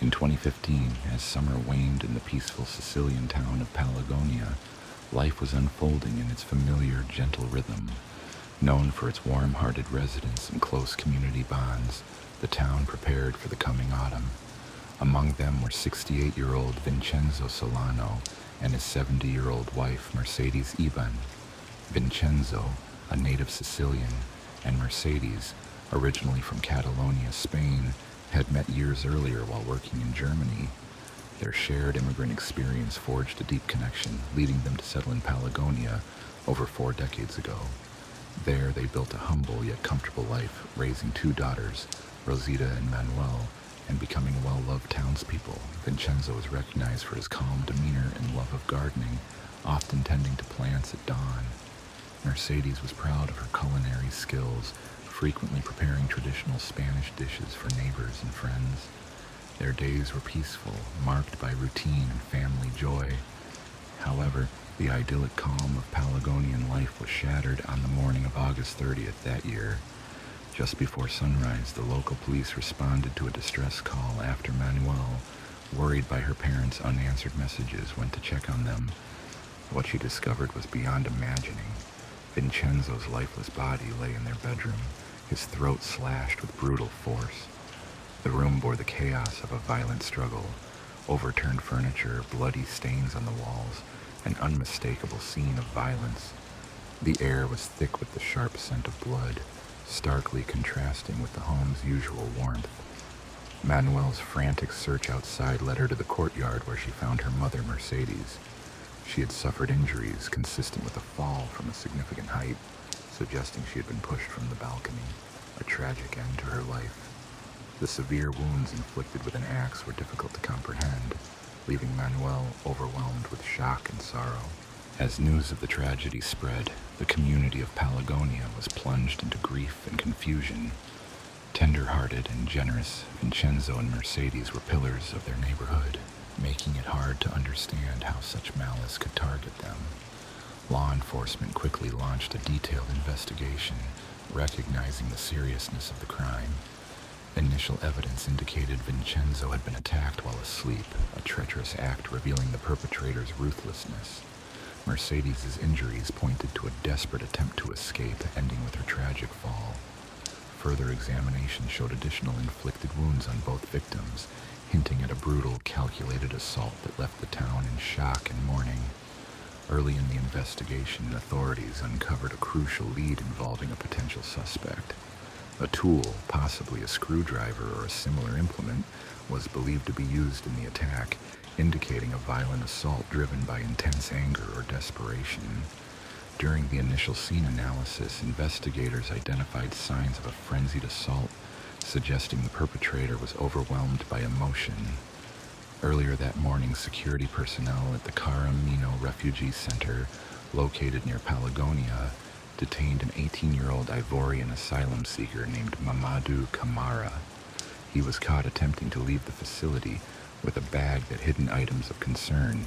In 2015, as summer waned in the peaceful Sicilian town of Palagonia, life was unfolding in its familiar, gentle rhythm. Known for its warm-hearted residents and close community bonds, the town prepared for the coming autumn. Among them were 68-year-old Vincenzo Solano and his 70-year-old wife, Mercedes Iban. Vincenzo, a native Sicilian, and Mercedes, originally from Catalonia, Spain, had met years earlier while working in Germany. Their shared immigrant experience forged a deep connection, leading them to settle in Palagonia over 4 decades ago. There, they built a humble yet comfortable life, raising 2 daughters, Rosita and Manuel, and becoming well-loved townspeople. Vincenzo is recognized for his calm demeanor and love of gardening, often tending to plants at dawn. Mercedes was proud of her culinary skills, frequently preparing traditional Spanish dishes for neighbors and friends. Their days were peaceful, marked by routine and family joy. However, the idyllic calm of Palagonian life was shattered on the morning of August 30th that year. Just before sunrise, the local police responded to a distress call after Manuel, worried by her parents' unanswered messages, went to check on them. What she discovered was beyond imagining. Vincenzo's lifeless body lay in their bedroom, his throat slashed with brutal force. The room bore the chaos of a violent struggle: overturned furniture, bloody stains on the walls, an unmistakable scene of violence. The air was thick with the sharp scent of blood, starkly contrasting with the home's usual warmth. Manuel's frantic search outside led her to the courtyard where she found her mother, Mercedes. She had suffered injuries consistent with a fall from a significant height, suggesting she had been pushed from the balcony, a tragic end to her life. The severe wounds inflicted with an axe were difficult to comprehend, leaving Manuel overwhelmed with shock and sorrow. As news of the tragedy spread, the community of Palagonia was plunged into grief and confusion. Tender-hearted and generous, Vincenzo and Mercedes were pillars of their neighborhood, making it hard to understand how such malice could target them. Law enforcement quickly launched a detailed investigation, recognizing the seriousness of the crime. Initial evidence indicated Vincenzo had been attacked while asleep, a treacherous act revealing the perpetrator's ruthlessness. Mercedes' injuries pointed to a desperate attempt to escape, ending with her tragic fall. Further examination showed additional inflicted wounds on both victims, hinting at a brutal, calculated assault that left the town in shock and mourning. Early in the investigation, authorities uncovered a crucial lead involving a potential suspect. A tool, possibly a screwdriver or a similar implement, was believed to be used in the attack, indicating a violent assault driven by intense anger or desperation. During the initial scene analysis, investigators identified signs of a frenzied assault, suggesting the perpetrator was overwhelmed by emotion. Earlier that morning, security personnel at the Caramino Refugee Center, located near Palagonia, detained an 18-year-old Ivorian asylum seeker named Mamadu Kamara. He was caught attempting to leave the facility with a bag that hid items of concern,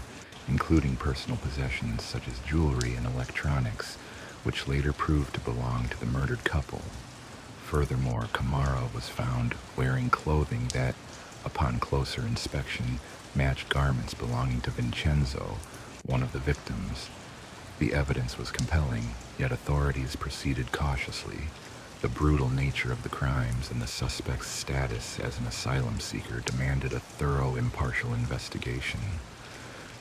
including personal possessions such as jewelry and electronics, which later proved to belong to the murdered couple. Furthermore, Kamara was found wearing clothing that, upon closer inspection, matched garments belonging to Vincenzo, one of the victims. The evidence was compelling, yet authorities proceeded cautiously. The brutal nature of the crimes and the suspect's status as an asylum seeker demanded a thorough, impartial investigation.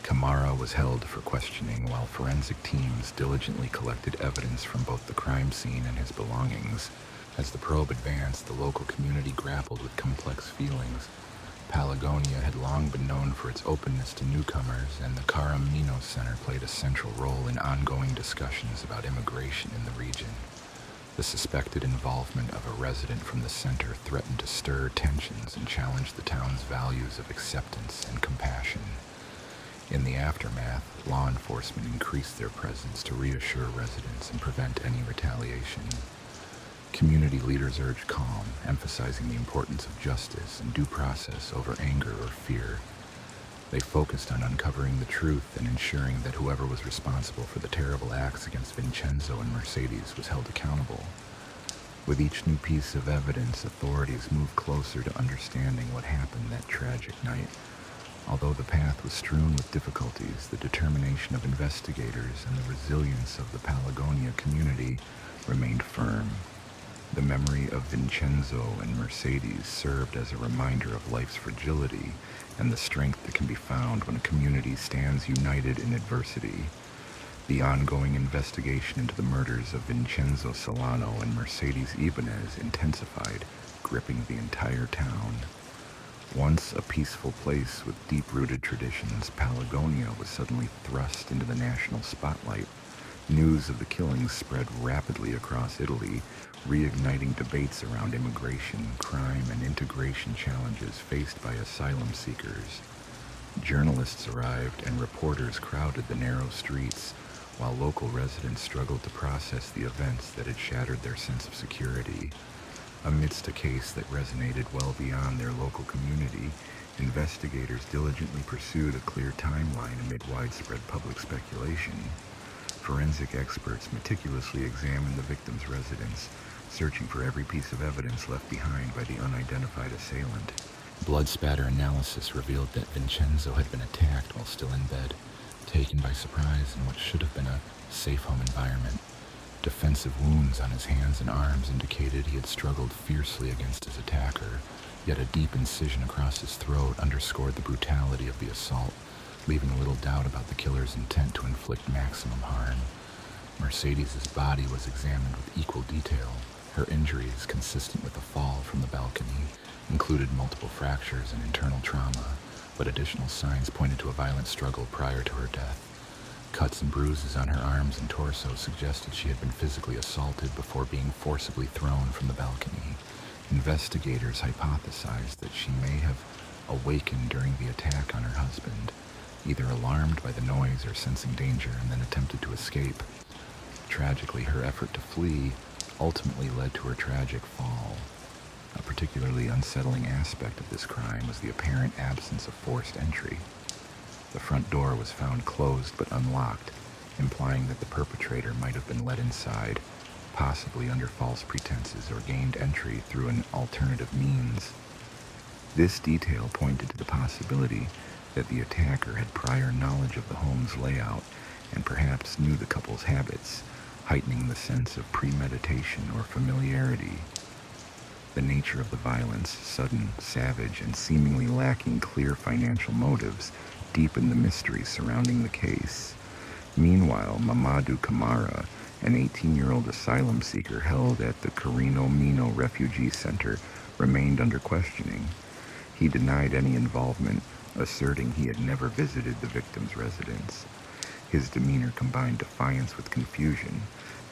Kamara was held for questioning while forensic teams diligently collected evidence from both the crime scene and his belongings. As the probe advanced, the local community grappled with complex feelings. Palagonia had long been known for its openness to newcomers, and the Caramino Center played a central role in ongoing discussions about immigration in the region. The suspected involvement of a resident from the center threatened to stir tensions and challenge the town's values of acceptance and compassion. In the aftermath, law enforcement increased their presence to reassure residents and prevent any retaliation. Community leaders urged calm, emphasizing the importance of justice and due process over anger or fear. They focused on uncovering the truth and ensuring that whoever was responsible for the terrible acts against Vincenzo and Mercedes was held accountable. With each new piece of evidence, authorities moved closer to understanding what happened that tragic night. Although the path was strewn with difficulties, the determination of investigators and the resilience of the Palagonia community remained firm. The memory of Vincenzo and Mercedes served as a reminder of life's fragility and the strength that can be found when a community stands united in adversity. The ongoing investigation into the murders of Vincenzo Solano and Mercedes Ibanez intensified, gripping the entire town. Once a peaceful place with deep-rooted traditions, Palagonia was suddenly thrust into the national spotlight. News of the killings spread rapidly across Italy, reigniting debates around immigration, crime, and integration challenges faced by asylum seekers. Journalists arrived and reporters crowded the narrow streets, while local residents struggled to process the events that had shattered their sense of security. Amidst a case that resonated well beyond their local community, investigators diligently pursued a clear timeline amid widespread public speculation. Forensic experts meticulously examined the victim's residence, searching for every piece of evidence left behind by the unidentified assailant. Blood spatter analysis revealed that Vincenzo had been attacked while still in bed, taken by surprise in what should have been a safe home environment. Defensive wounds on his hands and arms indicated he had struggled fiercely against his attacker, yet a deep incision across his throat underscored the brutality of the assault, leaving little doubt about the killer's intent to inflict maximum harm. Mercedes' body was examined with equal detail. Her injuries, consistent with a fall from the balcony, included multiple fractures and internal trauma, but additional signs pointed to a violent struggle prior to her death. Cuts and bruises on her arms and torso suggested she had been physically assaulted before being forcibly thrown from the balcony. Investigators hypothesized that she may have awakened during the attack on her husband, either alarmed by the noise or sensing danger, and then attempted to escape. Tragically, her effort to flee ultimately led to her tragic fall. A particularly unsettling aspect of this crime was the apparent absence of forced entry. The front door was found closed but unlocked, implying that the perpetrator might have been let inside, possibly under false pretenses, or gained entry through an alternative means. This detail pointed to the possibility that the attacker had prior knowledge of the home's layout and perhaps knew the couple's habits, heightening the sense of premeditation or familiarity. The nature of the violence, sudden, savage, and seemingly lacking clear financial motives, deepened the mystery surrounding the case. Meanwhile, Mamadu Kamara, an 18-year-old asylum seeker held at the Carino Mino Refugee Center, remained under questioning. He denied any involvement, asserting he had never visited the victim's residence. His demeanor combined defiance with confusion,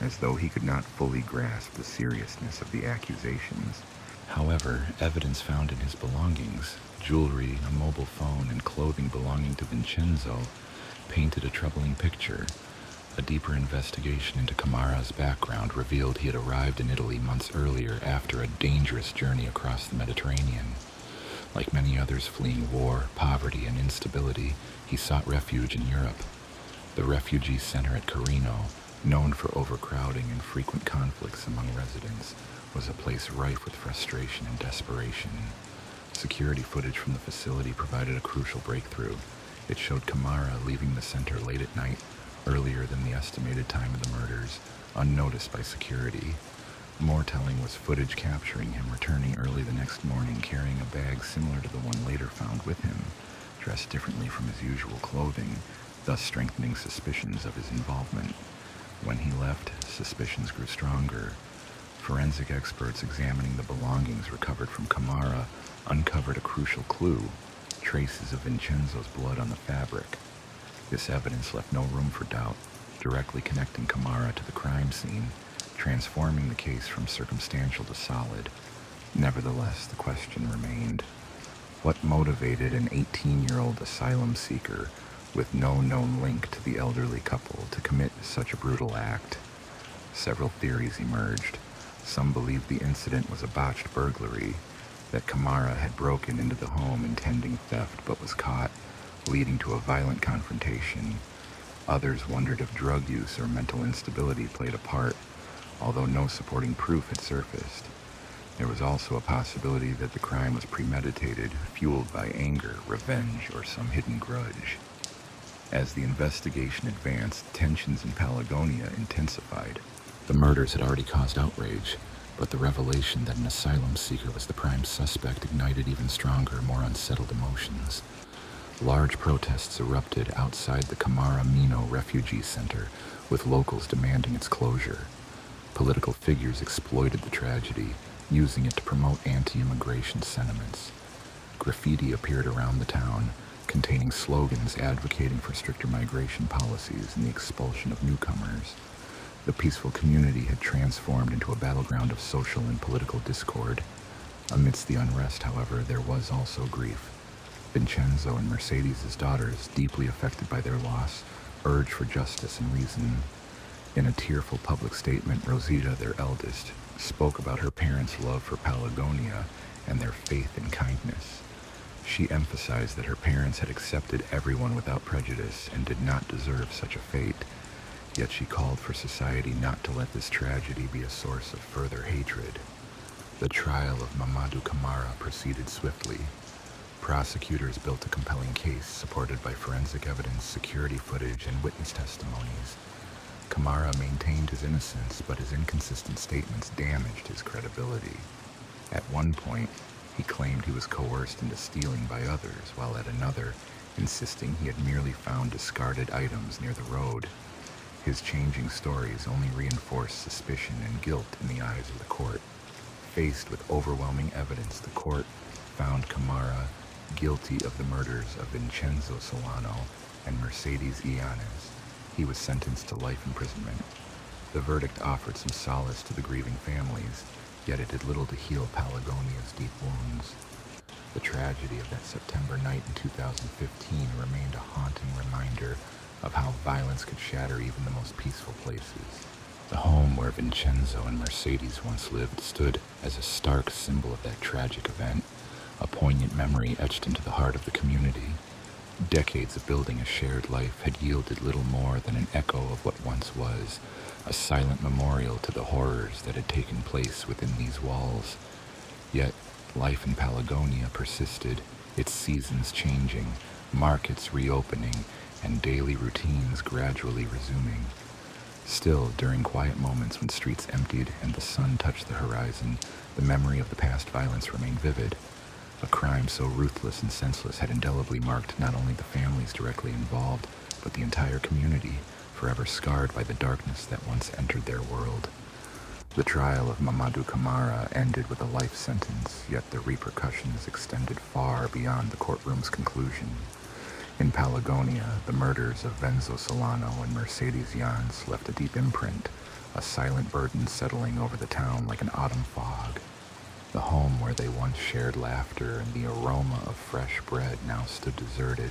as though he could not fully grasp the seriousness of the accusations. However, evidence found in his belongings, jewelry, a mobile phone, and clothing belonging to Vincenzo, painted a troubling picture. A deeper investigation into Kamara's background revealed he had arrived in Italy months earlier after a dangerous journey across the Mediterranean. Like many others fleeing war, poverty, and instability, he sought refuge in Europe. The refugee center at Carino, known for overcrowding and frequent conflicts among residents, was a place rife with frustration and desperation. Security footage from the facility provided a crucial breakthrough. It showed Kamara leaving the center late at night, earlier than the estimated time of the murders, unnoticed by security. More telling was footage capturing him returning early the next morning carrying a bag similar to the one later found with him, dressed differently from his usual clothing, thus strengthening suspicions of his involvement. When he left, suspicions grew stronger. Forensic experts examining the belongings recovered from Kamara uncovered a crucial clue: traces of Vincenzo's blood on the fabric. This evidence left no room for doubt, directly connecting Kamara to the crime scene, transforming the case from circumstantial to solid. Nevertheless, the question remained: what motivated an 18-year-old asylum seeker with no known link to the elderly couple to commit such a brutal act? Several theories emerged. Some believed the incident was a botched burglary, that Kamara had broken into the home intending theft but was caught, leading to a violent confrontation. Others wondered if drug use or mental instability played a part, although no supporting proof had surfaced. There was also a possibility that the crime was premeditated, fueled by anger, revenge, or some hidden grudge. As the investigation advanced, tensions in Palagonia intensified. The murders had already caused outrage, but the revelation that an asylum seeker was the prime suspect ignited even stronger, more unsettled emotions. Large protests erupted outside the Kamara refugee center, with locals demanding its closure. Political figures exploited the tragedy, using it to promote anti-immigration sentiments. Graffiti appeared around the town, containing slogans advocating for stricter migration policies and the expulsion of newcomers. The peaceful community had transformed into a battleground of social and political discord. Amidst the unrest, however, there was also grief. Vincenzo and Mercedes' daughters, deeply affected by their loss, urged for justice and reason. In a tearful public statement, Rosita, their eldest, spoke about her parents' love for Palagonia and their faith in kindness. She emphasized that her parents had accepted everyone without prejudice and did not deserve such a fate. Yet she called for society not to let this tragedy be a source of further hatred. The trial of Mamadu Kamara proceeded swiftly. Prosecutors built a compelling case supported by forensic evidence, security footage, and witness testimonies. Kamara maintained his innocence, but his inconsistent statements damaged his credibility. At one point, he claimed he was coerced into stealing by others, while at another, insisting he had merely found discarded items near the road. His changing stories only reinforced suspicion and guilt in the eyes of the court. Faced with overwhelming evidence, the court found Kamara guilty of the murders of Vincenzo Solano and Mercedes Ianez. He was sentenced to life imprisonment. The verdict offered some solace to the grieving families, yet it did little to heal Palagonia's deep wounds. The tragedy of that September night in 2015 remained a haunting reminder of how violence could shatter even the most peaceful places. The home where Vincenzo and Mercedes once lived stood as a stark symbol of that tragic event, a poignant memory etched into the heart of the community. Decades of building a shared life had yielded little more than an echo of what once was, a silent memorial to the horrors that had taken place within these walls. Yet, life in Palagonia persisted, its seasons changing, markets reopening, and daily routines gradually resuming. Still, during quiet moments when streets emptied and the sun touched the horizon, the memory of the past violence remained vivid. A crime so ruthless and senseless had indelibly marked not only the families directly involved, but the entire community, forever scarred by the darkness that once entered their world. The trial of Mamadu Kamara ended with a life sentence, yet the repercussions extended far beyond the courtroom's conclusion. In Palagonia, the murders of Vincenzo Solano and Mercedes Ianez left a deep imprint, a silent burden settling over the town like an autumn fog. The home where they once shared laughter and the aroma of fresh bread now stood deserted.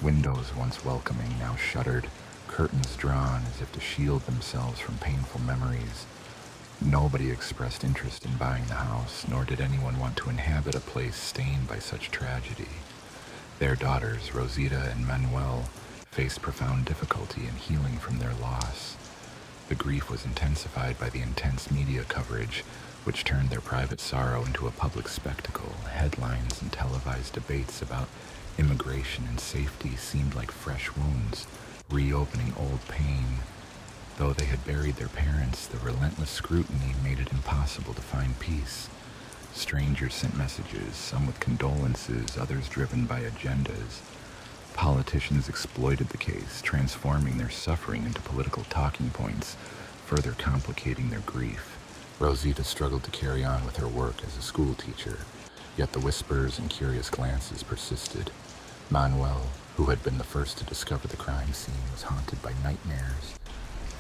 Windows once welcoming now shuttered, curtains drawn as if to shield themselves from painful memories. Nobody expressed interest in buying the house, nor did anyone want to inhabit a place stained by such tragedy. Their daughters, Rosita and Manuel, faced profound difficulty in healing from their loss. The grief was intensified by the intense media coverage, which turned their private sorrow into a public spectacle. Headlines and televised debates about immigration and safety seemed like fresh wounds, reopening old pain. Though they had buried their parents, the relentless scrutiny made it impossible to find peace. Strangers sent messages, some with condolences, others driven by agendas. Politicians exploited the case, transforming their suffering into political talking points, further complicating their grief. Rosita struggled to carry on with her work as a school teacher, yet the whispers and curious glances persisted. Manuel, who had been the first to discover the crime scene, was haunted by nightmares,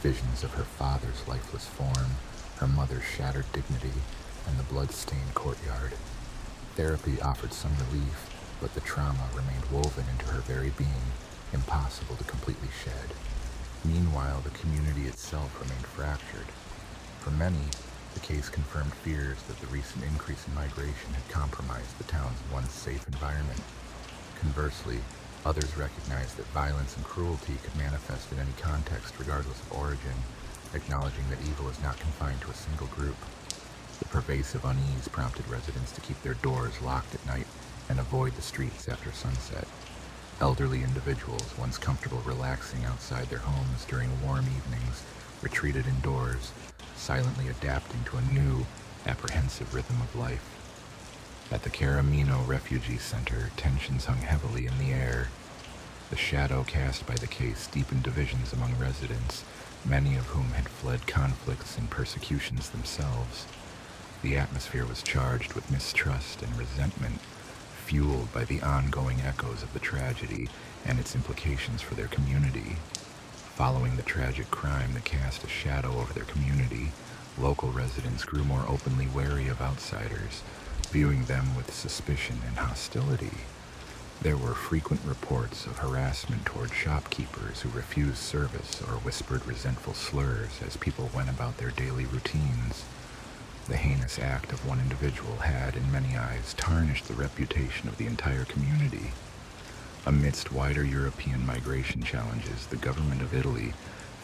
visions of her father's lifeless form, her mother's shattered dignity, and the blood-stained courtyard. Therapy offered some relief, but the trauma remained woven into her very being, impossible to completely shed. Meanwhile, the community itself remained fractured. For many, the case confirmed fears that the recent increase in migration had compromised the town's once safe environment. Conversely, others recognized that violence and cruelty could manifest in any context regardless of origin, acknowledging that evil is not confined to a single group. The pervasive unease prompted residents to keep their doors locked at night and avoid the streets after sunset. Elderly individuals, once comfortable relaxing outside their homes during warm evenings, retreated indoors, silently adapting to a new, apprehensive rhythm of life. At the Caramino Refugee Center, tensions hung heavily in the air. The shadow cast by the case deepened divisions among residents, many of whom had fled conflicts and persecutions themselves. The atmosphere was charged with mistrust and resentment, fueled by the ongoing echoes of the tragedy and its implications for their community. Following the tragic crime that cast a shadow over their community, local residents grew more openly wary of outsiders, viewing them with suspicion and hostility. There were frequent reports of harassment toward shopkeepers who refused service or whispered resentful slurs as people went about their daily routines. The heinous act of one individual had, in many eyes, tarnished the reputation of the entire community. Amidst wider European migration challenges, the government of Italy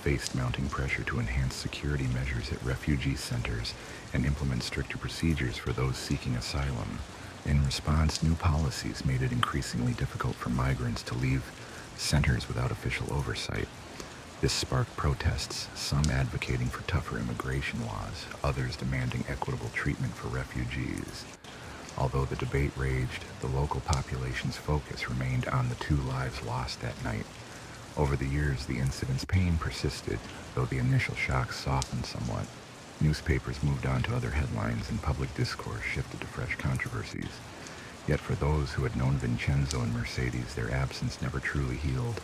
faced mounting pressure to enhance security measures at refugee centers and implement stricter procedures for those seeking asylum. In response, new policies made it increasingly difficult for migrants to leave centers without official oversight. This sparked protests, some advocating for tougher immigration laws, others demanding equitable treatment for refugees. Although the debate raged, the local population's focus remained on the 2 lives lost that night. Over the years, the incident's pain persisted, though the initial shock softened somewhat. Newspapers moved on to other headlines, and public discourse shifted to fresh controversies. Yet for those who had known Vincenzo and Mercedes, their absence never truly healed.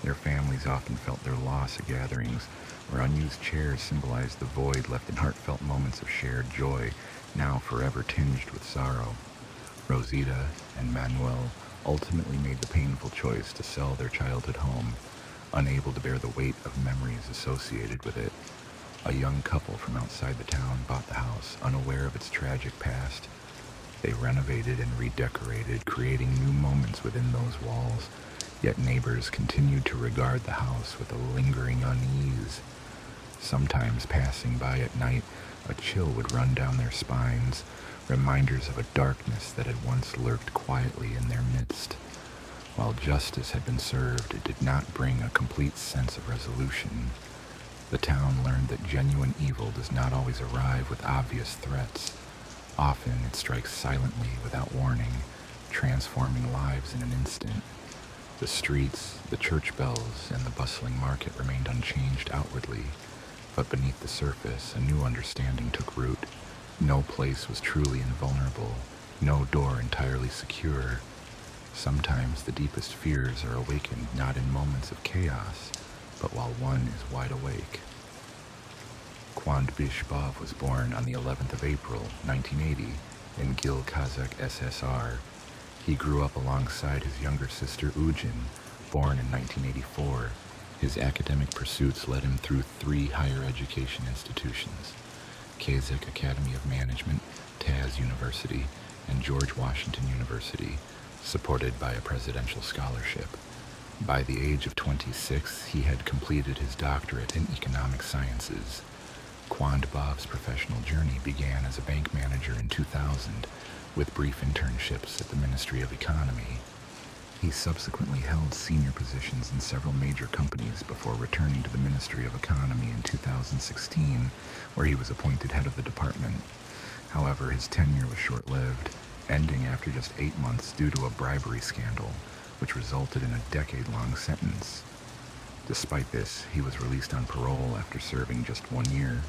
Their families often felt their loss at gatherings, where unused chairs symbolized the void left in heartfelt moments of shared joy, now forever tinged with sorrow. Rosita and Manuel ultimately made the painful choice to sell their childhood home, unable to bear the weight of memories associated with it. A young couple from outside the town bought the house, unaware of its tragic past. They renovated and redecorated, creating new moments within those walls, yet neighbors continued to regard the house with a lingering unease. Sometimes passing by at night, a chill would run down their spines, reminders of a darkness that had once lurked quietly in their midst. While justice had been served, it did not bring a complete sense of resolution. The town learned that genuine evil does not always arrive with obvious threats. Often it strikes silently without warning, transforming lives in an instant. The streets, the church bells, and the bustling market remained unchanged outwardly, but beneath the surface, a new understanding took root. No place was truly invulnerable, no door entirely secure. Sometimes the deepest fears are awakened not in moments of chaos, but while one is wide awake. Kwand Bishbov was born on the 11th of April, 1980, in Gil Kazakh SSR. He grew up alongside his younger sister Ujin, born in 1984. His academic pursuits led him through 3 higher education institutions: Kazakh Academy of Management, Taz University, and George Washington University, supported by a presidential scholarship. By the age of 26, he had completed his doctorate in economic sciences. Kwand Bob's professional journey began as a bank manager in 2000, with brief internships at the Ministry of Economy. He subsequently held senior positions in several major companies before returning to the Ministry of Economy in 2016, where he was appointed head of the department. However, his tenure was short-lived, ending after just 8 months due to a bribery scandal, which resulted in a decade-long sentence. Despite this, he was released on parole after serving just 1 year.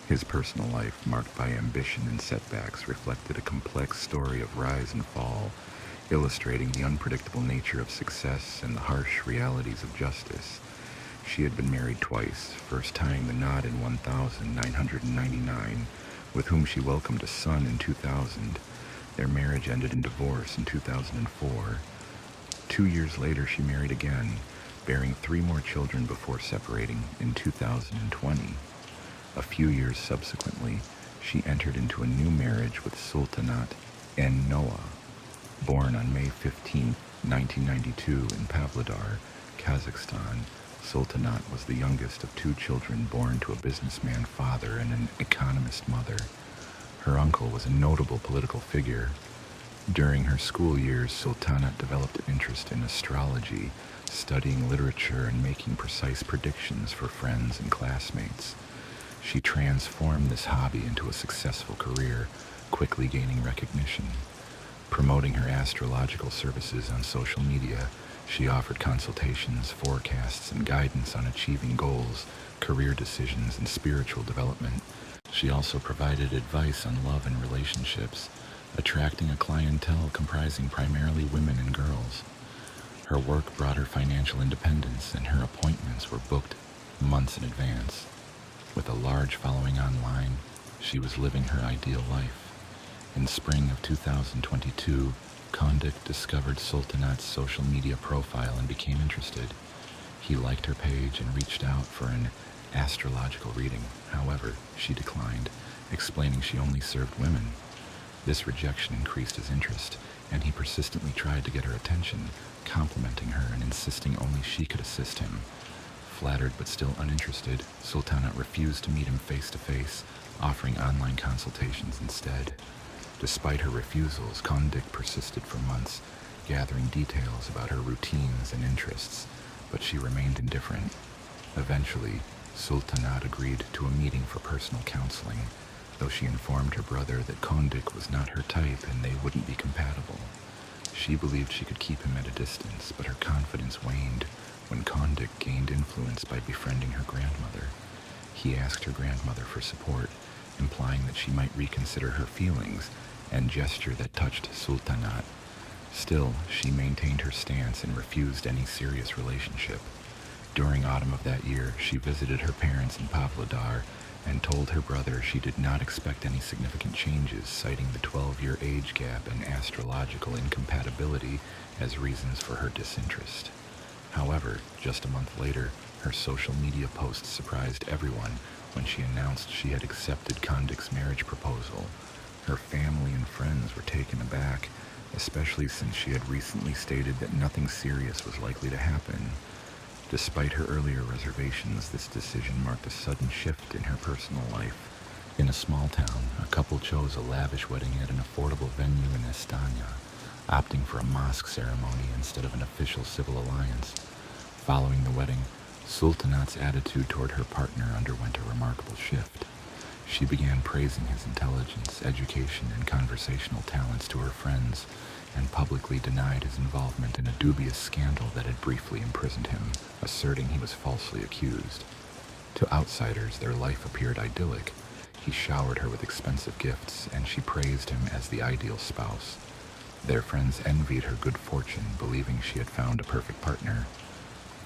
His personal life, marked by ambition and setbacks, reflected a complex story of rise and fall, illustrating the unpredictable nature of success and the harsh realities of justice. She had been married twice, first tying the knot in 1999, with whom she welcomed a son in 2000. Their marriage ended in divorce in 2004. 2 years later, she married again, bearing 3 more children before separating in 2020. A few years subsequently, she entered into a new marriage with Sultanat N. Noah, born on May 15, 1992 in Pavlodar, Kazakhstan, Sultanat was the youngest of two children born to a businessman father and an economist mother. Her uncle was a notable political figure. During her school years, Sultanat developed an interest in astrology, studying literature and making precise predictions for friends and classmates. She transformed this hobby into a successful career, quickly gaining recognition. Promoting her astrological services on social media, she offered consultations, forecasts, and guidance on achieving goals, career decisions, and spiritual development. She also provided advice on love and relationships, attracting a clientele comprising primarily women and girls. Her work brought her financial independence, and her appointments were booked months in advance. With a large following online, she was living her ideal life. In spring of 2022, Kondik discovered Sultanat's social media profile and became interested. He liked her page and reached out for an astrological reading. However, she declined, explaining she only served women. This rejection increased his interest, and he persistently tried to get her attention, complimenting her and insisting only she could assist him. Flattered but still uninterested, Sultanat refused to meet him face-to-face, offering online consultations instead. Despite her refusals, Kondik persisted for months, gathering details about her routines and interests, but she remained indifferent. Eventually, Sultanat agreed to a meeting for personal counseling, though she informed her brother that Kondik was not her type and they wouldn't be compatible. She believed she could keep him at a distance, but her confidence waned when Kondik gained influence by befriending her grandmother. He asked her grandmother for support, implying that she might reconsider her feelings, and gesture that touched Sultanat. Still, she maintained her stance and refused any serious relationship. During autumn of that year, she visited her parents in Pavlodar and told her brother she did not expect any significant changes, citing the 12-year age gap and astrological incompatibility as reasons for her disinterest. However, just a month later, her social media posts surprised everyone when she announced she had accepted Kondik's marriage proposal. Her family and friends were taken aback, especially since she had recently stated that nothing serious was likely to happen. Despite her earlier reservations, this decision marked a sudden shift in her personal life. In a small town, a couple chose a lavish wedding at an affordable venue in Estonia, opting for a mosque ceremony instead of an official civil alliance. Following the wedding, Sultanat's attitude toward her partner underwent a remarkable shift. She began praising his intelligence, education, and conversational talents to her friends, and publicly denied his involvement in a dubious scandal that had briefly imprisoned him, asserting he was falsely accused. To outsiders, their life appeared idyllic. He showered her with expensive gifts, and she praised him as the ideal spouse. Their friends envied her good fortune, believing she had found a perfect partner.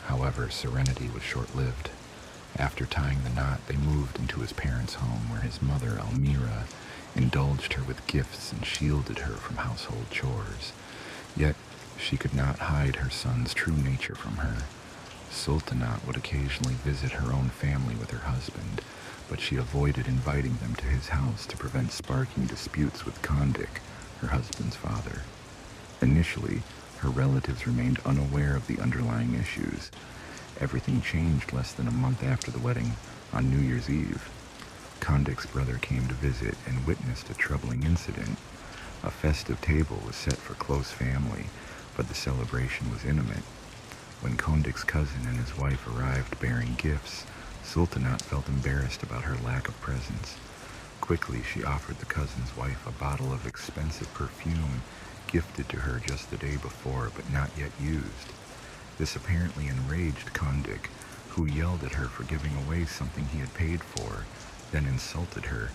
However, serenity was short-lived. After tying the knot, they moved into his parents' home, where his mother, Almira, indulged her with gifts and shielded her from household chores. Yet, she could not hide her son's true nature from her. Sultanat would occasionally visit her own family with her husband, but she avoided inviting them to his house to prevent sparking disputes with Kondik, her husband's father. Initially, her relatives remained unaware of the underlying issues. Everything changed less than a month after the wedding, on New Year's Eve. Kondik's brother came to visit and witnessed a troubling incident. A festive table was set for close family, but the celebration was intimate. When Kondik's cousin and his wife arrived bearing gifts, Sultanat felt embarrassed about her lack of presence. Quickly, she offered the cousin's wife a bottle of expensive perfume gifted to her just the day before but not yet used. This apparently enraged Kondik, who yelled at her for giving away something he had paid for, then insulted her.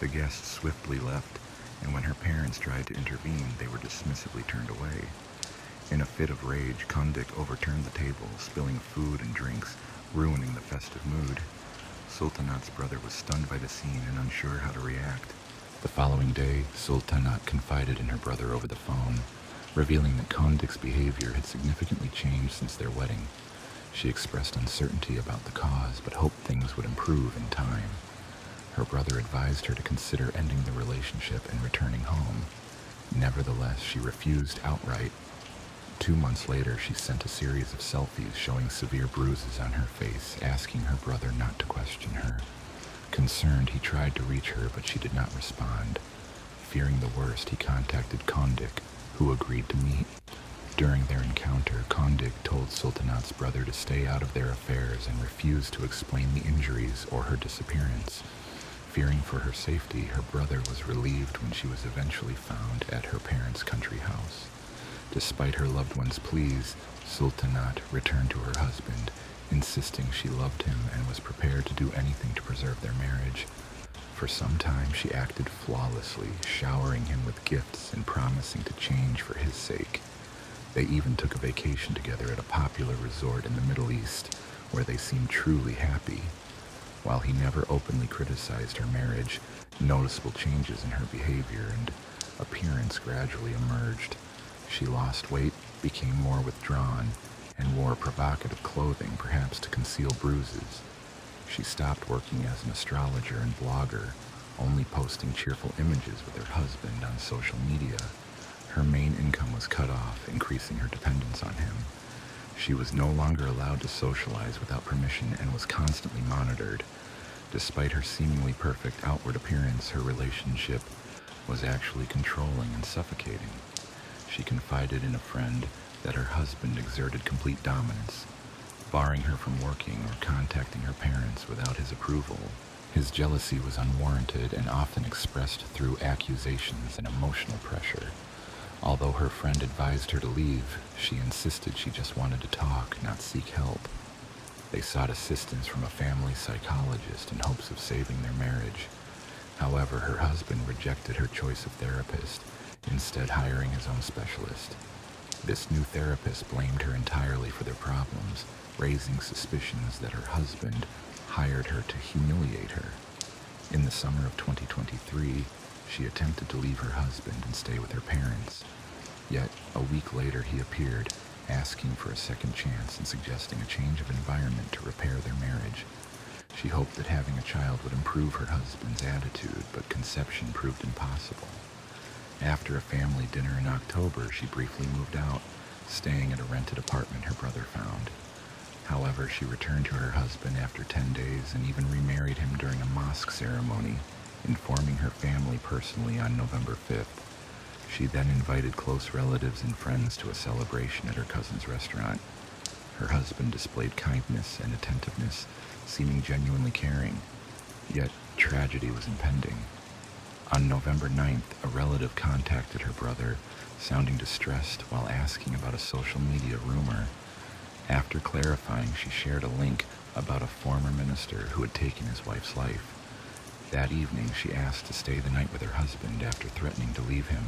The guests swiftly left, and when her parents tried to intervene, they were dismissively turned away. In a fit of rage, Kondik overturned the table, spilling food and drinks, ruining the festive mood. Sultanat's brother was stunned by the scene and unsure how to react. The following day, Sultanat confided in her brother over the phone, revealing that Kondik's behavior had significantly changed since their wedding. She expressed uncertainty about the cause, but hoped things would improve in time. Her brother advised her to consider ending the relationship and returning home. Nevertheless, she refused outright. 2 months later, she sent a series of selfies showing severe bruises on her face, asking her brother not to question her. Concerned, he tried to reach her, but she did not respond. Fearing the worst, he contacted Kondik, who agreed to meet. During their encounter, Kondik told Sultanat's brother to stay out of their affairs and refused to explain the injuries or her disappearance. Fearing for her safety, her brother was relieved when she was eventually found at her parents' country house. Despite her loved one's pleas, Sultanat returned to her husband, insisting she loved him and was prepared to do anything to preserve their marriage. For some time, she acted flawlessly, showering him with gifts and promising to change for his sake. They even took a vacation together at a popular resort in the Middle East, where they seemed truly happy. While he never openly criticized her marriage, noticeable changes in her behavior and appearance gradually emerged. She lost weight, became more withdrawn, and wore provocative clothing, perhaps to conceal bruises. She stopped working as an astrologer and blogger, only posting cheerful images with her husband on social media. Her main income was cut off, increasing her dependence on him. She was no longer allowed to socialize without permission and was constantly monitored. Despite her seemingly perfect outward appearance, her relationship was actually controlling and suffocating. She confided in a friend that her husband exerted complete dominance, barring her from working or contacting her parents without his approval. His jealousy was unwarranted and often expressed through accusations and emotional pressure. Although her friend advised her to leave, she insisted she just wanted to talk, not seek help. They sought assistance from a family psychologist in hopes of saving their marriage. However, her husband rejected her choice of therapist, instead hiring his own specialist. This new therapist blamed her entirely for their problems, raising suspicions that her husband hired her to humiliate her. In the summer of 2023, she attempted to leave her husband and stay with her parents. Yet, a week later he appeared, asking for a second chance and suggesting a change of environment to repair their marriage. She hoped that having a child would improve her husband's attitude, but conception proved impossible. After a family dinner in October, she briefly moved out, staying at a rented apartment her brother found. However, she returned to her husband after 10 days and even remarried him during a mosque ceremony, informing her family personally on November 5th. She then invited close relatives and friends to a celebration at her cousin's restaurant. Her husband displayed kindness and attentiveness, seeming genuinely caring. Yet, tragedy was impending. On November 9th, a relative contacted her brother, sounding distressed while asking about a social media rumor. After clarifying, she shared a link about a former minister who had taken his wife's life. That evening, she asked to stay the night with her husband after threatening to leave him.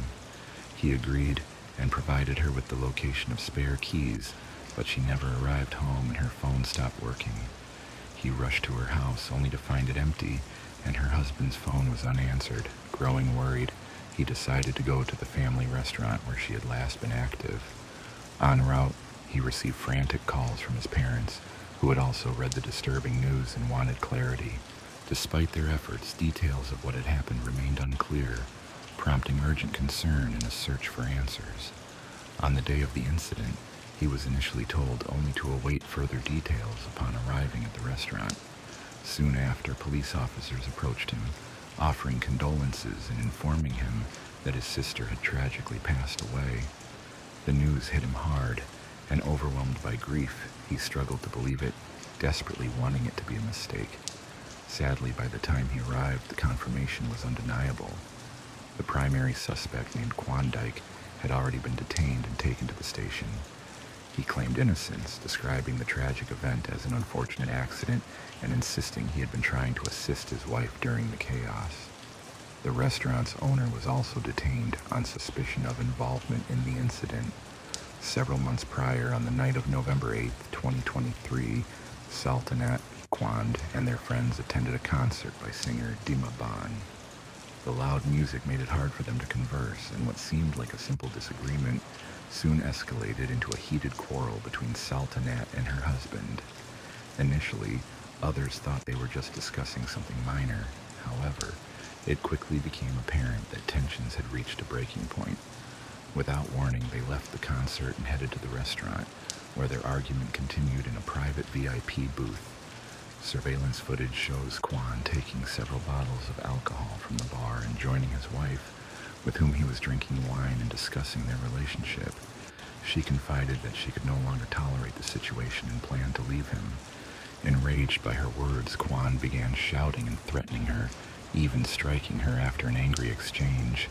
He agreed and provided her with the location of spare keys, but she never arrived home and her phone stopped working. He rushed to her house only to find it empty, and her husband's phone was unanswered. Growing worried, he decided to go to the family restaurant where she had last been active. En route, he received frantic calls from his parents, who had also read the disturbing news and wanted clarity. Despite their efforts, details of what had happened remained unclear, prompting urgent concern and a search for answers. On the day of the incident, he was initially told only to await further details upon arriving at the restaurant. Soon after, police officers approached him, offering condolences and informing him that his sister had tragically passed away. The news hit him hard, and overwhelmed by grief, he struggled to believe it, desperately wanting it to be a mistake. Sadly, by the time he arrived, the confirmation was undeniable. The primary suspect, named Klondike, had already been detained and taken to the station. He claimed innocence, describing the tragic event as an unfortunate accident and insisting he had been trying to assist his wife during the chaos. The restaurant's owner was also detained on suspicion of involvement in the incident. Several months prior, on the night of November 8, 2023, Sultanat, Kwand, and their friends attended a concert by singer Dima Ban. The loud music made it hard for them to converse, and what seemed like a simple disagreement soon escalated into a heated quarrel between Sultanat and her husband. Initially, others thought they were just discussing something minor. However, it quickly became apparent that tensions had reached a breaking point. Without warning, they left the concert and headed to the restaurant, where their argument continued in a private VIP booth. Surveillance footage shows Kwan taking several bottles of alcohol from the bar and joining his wife, with whom he was drinking wine and discussing their relationship. She confided that she could no longer tolerate the situation and planned to leave him. Enraged by her words, Kwan began shouting and threatening her, even striking her after an angry exchange.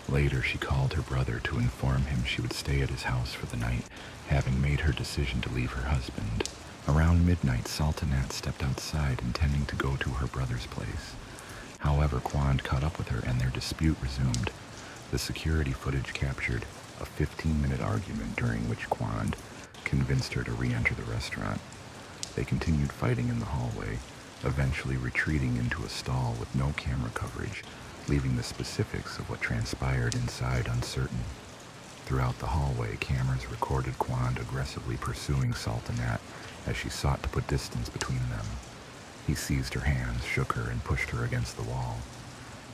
Later, she called her brother to inform him she would stay at his house for the night, having made her decision to leave her husband. Around midnight, Sultanat stepped outside, intending to go to her brother's place. However, Kwan caught up with her and their dispute resumed. The security footage captured a 15-minute argument during which Kwan convinced her to re-enter the restaurant. They continued fighting in the hallway, eventually retreating into a stall with no camera coverage, leaving the specifics of what transpired inside uncertain. Throughout the hallway, cameras recorded Kwan aggressively pursuing Sultanat as she sought to put distance between them. He seized her hands, shook her, and pushed her against the wall.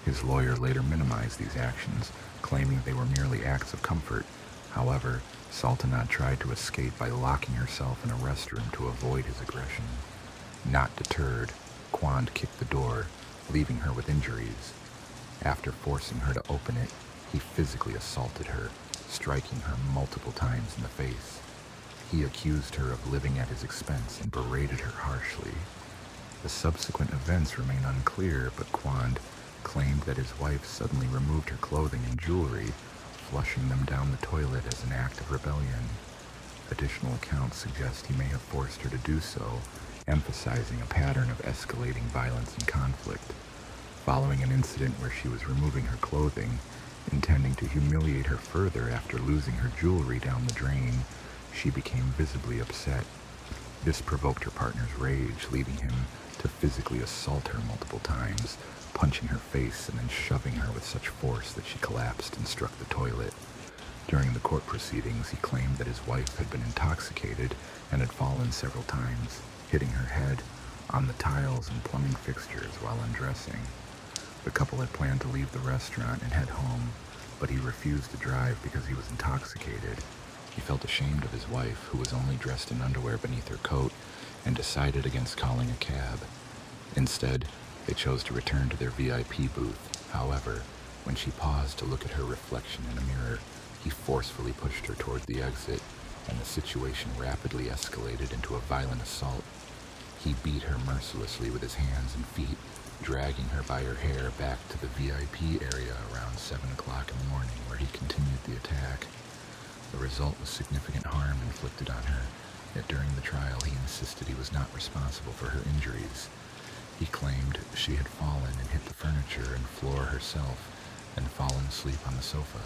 His lawyer later minimized these actions, claiming they were merely acts of comfort. However, Sultanat tried to escape by locking herself in a restroom to avoid his aggression. Not deterred, Kwan kicked the door, leaving her with injuries. After forcing her to open it, he physically assaulted her, striking her multiple times in the face. He accused her of living at his expense and berated her harshly. The subsequent events remain unclear, but Kwan claimed that his wife suddenly removed her clothing and jewelry, flushing them down the toilet as an act of rebellion. Additional accounts suggest he may have forced her to do so, emphasizing a pattern of escalating violence and conflict. Following an incident where she was removing her clothing, intending to humiliate her further after losing her jewelry down the drain, she became visibly upset. This provoked her partner's rage, leading him to physically assault her multiple times, punching her face and then shoving her with such force that she collapsed and struck the toilet. During the court proceedings, he claimed that his wife had been intoxicated and had fallen several times, hitting her head on the tiles and plumbing fixtures while undressing. The couple had planned to leave the restaurant and head home, but he refused to drive because he was intoxicated. He felt ashamed of his wife, who was only dressed in underwear beneath her coat, and decided against calling a cab. Instead, they chose to return to their VIP booth. However, when she paused to look at her reflection in a mirror, he forcefully pushed her toward the exit, and the situation rapidly escalated into a violent assault. He beat her mercilessly with his hands and feet, dragging her by her hair back to the VIP area around 7 o'clock in the morning, where he continued the attack. The result was significant harm inflicted on her, yet during the trial he insisted he was not responsible for her injuries. He claimed she had fallen and hit the furniture and floor herself and fallen asleep on the sofa.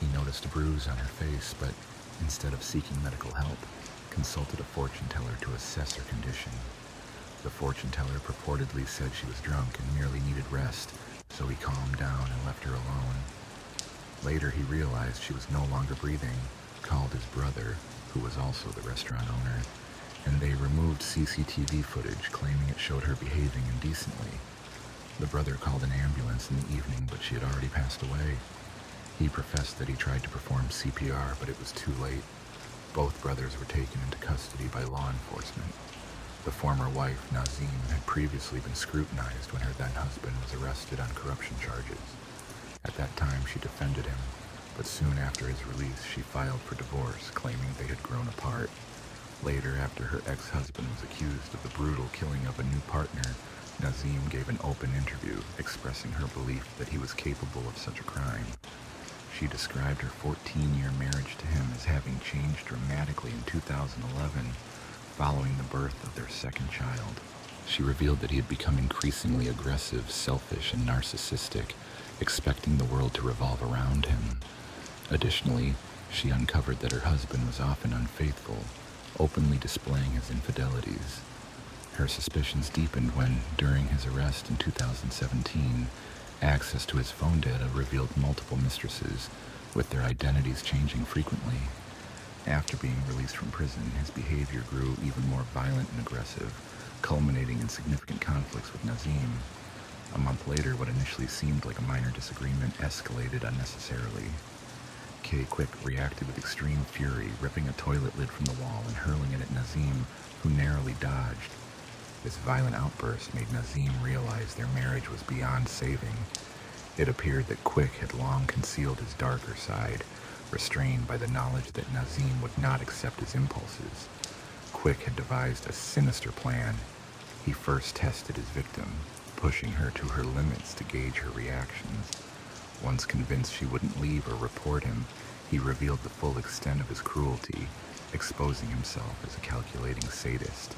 He noticed a bruise on her face, but instead of seeking medical help, consulted a fortune teller to assess her condition. The fortune teller purportedly said she was drunk and merely needed rest, so he calmed down and left her alone. Later, he realized she was no longer breathing, called his brother, who was also the restaurant owner, and they removed CCTV footage claiming it showed her behaving indecently. The brother called an ambulance in the evening, but she had already passed away. He professed that he tried to perform CPR, but it was too late. Both brothers were taken into custody by law enforcement. The former wife, Nazim, had previously been scrutinized when her then-husband was arrested on corruption charges. At that time, she defended him, but soon after his release, she filed for divorce, claiming they had grown apart. Later, after her ex-husband was accused of the brutal killing of a new partner, Nazim gave an open interview, expressing her belief that he was capable of such a crime. She described her 14-year marriage to him as having changed dramatically in 2011, following the birth of their second child. She revealed that he had become increasingly aggressive, selfish, and narcissistic, expecting the world to revolve around him. Additionally, she uncovered that her husband was often unfaithful, openly displaying his infidelities. Her suspicions deepened when, during his arrest in 2017, access to his phone data revealed multiple mistresses, with their identities changing frequently. After being released from prison, his behavior grew even more violent and aggressive, culminating in significant conflicts with Nazim. A month later, what initially seemed like a minor disagreement escalated unnecessarily. Kay Quick reacted with extreme fury, ripping a toilet lid from the wall and hurling it at Nazim, who narrowly dodged. This violent outburst made Nazim realize their marriage was beyond saving. It appeared that Quick had long concealed his darker side, restrained by the knowledge that Nazim would not accept his impulses. Quick had devised a sinister plan. He first tested his victim, pushing her to her limits to gauge her reactions. Once convinced she wouldn't leave or report him, he revealed the full extent of his cruelty, exposing himself as a calculating sadist.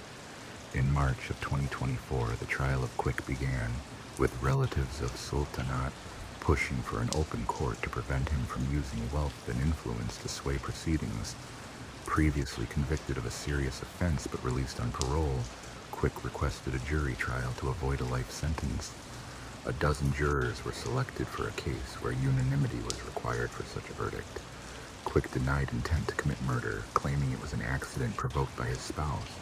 In March of 2024, the trial of Quick began, with relatives of Sultanat pushing for an open court to prevent him from using wealth and influence to sway proceedings. Previously convicted of a serious offense but released on parole, Quick requested a jury trial to avoid a life sentence. A dozen jurors were selected for a case where unanimity was required for such a verdict. Quick denied intent to commit murder, claiming it was an accident provoked by his spouse,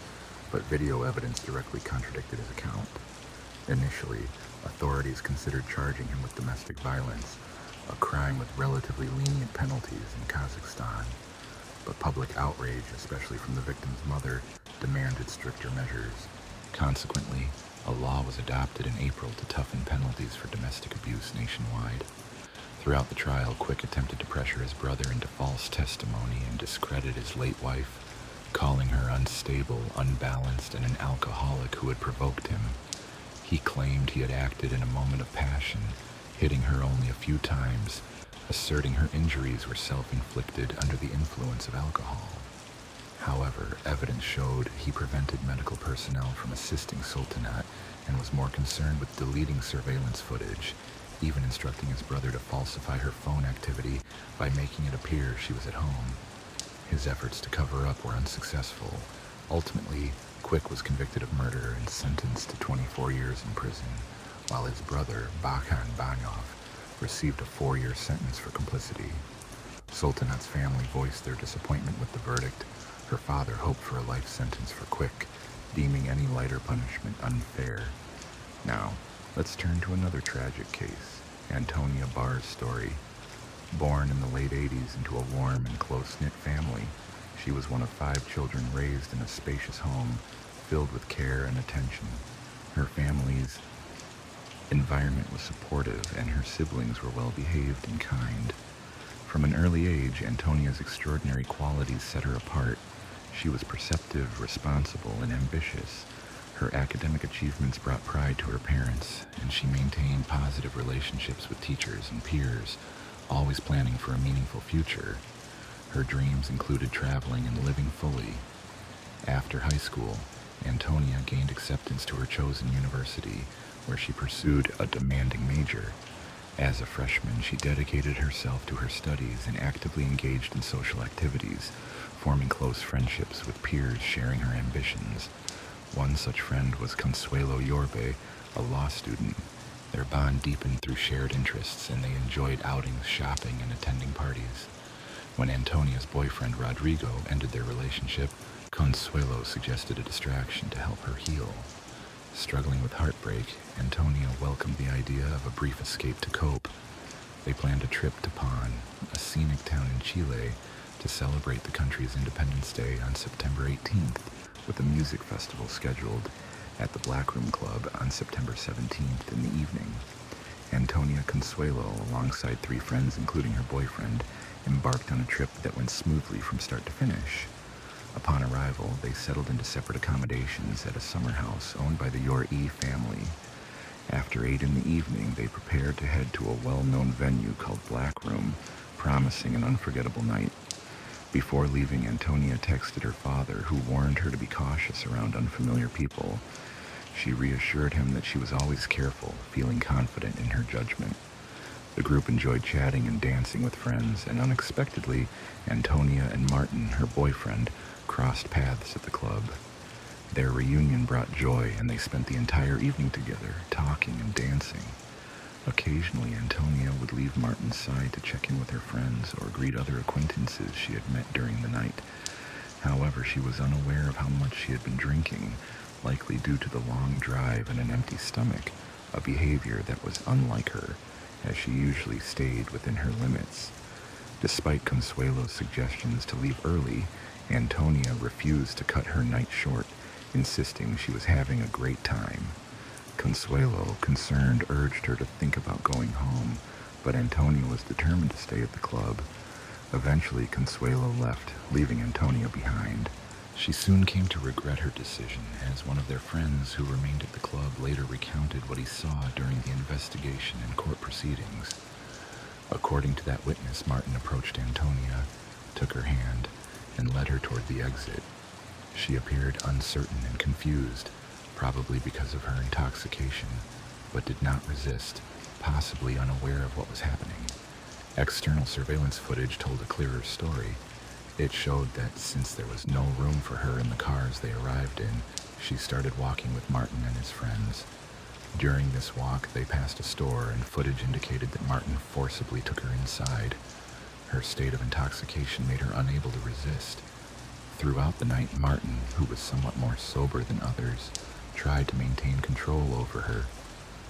but video evidence directly contradicted his account. Initially, authorities considered charging him with domestic violence, a crime with relatively lenient penalties in Kazakhstan. But public outrage, especially from the victim's mother, demanded stricter measures. Consequently, a law was adopted in April to toughen penalties for domestic abuse nationwide. Throughout the trial, Quick attempted to pressure his brother into false testimony and discredit his late wife, calling her unstable, unbalanced, and an alcoholic who had provoked him. He claimed he had acted in a moment of passion, hitting her only a few times, asserting her injuries were self-inflicted under the influence of alcohol. However, evidence showed he prevented medical personnel from assisting Sultanat and was more concerned with deleting surveillance footage, even instructing his brother to falsify her phone activity by making it appear she was at home. His efforts to cover up were unsuccessful. Ultimately, Quick was convicted of murder and sentenced to 24 years in prison, while his brother, Bakan Banyov, received a 4-year sentence for complicity. Sultanat's family voiced their disappointment with the verdict. Her father hoped for a life sentence for Quick, deeming any lighter punishment unfair. Now, let's turn to another tragic case, Antonia Barr's story. Born in the late 80s into a warm and close-knit family, she was one of 5 children raised in a spacious home filled with care and attention. Her family's environment was supportive, and her siblings were well-behaved and kind. From an early age, Antonia's extraordinary qualities set her apart. She was perceptive, responsible, and ambitious. Her academic achievements brought pride to her parents, and she maintained positive relationships with teachers and peers, always planning for a meaningful future. Her dreams included traveling and living fully. After high school, Antonia gained acceptance to her chosen university, where she pursued a demanding major. As a freshman, she dedicated herself to her studies and actively engaged in social activities, forming close friendships with peers sharing her ambitions. One such friend was Consuelo Yorbe, a law student. Their bond deepened through shared interests, and they enjoyed outings, shopping, and attending parties. When Antonia's boyfriend Rodrigo ended their relationship, Consuelo suggested a distraction to help her heal. Struggling with heartbreak, Antonia welcomed the idea of a brief escape to cope. They planned a trip to Pan, a scenic town in Chile, to celebrate the country's Independence Day on September 18th, with a music festival scheduled at the Black Room Club on September 17th in the evening. Antonia Consuelo, alongside 3 friends including her boyfriend, embarked on a trip that went smoothly from start to finish. Upon arrival, they settled into separate accommodations at a summer house owned by the Yor-E family. After 8 in the evening, they prepared to head to a well-known venue called Black Room, promising an unforgettable night. Before leaving, Antonia texted her father, who warned her to be cautious around unfamiliar people. She reassured him that she was always careful, feeling confident in her judgment. The group enjoyed chatting and dancing with friends, and unexpectedly, Antonia and Martin, her boyfriend, crossed paths at the club. Their reunion brought joy, and they spent the entire evening together, talking and dancing. Occasionally, Antonia would leave Martin's side to check in with her friends or greet other acquaintances she had met during the night. However, she was unaware of how much she had been drinking, likely due to the long drive and an empty stomach, a behavior that was unlike her, as she usually stayed within her limits. Despite Consuelo's suggestions to leave early, Antonia refused to cut her night short, insisting she was having a great time. Consuelo, concerned, urged her to think about going home, but Antonia was determined to stay at the club. Eventually, Consuelo left, leaving Antonia behind. She soon came to regret her decision, as one of their friends who remained at the club later recounted what he saw during the investigation and court proceedings. According to that witness, Martin approached Antonia, took her hand, and led her toward the exit. She appeared uncertain and confused, probably because of her intoxication, but did not resist, possibly unaware of what was happening. External surveillance footage told a clearer story. It showed that since there was no room for her in the cars they arrived in, she started walking with Martin and his friends. During this walk, they passed a store, and footage indicated that Martin forcibly took her inside. Her state of intoxication made her unable to resist. Throughout the night, Martin, who was somewhat more sober than others, tried to maintain control over her.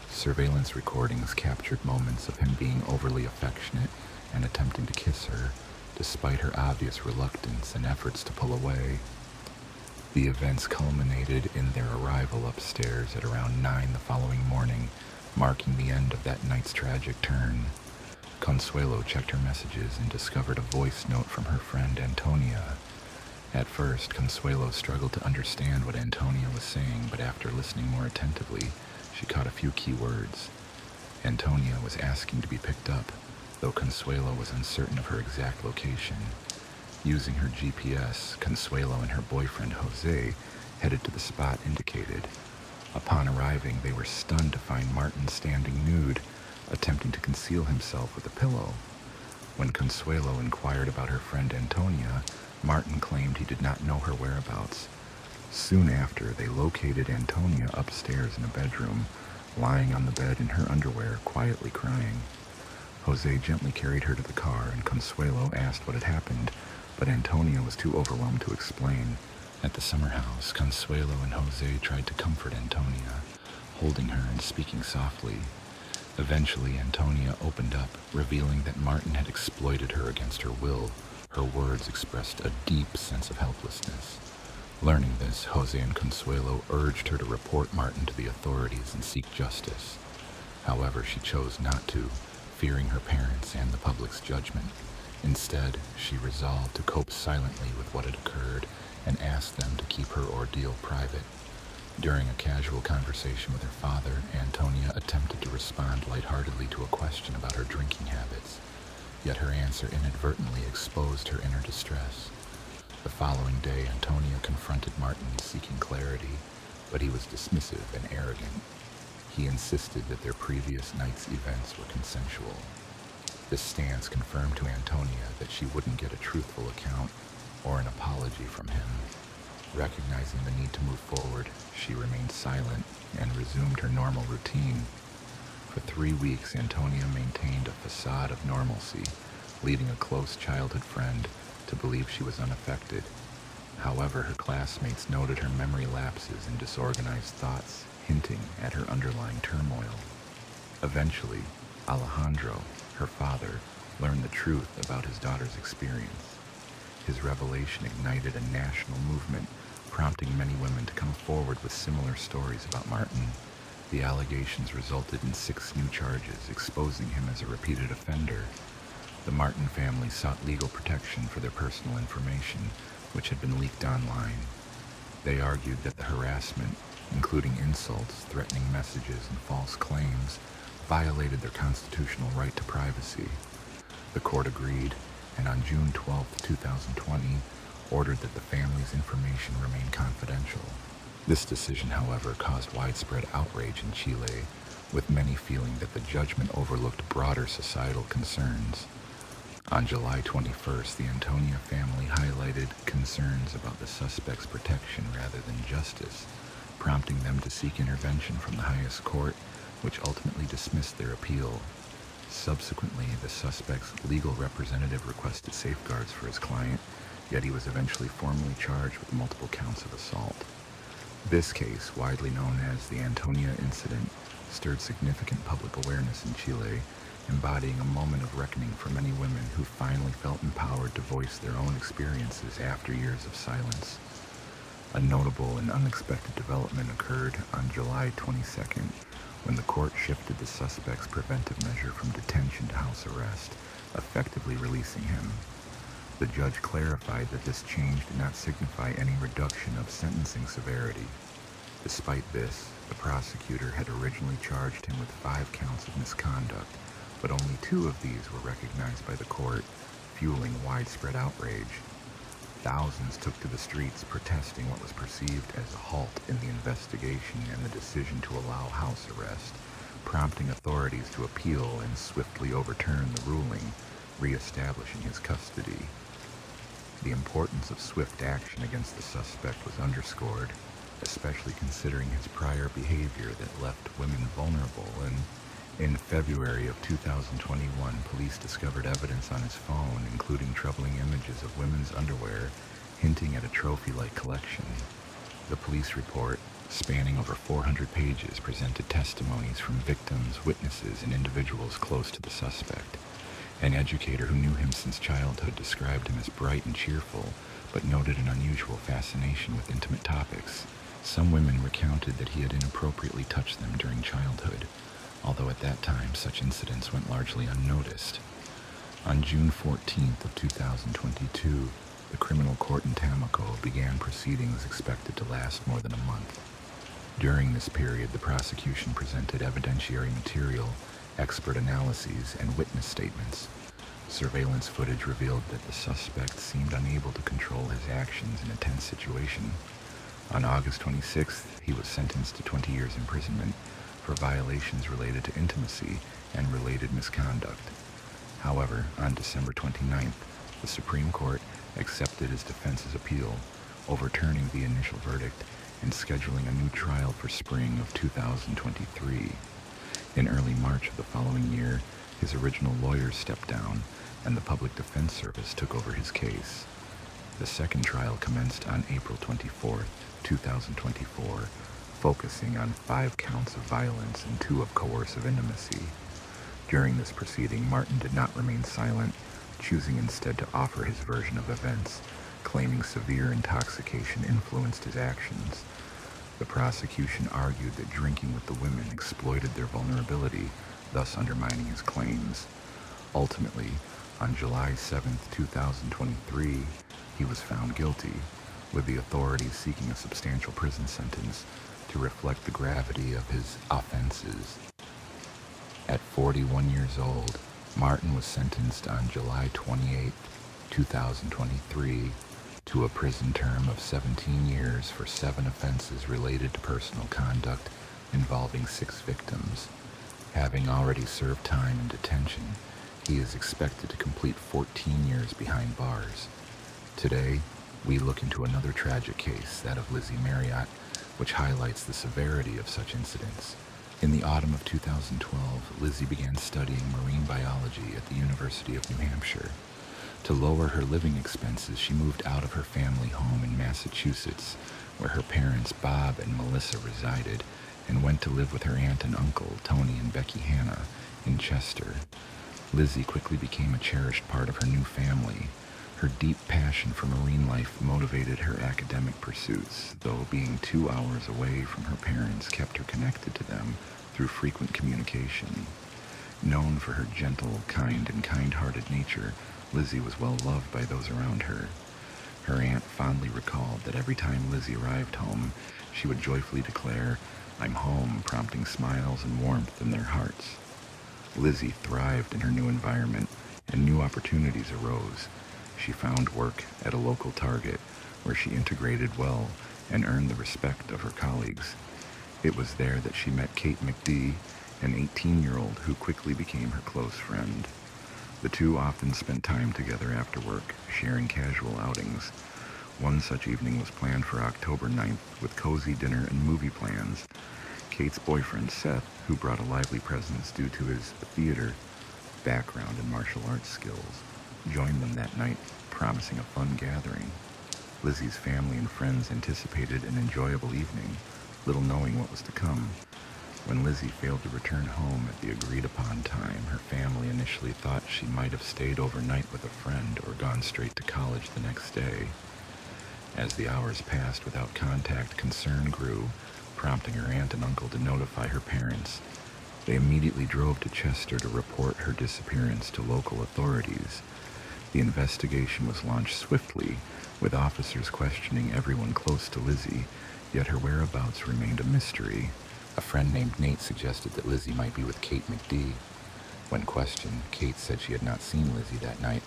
Surveillance recordings captured moments of him being overly affectionate and attempting to kiss her, despite her obvious reluctance and efforts to pull away. The events culminated in their arrival upstairs at around 9 the following morning, marking the end of that night's tragic turn. Consuelo checked her messages and discovered a voice note from her friend Antonia. At first, Consuelo struggled to understand what Antonia was saying, but after listening more attentively, she caught a few key words. Antonia was asking to be picked up, though Consuelo was uncertain of her exact location. Using her GPS, Consuelo and her boyfriend Jose headed to the spot indicated. Upon arriving, they were stunned to find Martin standing nude, attempting to conceal himself with a pillow. When Consuelo inquired about her friend Antonia, Martin claimed he did not know her whereabouts. Soon after, they located Antonia upstairs in a bedroom, lying on the bed in her underwear, quietly crying. Jose gently carried her to the car, and Consuelo asked what had happened, but Antonia was too overwhelmed to explain. At the summer house, Consuelo and Jose tried to comfort Antonia, holding her and speaking softly. Eventually, Antonia opened up, revealing that Martin had exploited her against her will. Her words expressed a deep sense of helplessness. Learning this, Jose and Consuelo urged her to report Martin to the authorities and seek justice. However, she chose not to, fearing her parents and the public's judgment. Instead, she resolved to cope silently with what had occurred and asked them to keep her ordeal private. During a casual conversation with her father, Antonia attempted to respond lightheartedly to a question about her drinking habits, yet her answer inadvertently exposed her inner distress. The following day, Antonia confronted Martin seeking clarity, but he was dismissive and arrogant. He insisted that their previous night's events were consensual. This stance confirmed to Antonia that she wouldn't get a truthful account or an apology from him. Recognizing the need to move forward, she remained silent and resumed her normal routine. For 3 weeks, Antonia maintained a facade of normalcy, leading a close childhood friend to believe she was unaffected. However, her classmates noted her memory lapses and disorganized thoughts, hinting at her underlying turmoil. Eventually, Alejandro, her father, learned the truth about his daughter's experience. His revelation ignited a national movement, prompting many women to come forward with similar stories about Martin. The allegations resulted in 6 new charges, exposing him as a repeated offender. The Martin family sought legal protection for their personal information, which had been leaked online. They argued that the harassment, including insults, threatening messages, and false claims, violated their constitutional right to privacy. The court agreed, and on June 12, 2020, ordered that the family's information remain confidential. This decision, however, caused widespread outrage in Chile, with many feeling that the judgment overlooked broader societal concerns. On July 21st, the Antonia family highlighted concerns about the suspect's protection rather than justice, prompting them to seek intervention from the highest court, which ultimately dismissed their appeal. Subsequently, the suspect's legal representative requested safeguards for his client, yet he was eventually formally charged with multiple counts of assault. This case, widely known as the Antonia incident, stirred significant public awareness in Chile, embodying a moment of reckoning for many women who finally felt empowered to voice their own experiences after years of silence. A notable and unexpected development occurred on July 22nd, when the court shifted the suspect's preventive measure from detention to house arrest, effectively releasing him. The judge clarified that this change did not signify any reduction of sentencing severity. Despite this, the prosecutor had originally charged him with 5 counts of misconduct, but only 2 of these were recognized by the court, fueling widespread outrage. Thousands took to the streets protesting what was perceived as a halt in the investigation and the decision to allow house arrest, prompting authorities to appeal and swiftly overturn the ruling, re-establishing his custody. The importance of swift action against the suspect was underscored, especially considering his prior behavior that left women vulnerable, and in February of 2021, police discovered evidence on his phone, including troubling images of women's underwear, hinting at a trophy-like collection. The police report, spanning over 400 pages, presented testimonies from victims, witnesses, and individuals close to the suspect. An educator who knew him since childhood described him as bright and cheerful, but noted an unusual fascination with intimate topics. Some women recounted that he had inappropriately touched them during childhood, although at that time such incidents went largely unnoticed. On June 14th of 2022, the criminal court in Tamako began proceedings expected to last more than a month. During this period, the prosecution presented evidentiary material, expert analyses, and witness statements. Surveillance footage revealed that the suspect seemed unable to control his actions in a tense situation. On August 26th, he was sentenced to 20 years imprisonment for violations related to intimacy and related misconduct. However, on December 29th, the Supreme Court accepted his defense's appeal, overturning the initial verdict and scheduling a new trial for spring of 2023. In early March of the following year, his original lawyers stepped down, and the Public Defense Service took over his case. The second trial commenced on April 24th, 2024, focusing on 5 counts of violence and 2 of coercive intimacy. During this proceeding, Martin did not remain silent, choosing instead to offer his version of events, claiming severe intoxication influenced his actions. The prosecution argued that drinking with the women exploited their vulnerability, thus undermining his claims. Ultimately, on July 7, 2023, he was found guilty, with the authorities seeking a substantial prison sentence to reflect the gravity of his offenses. At 41 years old, Martin was sentenced on July 28, 2023, to a prison term of 17 years for 7 offenses related to personal conduct involving 6 victims. Having already served time in detention, he is expected to complete 14 years behind bars. Today, we look into another tragic case, that of Lizzie Marriott, which highlights the severity of such incidents. In the autumn of 2012, Lizzie began studying marine biology at the University of New Hampshire. To lower her living expenses, she moved out of her family home in Massachusetts, where her parents Bob and Melissa resided, and went to live with her aunt and uncle, Tony and Becky Hanna, in Chester. Lizzie quickly became a cherished part of her new family. Her deep passion for marine life motivated her academic pursuits, though being 2 hours away from her parents kept her connected to them through frequent communication. Known for her gentle, kind, and kind-hearted nature, Lizzie was well loved by those around her. Her aunt fondly recalled that every time Lizzie arrived home, she would joyfully declare, "I'm home," prompting smiles and warmth in their hearts. Lizzie thrived in her new environment, and new opportunities arose. She found work at a local Target, where she integrated well and earned the respect of her colleagues. It was there that she met Kate McD, an 18-year-old who quickly became her close friend. The two often spent time together after work, sharing casual outings. One such evening was planned for October 9th, with cozy dinner and movie plans. Kate's boyfriend, Seth, who brought a lively presence due to his theater background and martial arts skills, joined them that night, promising a fun gathering. Lizzie's family and friends anticipated an enjoyable evening, little knowing what was to come. When Lizzie failed to return home at the agreed-upon time, her family initially thought she might have stayed overnight with a friend or gone straight to college the next day. As the hours passed without contact, concern grew, prompting her aunt and uncle to notify her parents. They immediately drove to Chester to report her disappearance to local authorities. The investigation was launched swiftly, with officers questioning everyone close to Lizzie, yet her whereabouts remained a mystery. A friend named Nate suggested that Lizzie might be with Kate McD. When questioned, Kate said she had not seen Lizzie that night.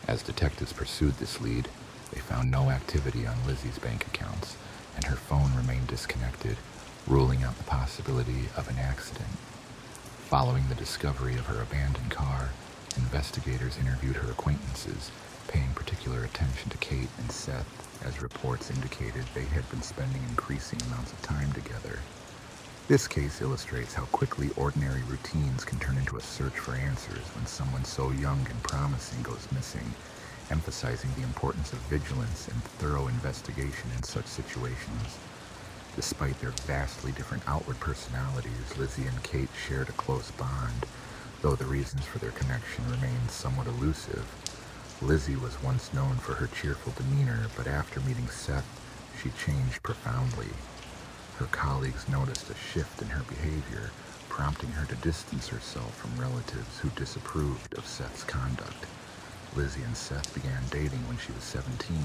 As detectives pursued this lead, they found no activity on Lizzie's bank accounts, and her phone remained disconnected, ruling out the possibility of an accident. Following the discovery of her abandoned car, investigators interviewed her acquaintances, paying particular attention to Kate and Seth, as reports indicated they had been spending increasing amounts of time together. This case illustrates how quickly ordinary routines can turn into a search for answers when someone so young and promising goes missing, emphasizing the importance of vigilance and thorough investigation in such situations. Despite their vastly different outward personalities, Lizzie and Kate shared a close bond, though the reasons for their connection remained somewhat elusive. Lizzie was once known for her cheerful demeanor, but after meeting Seth, she changed profoundly. Her colleagues noticed a shift in her behavior, prompting her to distance herself from relatives who disapproved of Seth's conduct. Lizzie and Seth began dating when she was 17,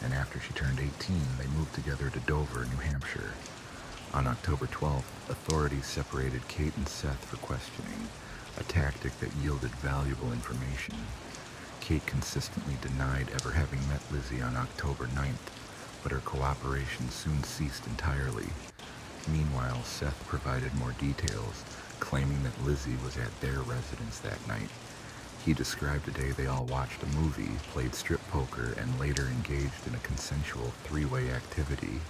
and after she turned 18, they moved together to Dover, New Hampshire. On October 12th, authorities separated Kate and Seth for questioning, a tactic that yielded valuable information. Kate consistently denied ever having met Lizzie on October 9th, but her cooperation soon ceased entirely. Meanwhile, Seth provided more details, claiming that Lizzie was at their residence that night. He described a day they all watched a movie, played strip poker, and later engaged in a consensual three-way activity.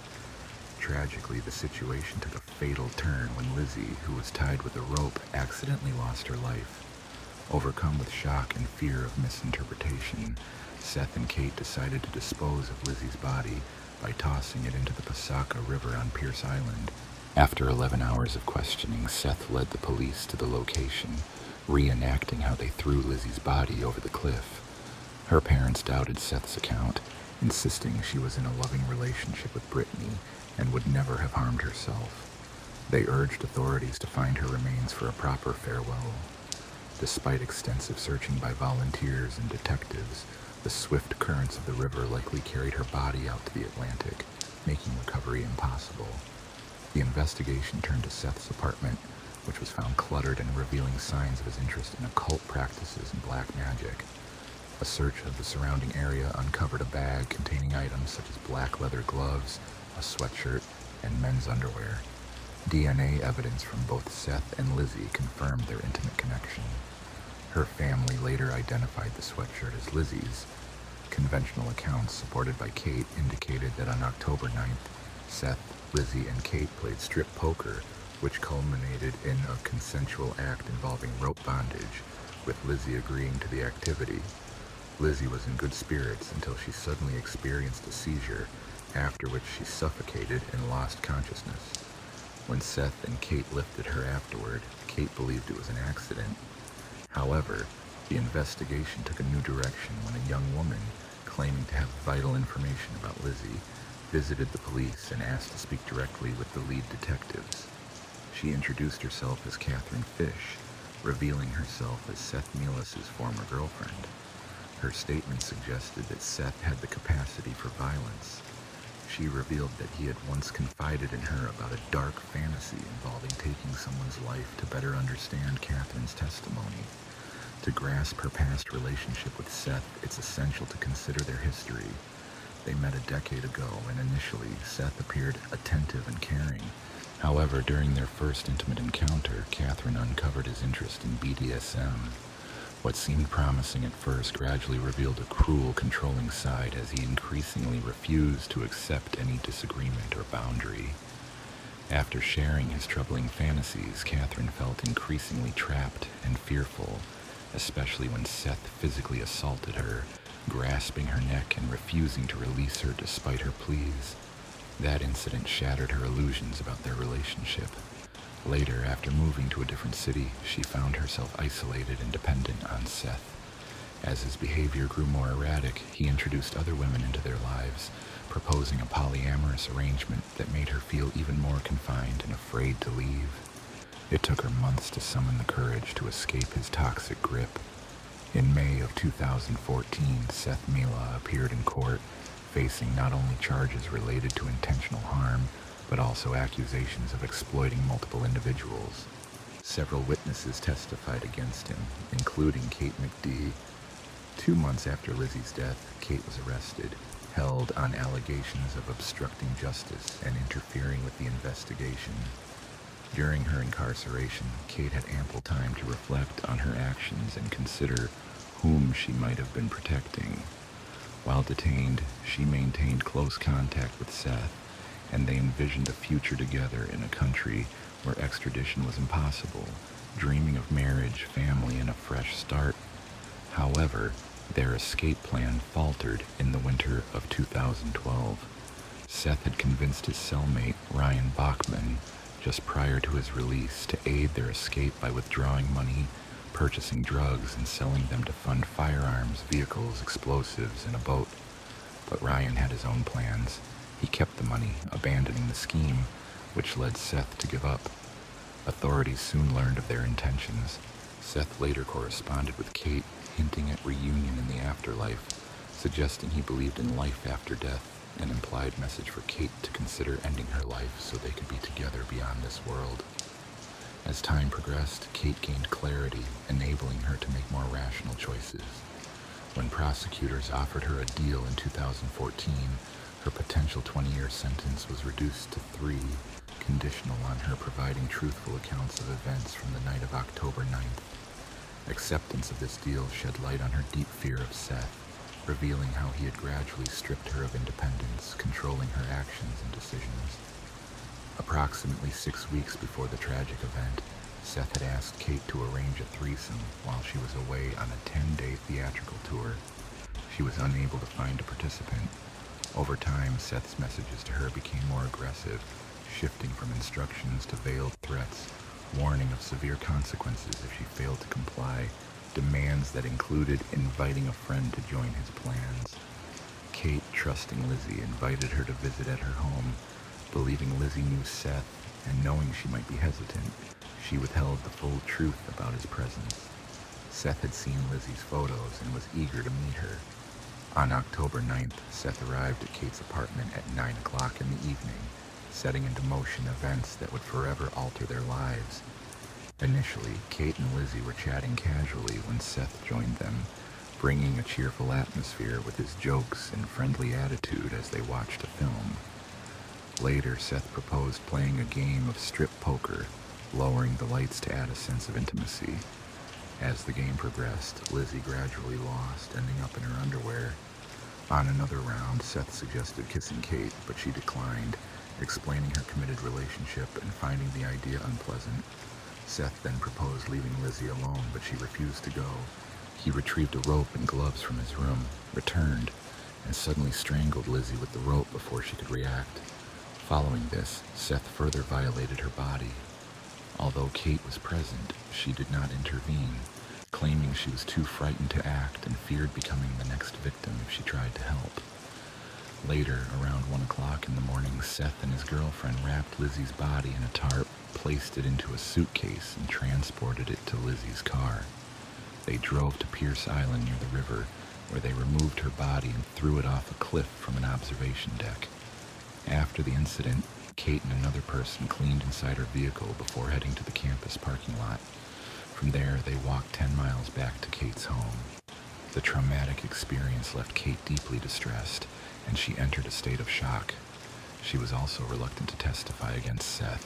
Tragically, the situation took a fatal turn when Lizzie, who was tied with a rope, accidentally lost her life. Overcome with shock and fear of misinterpretation, Seth and Kate decided to dispose of Lizzie's body by tossing it into the Pasaka River on Pierce Island. After 11 hours of questioning, Seth led the police to the location, reenacting how they threw Lizzie's body over the cliff. Her parents doubted Seth's account, insisting she was in a loving relationship with Brittany and would never have harmed herself. They urged authorities to find her remains for a proper farewell. Despite extensive searching by volunteers and detectives, the swift currents of the river likely carried her body out to the Atlantic, making recovery impossible. The investigation turned to Seth's apartment, which was found cluttered and revealing signs of his interest in occult practices and black magic. A search of the surrounding area uncovered a bag containing items such as black leather gloves, a sweatshirt, and men's underwear. DNA evidence from both Seth and Lizzie confirmed their intimate connection. Her family later identified the sweatshirt as Lizzie's. Conventional accounts supported by Kate indicated that on October 9th, Seth, Lizzie, and Kate played strip poker, which culminated in a consensual act involving rope bondage, with Lizzie agreeing to the activity. Lizzie was in good spirits until she suddenly experienced a seizure, after which she suffocated and lost consciousness. When Seth and Kate lifted her afterward, Kate believed it was an accident. However, the investigation took a new direction when a young woman, claiming to have vital information about Lizzie, visited the police and asked to speak directly with the lead detectives. She introduced herself as Catherine Fish, revealing herself as Seth Mealis' former girlfriend. Her statement suggested that Seth had the capacity for violence. She revealed that he had once confided in her about a dark fantasy involving taking someone's life to better understand Catherine's testimony. To grasp her past relationship with Seth, it's essential to consider their history. They met a decade ago, and initially, Seth appeared attentive and caring. However, during their first intimate encounter, Catherine uncovered his interest in BDSM. What seemed promising at first gradually revealed a cruel, controlling side as he increasingly refused to accept any disagreement or boundary. After sharing his troubling fantasies, Catherine felt increasingly trapped and fearful, especially when Seth physically assaulted her, grasping her neck and refusing to release her despite her pleas. That incident shattered her illusions about their relationship. Later, after moving to a different city, she found herself isolated and dependent on Seth. As his behavior grew more erratic, he introduced other women into their lives, proposing a polyamorous arrangement that made her feel even more confined and afraid to leave. It took her months to summon the courage to escape his toxic grip. In May of 2014, Seth Mila appeared in court, facing not only charges related to intentional harm, but also accusations of exploiting multiple individuals. Several witnesses testified against him, including Kate McD. 2 months after Lizzie's death, Kate was arrested, held on allegations of obstructing justice and interfering with the investigation. During her incarceration, Kate had ample time to reflect on her actions and consider whom she might have been protecting. While detained, she maintained close contact with Seth, and they envisioned a future together in a country where extradition was impossible, dreaming of marriage, family, and a fresh start. However, their escape plan faltered in the winter of 2012. Seth had convinced his cellmate, Ryan Bachman, just prior to his release to aid their escape by withdrawing money, purchasing drugs, and selling them to fund firearms, vehicles, explosives, and a boat. But Ryan had his own plans. He kept the money, abandoning the scheme, which led Seth to give up. Authorities soon learned of their intentions. Seth later corresponded with Kate, hinting at reunion in the afterlife, suggesting he believed in life after death, an implied message for Kate to consider ending her life so they could be together beyond this world. As time progressed, Kate gained clarity, enabling her to make more rational choices. When prosecutors offered her a deal in 2014, her potential 20-year sentence was reduced to 3, conditional on her providing truthful accounts of events from the night of October 9th. Acceptance of this deal shed light on her deep fear of Seth, revealing how he had gradually stripped her of independence, controlling her actions and decisions. Approximately 6 weeks before the tragic event, Seth had asked Kate to arrange a threesome while she was away on a 10-day theatrical tour. She was unable to find a participant. Over time, Seth's messages to her became more aggressive, shifting from instructions to veiled threats, warning of severe consequences if she failed to comply, demands that included inviting a friend to join his plans. Kate, trusting Lizzie, invited her to visit at her home. Believing Lizzie knew Seth, and knowing she might be hesitant, she withheld the full truth about his presence. Seth had seen Lizzie's photos and was eager to meet her. On October 9th, Seth arrived at Kate's apartment at 9 o'clock in the evening, setting into motion events that would forever alter their lives. Initially, Kate and Lizzie were chatting casually when Seth joined them, bringing a cheerful atmosphere with his jokes and friendly attitude as they watched a film. Later, Seth proposed playing a game of strip poker, lowering the lights to add a sense of intimacy. As the game progressed, Lizzie gradually lost, ending up in her underwear. On another round, Seth suggested kissing Kate, but she declined, explaining her committed relationship and finding the idea unpleasant. Seth then proposed leaving Lizzie alone, but she refused to go. He retrieved a rope and gloves from his room, returned, and suddenly strangled Lizzie with the rope before she could react. Following this, Seth further violated her body. Although Kate was present, she did not intervene, claiming she was too frightened to act and feared becoming the next victim if she tried to help. Later, around 1 o'clock in the morning, Seth and his girlfriend wrapped Lizzie's body in a tarp, placed it into a suitcase, and transported it to Lizzie's car. They drove to Pierce Island near the river, where they removed her body and threw it off a cliff from an observation deck. After the incident, Kate and another person cleaned inside her vehicle before heading to the campus parking lot. From there, they walked 10 miles back to Kate's home. The traumatic experience left Kate deeply distressed, and she entered a state of shock. She was also reluctant to testify against Seth,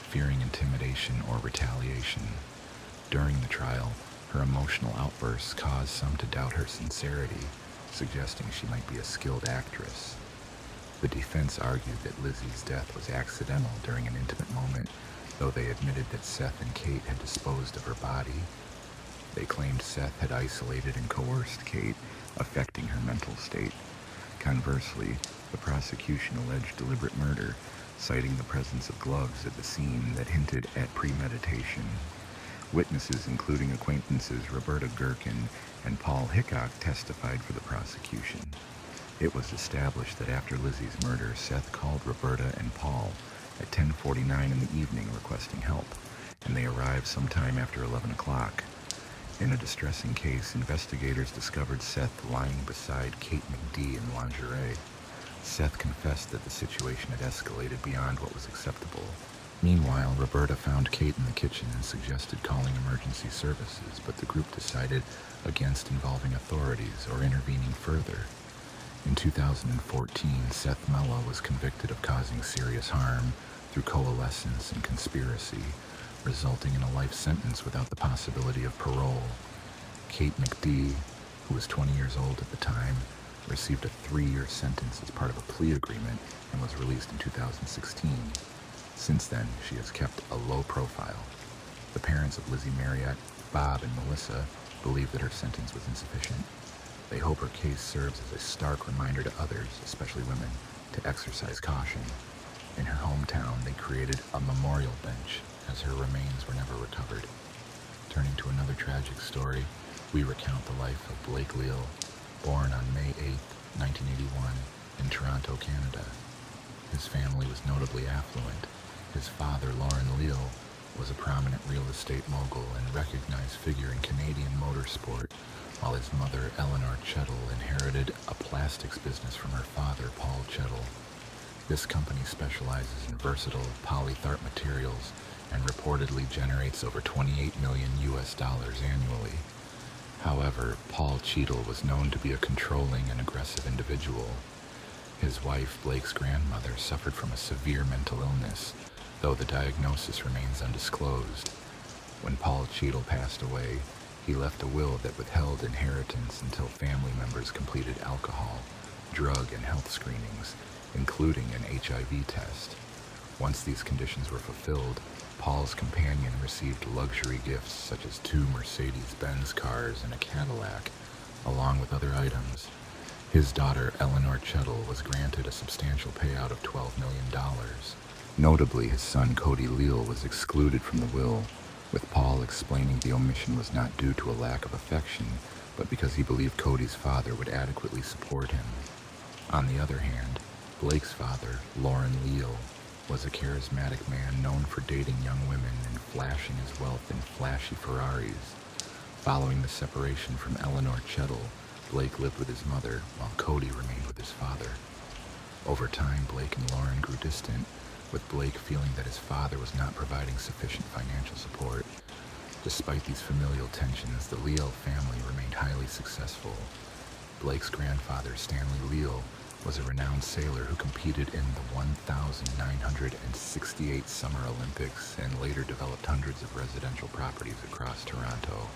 fearing intimidation or retaliation. During the trial, her emotional outbursts caused some to doubt her sincerity, suggesting she might be a skilled actress. The defense argued that Lizzie's death was accidental during an intimate moment, though they admitted that Seth and Kate had disposed of her body. They claimed Seth had isolated and coerced Kate, affecting her mental state. Conversely, the prosecution alleged deliberate murder, citing the presence of gloves at the scene that hinted at premeditation. Witnesses, including acquaintances Roberta Gherkin and Paul Hickok, testified for the prosecution. It was established that after Lizzie's murder, Seth called Roberta and Paul at 10:49 in the evening requesting help, and they arrived sometime after 11 o'clock. In a distressing case, investigators discovered Seth lying beside Kate McD in lingerie. Seth confessed that the situation had escalated beyond what was acceptable. Meanwhile, Roberta found Kate in the kitchen and suggested calling emergency services, but the group decided against involving authorities or intervening further. In 2014, Seth Mello was convicted of causing serious harm through coalescence and conspiracy, resulting in a life sentence without the possibility of parole. Kate McD, who was 20 years old at the time, received a 3-year sentence as part of a plea agreement and was released in 2016. Since then, she has kept a low profile. The parents of Lizzie Marriott, Bob and Melissa, believe that her sentence was insufficient. They hope her case serves as a stark reminder to others, especially women, to exercise caution. In her hometown, they created a memorial bench, as her remains were never recovered. Turning to another tragic story, we recount the life of Blake Leal, born on May 8, 1981, in Toronto, Canada. His family was notably affluent. His father, Lauren Leal, was a prominent real estate mogul and recognized figure in Canadian motorsport, while his mother, Eleanor Chettle, inherited a plastics business from her father, Paul Chettle. This company specializes in versatile polytharp materials and reportedly generates over $28 million annually. However, Paul Cheadle was known to be a controlling and aggressive individual. His wife, Blake's grandmother, suffered from a severe mental illness, though the diagnosis remains undisclosed. When Paul Cheadle passed away, he left a will that withheld inheritance until family members completed alcohol, drug, and health screenings, including an HIV test. Once these conditions were fulfilled, Paul's companion received luxury gifts such as 2 Mercedes-Benz cars and a Cadillac, along with other items. His daughter, Eleanor Chettle, was granted a substantial payout of $12 million. Notably, his son, Cody Leal, was excluded from the will, with Paul explaining the omission was not due to a lack of affection, but because he believed Cody's father would adequately support him. On the other hand, Blake's father, Lauren Leal, was a charismatic man known for dating young women and flashing his wealth in flashy Ferraris. Following the separation from Eleanor Chettle, Blake lived with his mother, while Cody remained with his father. Over time, Blake and Lauren grew distant, with Blake feeling that his father was not providing sufficient financial support. Despite these familial tensions, the Leal family remained highly successful. Blake's grandfather, Stanley Leal, was a renowned sailor who competed in the 1968 Summer Olympics and later developed hundreds of residential properties across Toronto.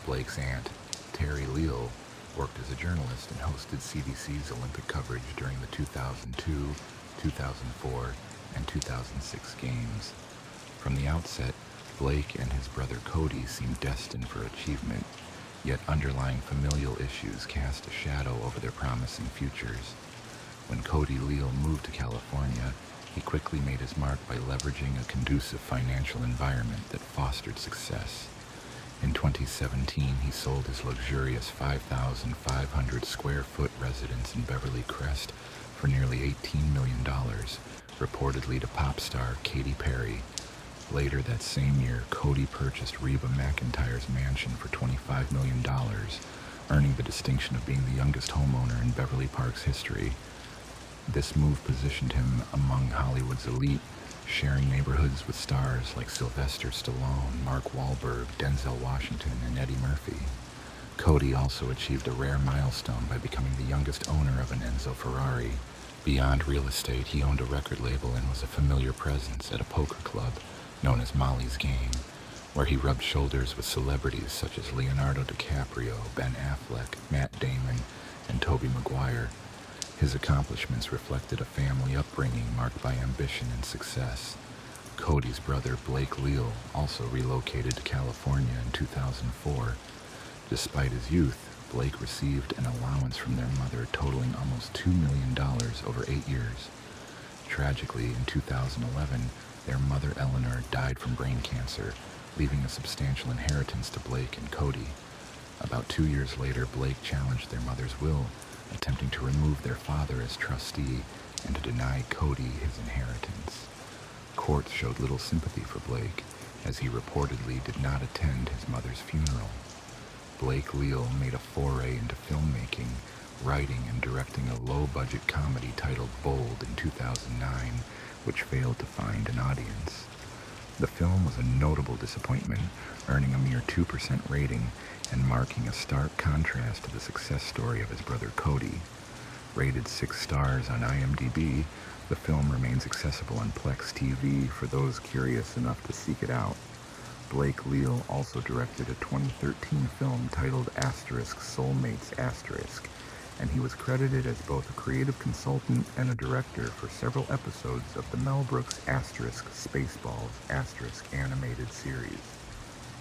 Blake's aunt, Terry Leal, worked as a journalist and hosted CBC's Olympic coverage during the 2002, 2004, and 2006 games. From the outset, Blake and his brother Cody seemed destined for achievement, yet underlying familial issues cast a shadow over their promising futures. When Cody Leal moved to California, he quickly made his mark by leveraging a conducive financial environment that fostered success. In 2017, he sold his luxurious 5,500 square foot residence in Beverly Crest for nearly $18 million, reportedly to pop star Katy Perry. Later that same year, Cody purchased Reba McEntire's mansion for $25 million, earning the distinction of being the youngest homeowner in Beverly Park's history. This move positioned him among Hollywood's elite, sharing neighborhoods with stars like Sylvester Stallone, Mark Wahlberg, Denzel Washington, and Eddie Murphy. Cody also achieved a rare milestone by becoming the youngest owner of an Enzo Ferrari. Beyond real estate, he owned a record label and was a familiar presence at a poker club known as Molly's Game, where he rubbed shoulders with celebrities such as Leonardo DiCaprio, Ben Affleck, Matt Damon, and Tobey Maguire. His accomplishments reflected a family upbringing marked by ambition and success. Cody's brother, Blake Leal, also relocated to California in 2004. Despite his youth, Blake received an allowance from their mother totaling almost $2 million over 8 years. Tragically, in 2011, their mother Eleanor died from brain cancer, leaving a substantial inheritance to Blake and Cody. About 2 years later, Blake challenged their mother's will, attempting to remove their father as trustee and to deny Cody his inheritance. Courts showed little sympathy for Blake, as he reportedly did not attend his mother's funeral. Blake Leal made a foray into filmmaking, writing and directing a low-budget comedy titled Bold in 2009, which failed to find an audience. The film was a notable disappointment, earning a mere 2% rating and marking a stark contrast to the success story of his brother Cody. Rated 6 stars on IMDb, the film remains accessible on Plex TV for those curious enough to seek it out. Blake Leal also directed a 2013 film titled Soulmates *, and he was credited as both a creative consultant and a director for several episodes of the Mel Brooks Spaceballs animated series.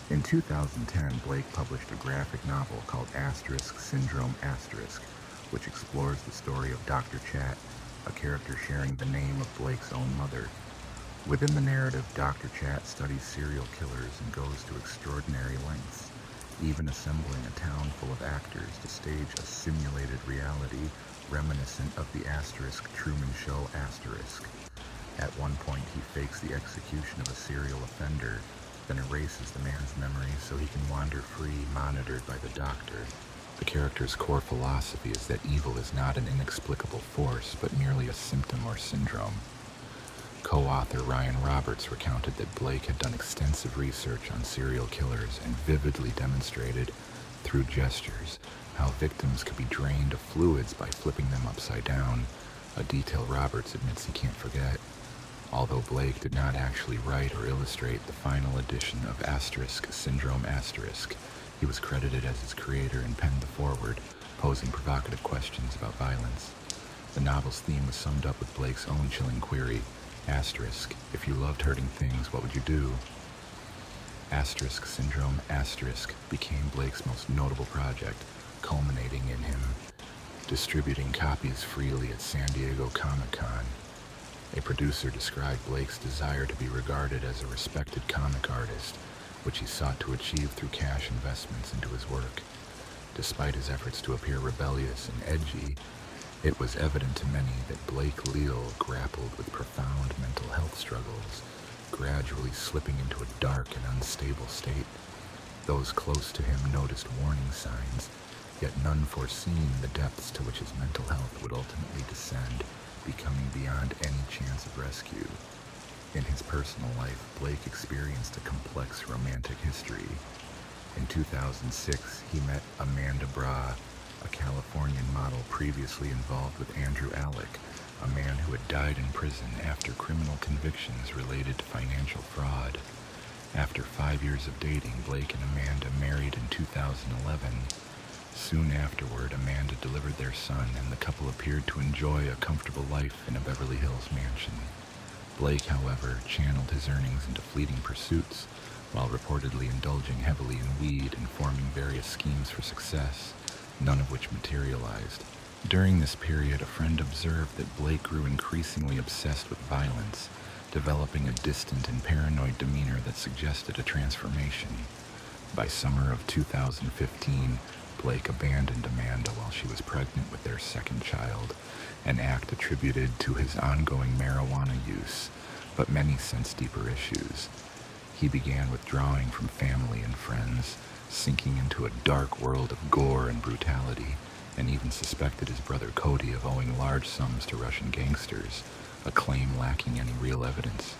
In 2010, Blake published a graphic novel called Syndrome *, which explores the story of Dr. Chat, a character sharing the name of Blake's own mother. Within the narrative, Dr. Chat studies serial killers and goes to extraordinary lengths, even assembling a town full of actors to stage a simulated reality reminiscent of the Truman Show *. At one point, he fakes the execution of a serial offender, then erases the man's memory so he can wander free, monitored by the doctor. The character's core philosophy is that evil is not an inexplicable force, but merely a symptom or syndrome. Co-author Ryan Roberts recounted that Blake had done extensive research on serial killers and vividly demonstrated, through gestures, how victims could be drained of fluids by flipping them upside down, a detail Roberts admits he can't forget. Although Blake did not actually write or illustrate the final edition of Syndrome *, he was credited as its creator and penned the foreword, posing provocative questions about violence. The novel's theme was summed up with Blake's own chilling query, if you loved hurting things, what would you do? Syndrome * became Blake's most notable project, culminating in him distributing copies freely at San Diego Comic-Con. A producer described Blake's desire to be regarded as a respected comic artist, which he sought to achieve through cash investments into his work. Despite his efforts to appear rebellious and edgy, it was evident to many that Blake Leal grappled with profound mental health struggles, gradually slipping into a dark and unstable state. Those close to him noticed warning signs, yet none foreseeing the depths to which his mental health would ultimately descend, becoming beyond any chance of rescue. In his personal life, Blake experienced a complex romantic history. In 2006, he met Amanda Bra, a Californian model previously involved with Andrew Alec, a man who had died in prison after criminal convictions related to financial fraud. After 5 years of dating, Blake and Amanda married in 2011. Soon afterward, Amanda delivered their son, and the couple appeared to enjoy a comfortable life in a Beverly Hills mansion. Blake, however, channeled his earnings into fleeting pursuits, while reportedly indulging heavily in weed and forming various schemes for success, none of which materialized. During this period, a friend observed that Blake grew increasingly obsessed with violence, developing a distant and paranoid demeanor that suggested a transformation. By summer of 2015, Blake abandoned Amanda while she was pregnant with their second child, an act attributed to his ongoing marijuana use, but many sensed deeper issues. He began withdrawing from family and friends, sinking into a dark world of gore and brutality, and even suspected his brother Cody of owing large sums to Russian gangsters, a claim lacking any real evidence.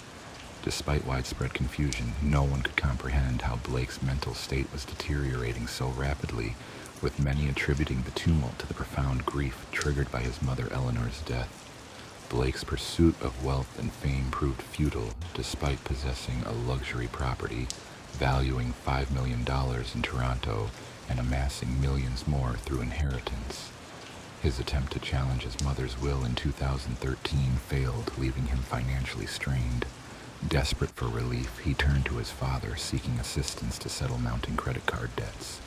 Despite widespread confusion, no one could comprehend how Blake's mental state was deteriorating so rapidly, with many attributing the tumult to the profound grief triggered by his mother Eleanor's death. Blake's pursuit of wealth and fame proved futile, despite possessing a luxury property, valuing $5 million in Toronto and amassing millions more through inheritance. His attempt to challenge his mother's will in 2013 failed, leaving him financially strained. Desperate for relief, he turned to his father, seeking assistance to settle mounting credit card debts.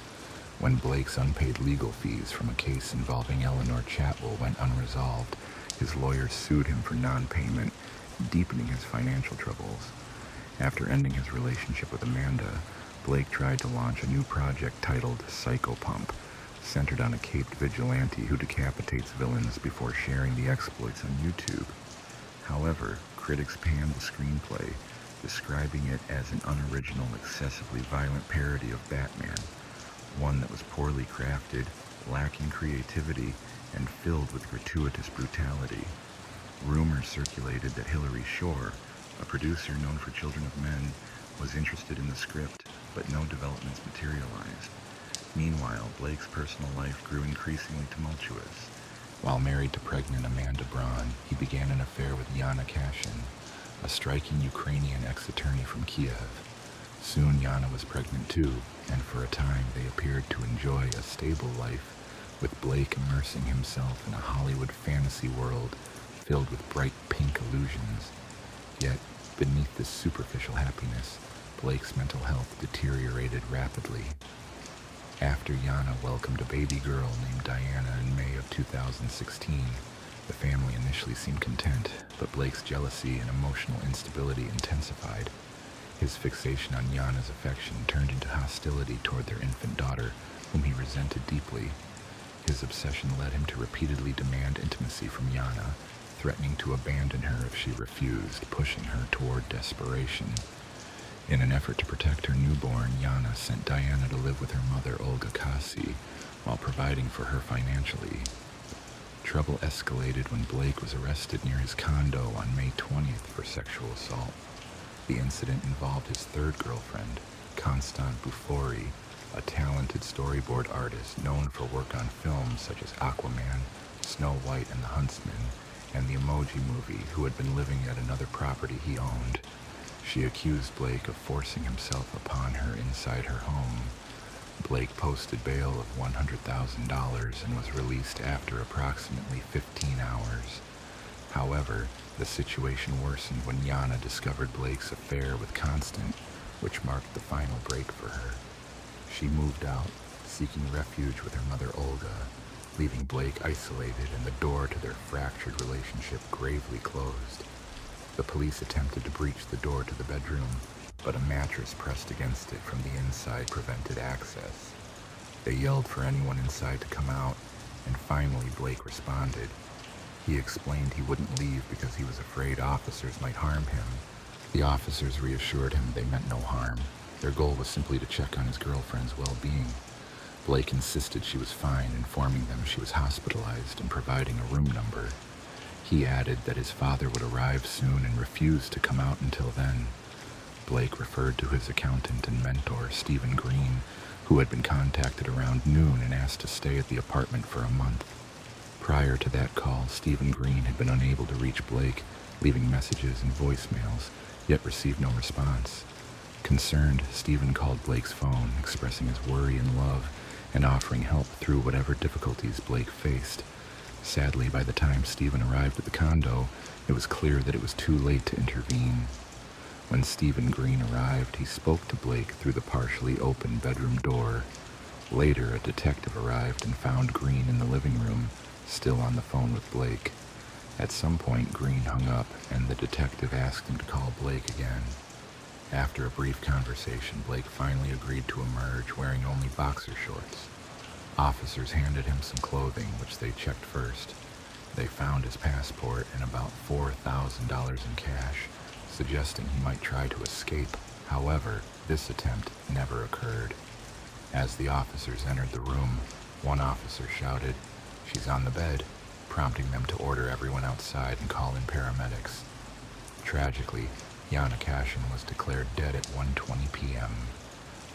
When Blake's unpaid legal fees from a case involving Eleanor Chatwell went unresolved, his lawyers sued him for non-payment, deepening his financial troubles. After ending his relationship with Amanda, Blake tried to launch a new project titled Psychopump, centered on a caped vigilante who decapitates villains before sharing the exploits on YouTube. However, critics panned the screenplay, describing it as an unoriginal, excessively violent parody of Batman, one that was poorly crafted, lacking creativity, and filled with gratuitous brutality. Rumors circulated that Hilary Shore, a producer known for Children of Men, was interested in the script, but no developments materialized. Meanwhile, Blake's personal life grew increasingly tumultuous. While married to pregnant Amanda Braun, he began an affair with Yana Kashin, a striking Ukrainian ex-attorney from Kiev. Soon Yana was pregnant too, and for a time they appeared to enjoy a stable life, with Blake immersing himself in a Hollywood fantasy world filled with bright pink illusions. Yet, beneath this superficial happiness, Blake's mental health deteriorated rapidly. After Yana welcomed a baby girl named Diana in May of 2016, the family initially seemed content, but Blake's jealousy and emotional instability intensified. His fixation on Yana's affection turned into hostility toward their infant daughter, whom he resented deeply. His obsession led him to repeatedly demand intimacy from Yana, threatening to abandon her if she refused, pushing her toward desperation. In an effort to protect her newborn, Yana sent Diana to live with her mother, Olga Kasi, while providing for her financially. Trouble escalated when Blake was arrested near his condo on May 20th for sexual assault. The incident involved his third girlfriend, Constant Bufori, a talented storyboard artist known for work on films such as Aquaman, Snow White and the Huntsman, and the Emoji Movie, who had been living at another property he owned. She accused Blake of forcing himself upon her inside her home. Blake posted bail of $100,000 and was released after approximately 15 hours. However, the situation worsened when Yana discovered Blake's affair with Constant, which marked the final break for her. She moved out, seeking refuge with her mother Olga, leaving Blake isolated and the door to their fractured relationship gravely closed. The police attempted to breach the door to the bedroom, but a mattress pressed against it from the inside prevented access. They yelled for anyone inside to come out, and finally Blake responded. He explained he wouldn't leave because he was afraid officers might harm him. The officers reassured him they meant no harm. Their goal was simply to check on his girlfriend's well-being. Blake insisted she was fine, informing them she was hospitalized and providing a room number. He added that his father would arrive soon and refused to come out until then. Blake referred to his accountant and mentor, Stephen Green, who had been contacted around noon and asked to stay at the apartment for a month. Prior to that call, Stephen Green had been unable to reach Blake, leaving messages and voicemails, yet received no response. Concerned, Stephen called Blake's phone, expressing his worry and love, and offering help through whatever difficulties Blake faced. Sadly, by the time Stephen arrived at the condo, it was clear that it was too late to intervene. When Stephen Green arrived, he spoke to Blake through the partially open bedroom door. Later, a detective arrived and found Green in the living room, still on the phone with Blake. At some point, Green hung up, and the detective asked him to call Blake again. After a brief conversation, Blake finally agreed to emerge, wearing only boxer shorts. Officers handed him some clothing, which they checked first. They found his passport and about $4,000 in cash, suggesting he might try to escape. However, this attempt never occurred. As the officers entered the room, one officer shouted, "She's on the bed," prompting them to order everyone outside and call in paramedics. Tragically, Yana Kashin was declared dead at 1:20 p.m.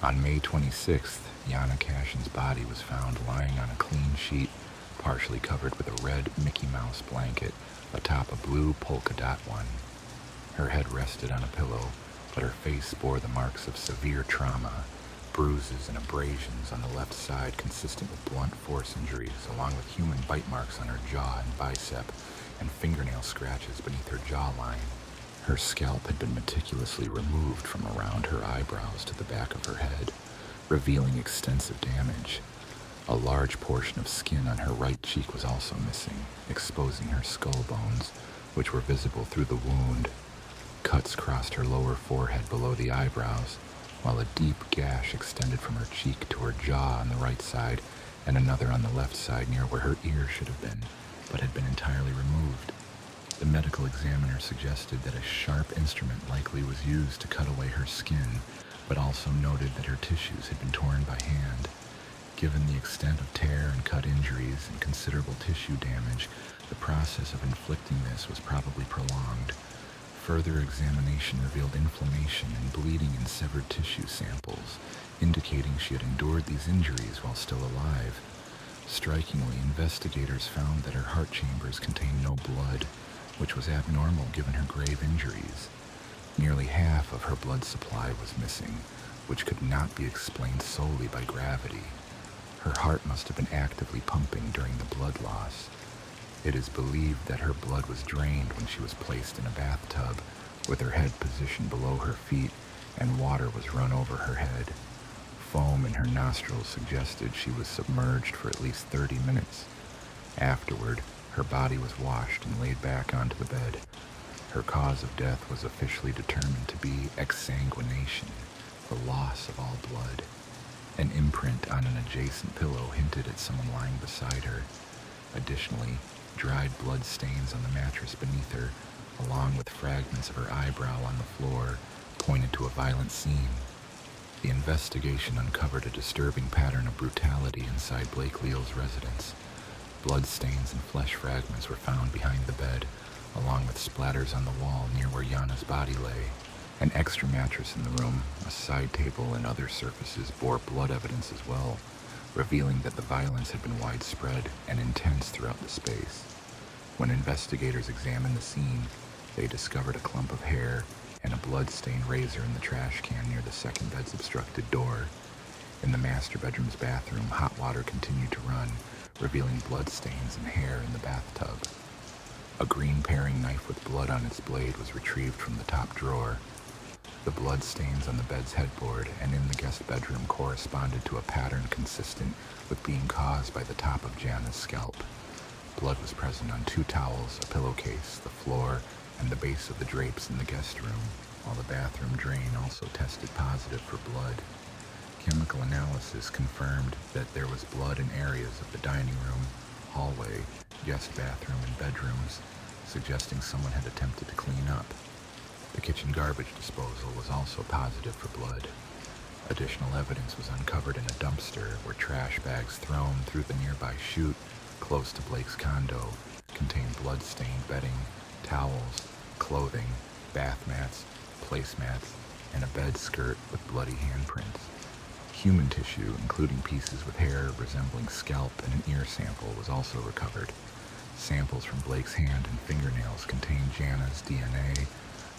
On May 26th, Yana Kashin's body was found lying on a clean sheet, partially covered with a red Mickey Mouse blanket atop a blue polka dot one. Her head rested on a pillow, but her face bore the marks of severe trauma, bruises and abrasions on the left side consistent with blunt force injuries, along with human bite marks on her jaw and bicep, and fingernail scratches beneath her jawline. Her scalp had been meticulously removed from around her eyebrows to the back of her head, revealing extensive damage. A large portion of skin on her right cheek was also missing, exposing her skull bones, which were visible through the wound. Cuts crossed her lower forehead below the eyebrows, while a deep gash extended from her cheek to her jaw on the right side and another on the left side near where her ear should have been, but had been entirely removed. The medical examiner suggested that a sharp instrument likely was used to cut away her skin, but also noted that her tissues had been torn by hand. Given the extent of tear and cut injuries and considerable tissue damage, the process of inflicting this was probably prolonged. Further examination revealed inflammation and bleeding in severed tissue samples, indicating she had endured these injuries while still alive. Strikingly, investigators found that her heart chambers contained no blood, which was abnormal given her grave injuries. Nearly half of her blood supply was missing, which could not be explained solely by gravity. Her heart must have been actively pumping during the blood loss. It is believed that her blood was drained when she was placed in a bathtub, with her head positioned below her feet and water was run over her head. Foam in her nostrils suggested she was submerged for at least 30 minutes. Afterward, her body was washed and laid back onto the bed. Her cause of death was officially determined to be exsanguination, the loss of all blood. An imprint on an adjacent pillow hinted at someone lying beside her. Additionally, dried blood stains on the mattress beneath her, along with fragments of her eyebrow on the floor, pointed to a violent scene. The investigation uncovered a disturbing pattern of brutality inside Blake Leal's residence. Blood stains and flesh fragments were found behind the bed, along with splatters on the wall near where Yana's body lay. An extra mattress in the room, a side table, and other surfaces bore blood evidence as well, revealing that the violence had been widespread and intense throughout the space. When investigators examined the scene, they discovered a clump of hair and a blood-stained razor in the trash can near the second bed's obstructed door. In the master bedroom's bathroom, hot water continued to run, revealing blood stains and hair in the bathtub. A green paring knife with blood on its blade was retrieved from the top drawer. The blood stains on the bed's headboard and in the guest bedroom corresponded to a pattern consistent with being caused by the top of Jana's scalp. Blood was present on 2 towels, a pillowcase, the floor, and the base of the drapes in the guest room, while the bathroom drain also tested positive for blood. Chemical analysis confirmed that there was blood in areas of the dining room, hallway, guest bathroom, and bedrooms, suggesting someone had attempted to clean up. The kitchen garbage disposal was also positive for blood. Additional evidence was uncovered in a dumpster where trash bags thrown through the nearby chute close to Blake's condo contained blood-stained bedding, towels, clothing, bath mats, placemats, and a bed skirt with bloody handprints. Human tissue, including pieces with hair resembling scalp and an ear sample, was also recovered. Samples from Blake's hand and fingernails contained Jana's DNA.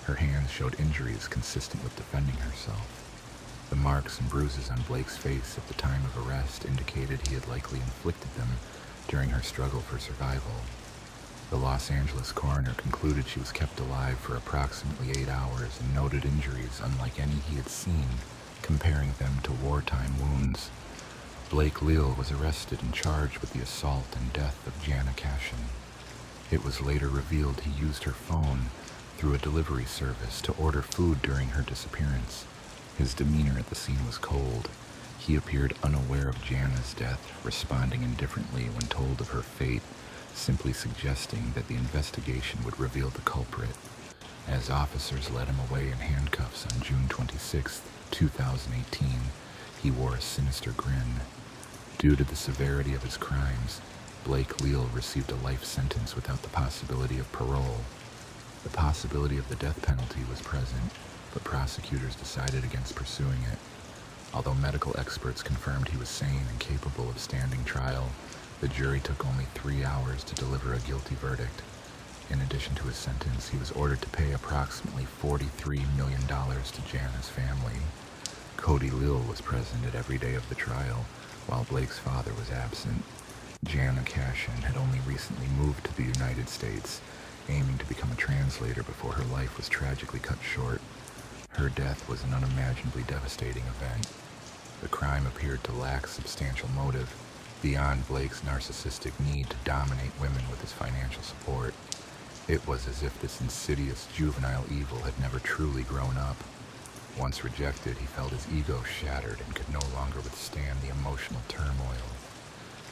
Her hands showed injuries consistent with defending herself. The marks and bruises on Blake's face at the time of arrest indicated he had likely inflicted them during her struggle for survival. The Los Angeles coroner concluded she was kept alive for approximately 8 hours and noted injuries unlike any he had seen, comparing them to wartime wounds. Blake Leal was arrested and charged with the assault and death of Jana Cashin. It was later revealed he used her phone through a delivery service to order food during her disappearance. His demeanor at the scene was cold. He appeared unaware of Jana's death, responding indifferently when told of her fate, simply suggesting that the investigation would reveal the culprit. As officers led him away in handcuffs on June 26, 2018, he wore a sinister grin. Due to the severity of his crimes, Blake Leal received a life sentence without the possibility of parole. The possibility of the death penalty was present, but prosecutors decided against pursuing it. Although medical experts confirmed he was sane and capable of standing trial, the jury took only 3 hours to deliver a guilty verdict. In addition to his sentence, he was ordered to pay approximately $43 million to Jana's family. Cody Leal was present at every day of the trial, while Blake's father was absent. Jana Cashin had only recently moved to the United States, aiming to become a translator before her life was tragically cut short. Her death was an unimaginably devastating event. The crime appeared to lack substantial motive. beyond Blake's narcissistic need to dominate women with his financial support. It was as if this insidious juvenile evil had never truly grown up. Once rejected, he felt his ego shattered and could no longer withstand the emotional turmoil.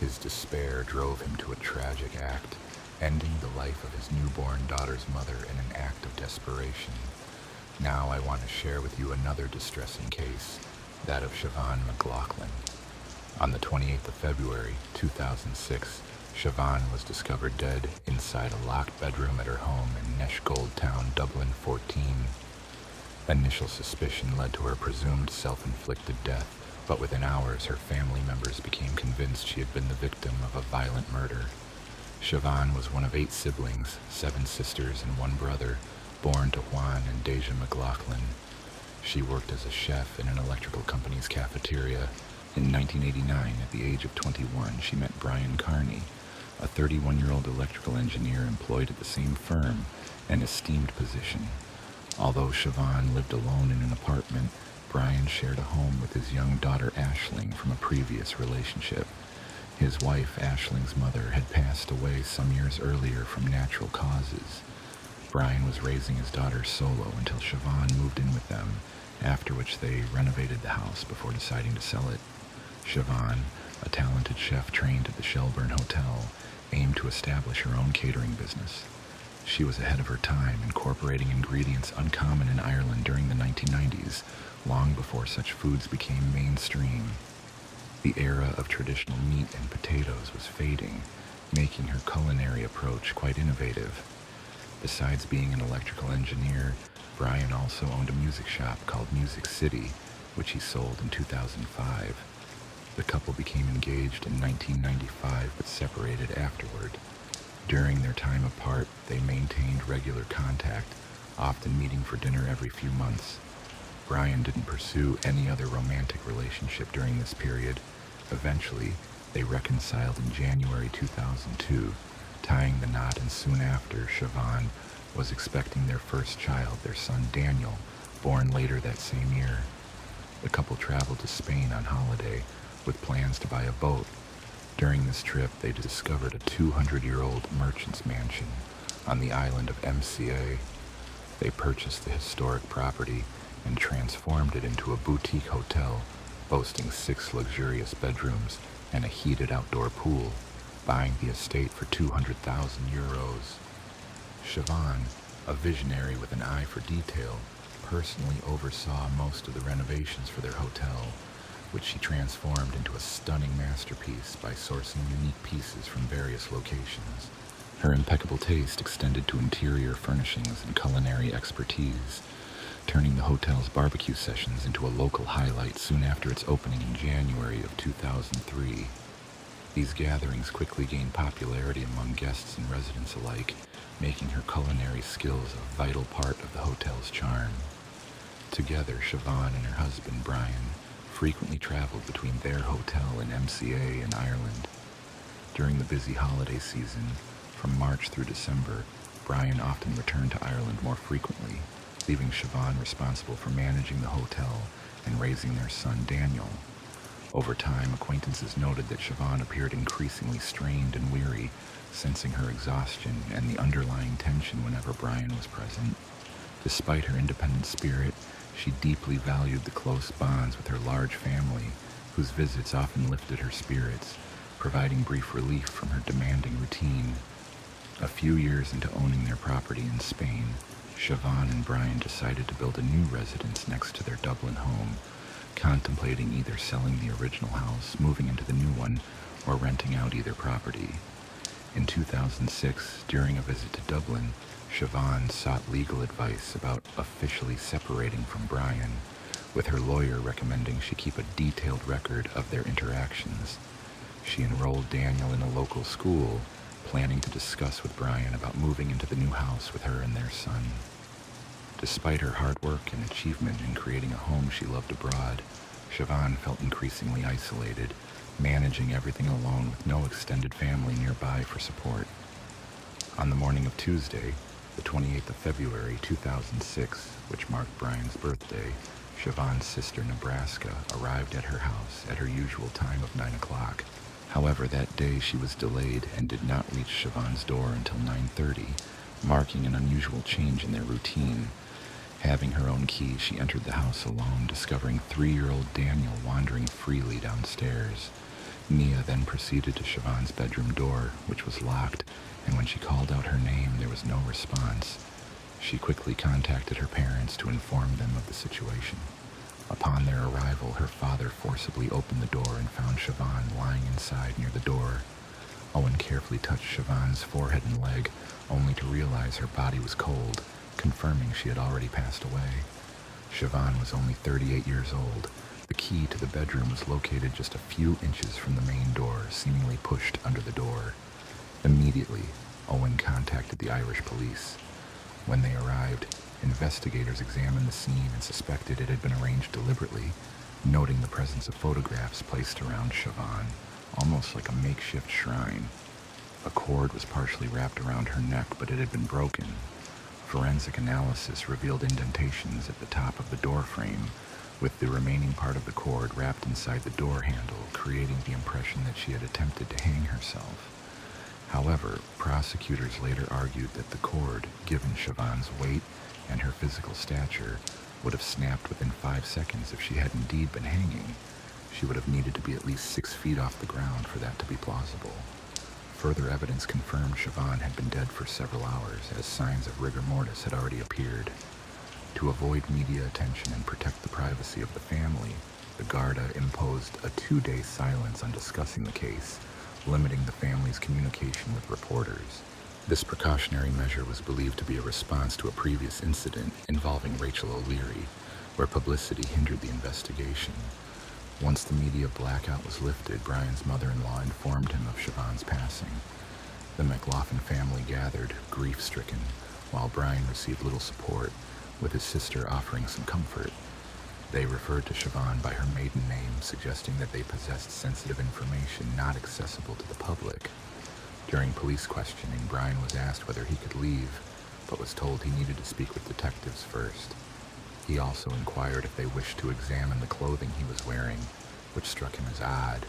His despair drove him to a tragic act, ending the life of his newborn daughter's mother in an act of desperation. Now I want to share with you another distressing case, that of Siobhan McLaughlin. On the 28th of February, 2006, Siobhan was discovered dead inside a locked bedroom at her home in Neshgold Town, Dublin 14. Initial suspicion led to her presumed self-inflicted death, but within hours her family members became convinced she had been the victim of a violent murder. Siobhan was one of 8 siblings, 7 sisters and 1 brother, born to Juan and Deja McLaughlin. She worked as a chef in an electrical company's cafeteria. In 1989, at the age of 21, she met Brian Carney, a 31-year-old electrical engineer employed at the same firm, an esteemed position. Although Siobhan lived alone in an apartment, Brian shared a home with his young daughter Aisling from a previous relationship. His wife, Aisling's mother, had passed away some years earlier from natural causes. Brian was raising his daughter solo until Siobhan moved in with them, after which they renovated the house before deciding to sell it. Siobhan, a talented chef trained at the Shelburne Hotel, aimed to establish her own catering business. She was ahead of her time, incorporating ingredients uncommon in Ireland during the 1990s, long before such foods became mainstream. The era of traditional meat and potatoes was fading, making her culinary approach quite innovative. Besides being an electrical engineer, Brian also owned a music shop called Music City, which he sold in 2005. The couple became engaged in 1995 but separated afterward. During their time apart, they maintained regular contact, often meeting for dinner every few months. Brian didn't pursue any other romantic relationship during this period. Eventually, they reconciled in January 2002, tying the knot, and soon after, Siobhan was expecting their first child, their son Daniel, born later that same year. The couple traveled to Spain on holiday, with plans to buy a boat. During this trip, they discovered a 200-year-old merchant's mansion on the island of MCA. They purchased the historic property and transformed it into a boutique hotel, boasting 6 luxurious bedrooms and a heated outdoor pool, buying the estate for €200,000. Siobhan, a visionary with an eye for detail, personally oversaw most of the renovations for their hotel, which she transformed into a stunning masterpiece by sourcing unique pieces from various locations. Her impeccable taste extended to interior furnishings and culinary expertise, turning the hotel's barbecue sessions into a local highlight soon after its opening in January of 2003. These gatherings quickly gained popularity among guests and residents alike, making her culinary skills a vital part of the hotel's charm. Together, Siobhan and her husband, Brian, frequently traveled between their hotel and MCA in Ireland. During the busy holiday season, from March through December, Brian often returned to Ireland more frequently, leaving Siobhan responsible for managing the hotel and raising their son Daniel. Over time, acquaintances noted that Siobhan appeared increasingly strained and weary, sensing her exhaustion and the underlying tension whenever Brian was present. Despite her independent spirit, she deeply valued the close bonds with her large family, whose visits often lifted her spirits, providing brief relief from her demanding routine. A few years into owning their property in Spain, Siobhan and Brian decided to build a new residence next to their Dublin home, contemplating either selling the original house, moving into the new one, or renting out either property. In 2006, during a visit to Dublin, Siobhan sought legal advice about officially separating from Brian, with her lawyer recommending she keep a detailed record of their interactions. She enrolled Daniel in a local school, planning to discuss with Brian about moving into the new house with her and their son. Despite her hard work and achievement in creating a home she loved abroad, Siobhan felt increasingly isolated, managing everything alone with no extended family nearby for support. On the morning of Tuesday, the 28th of February 2006, which marked Brian's birthday, Siobhan's sister Nebraska arrived at her house at her usual time of 9 o'clock. However, that day she was delayed and did not reach Siobhan's door until 9:30, marking an unusual change in their routine. Having her own key, she entered the house alone, discovering 3-year-old Daniel wandering freely downstairs. Nia then proceeded to Siobhan's bedroom door, which was locked, and when she called out her name, there was no response. She quickly contacted her parents to inform them of the situation. Upon their arrival, her father forcibly opened the door and found Siobhan lying inside near the door. Owen carefully touched Siobhan's forehead and leg, only to realize her body was cold, confirming she had already passed away. Siobhan was only 38 years old. The key to the bedroom was located just a few inches from the main door, seemingly pushed under the door. Immediately, Owen contacted the Irish police. When they arrived, investigators examined the scene and suspected it had been arranged deliberately, noting the presence of photographs placed around Siobhan, almost like a makeshift shrine. A cord was partially wrapped around her neck, but it had been broken. Forensic analysis revealed indentations at the top of the door frame, with the remaining part of the cord wrapped inside the door handle, creating the impression that she had attempted to hang herself. However, prosecutors later argued that the cord, given Siobhan's weight and her physical stature, would have snapped within 5 seconds if she had indeed been hanging. She would have needed to be at least 6 feet off the ground for that to be plausible. Further evidence confirmed Siobhan had been dead for several hours, as signs of rigor mortis had already appeared. To avoid media attention and protect the privacy of the family, the Garda imposed a 2-day silence on discussing the case, limiting the family's communication with reporters. This precautionary measure was believed to be a response to a previous incident involving Rachel O'Leary, where publicity hindered the investigation. Once the media blackout was lifted, Brian's mother-in-law informed him of Siobhan's passing. The McLaughlin family gathered, grief-stricken, while Brian received little support, with his sister offering some comfort. They referred to Siobhan by her maiden name, suggesting that they possessed sensitive information not accessible to the public. During police questioning, Brian was asked whether he could leave, but was told he needed to speak with detectives first. He also inquired if they wished to examine the clothing he was wearing, which struck him as odd.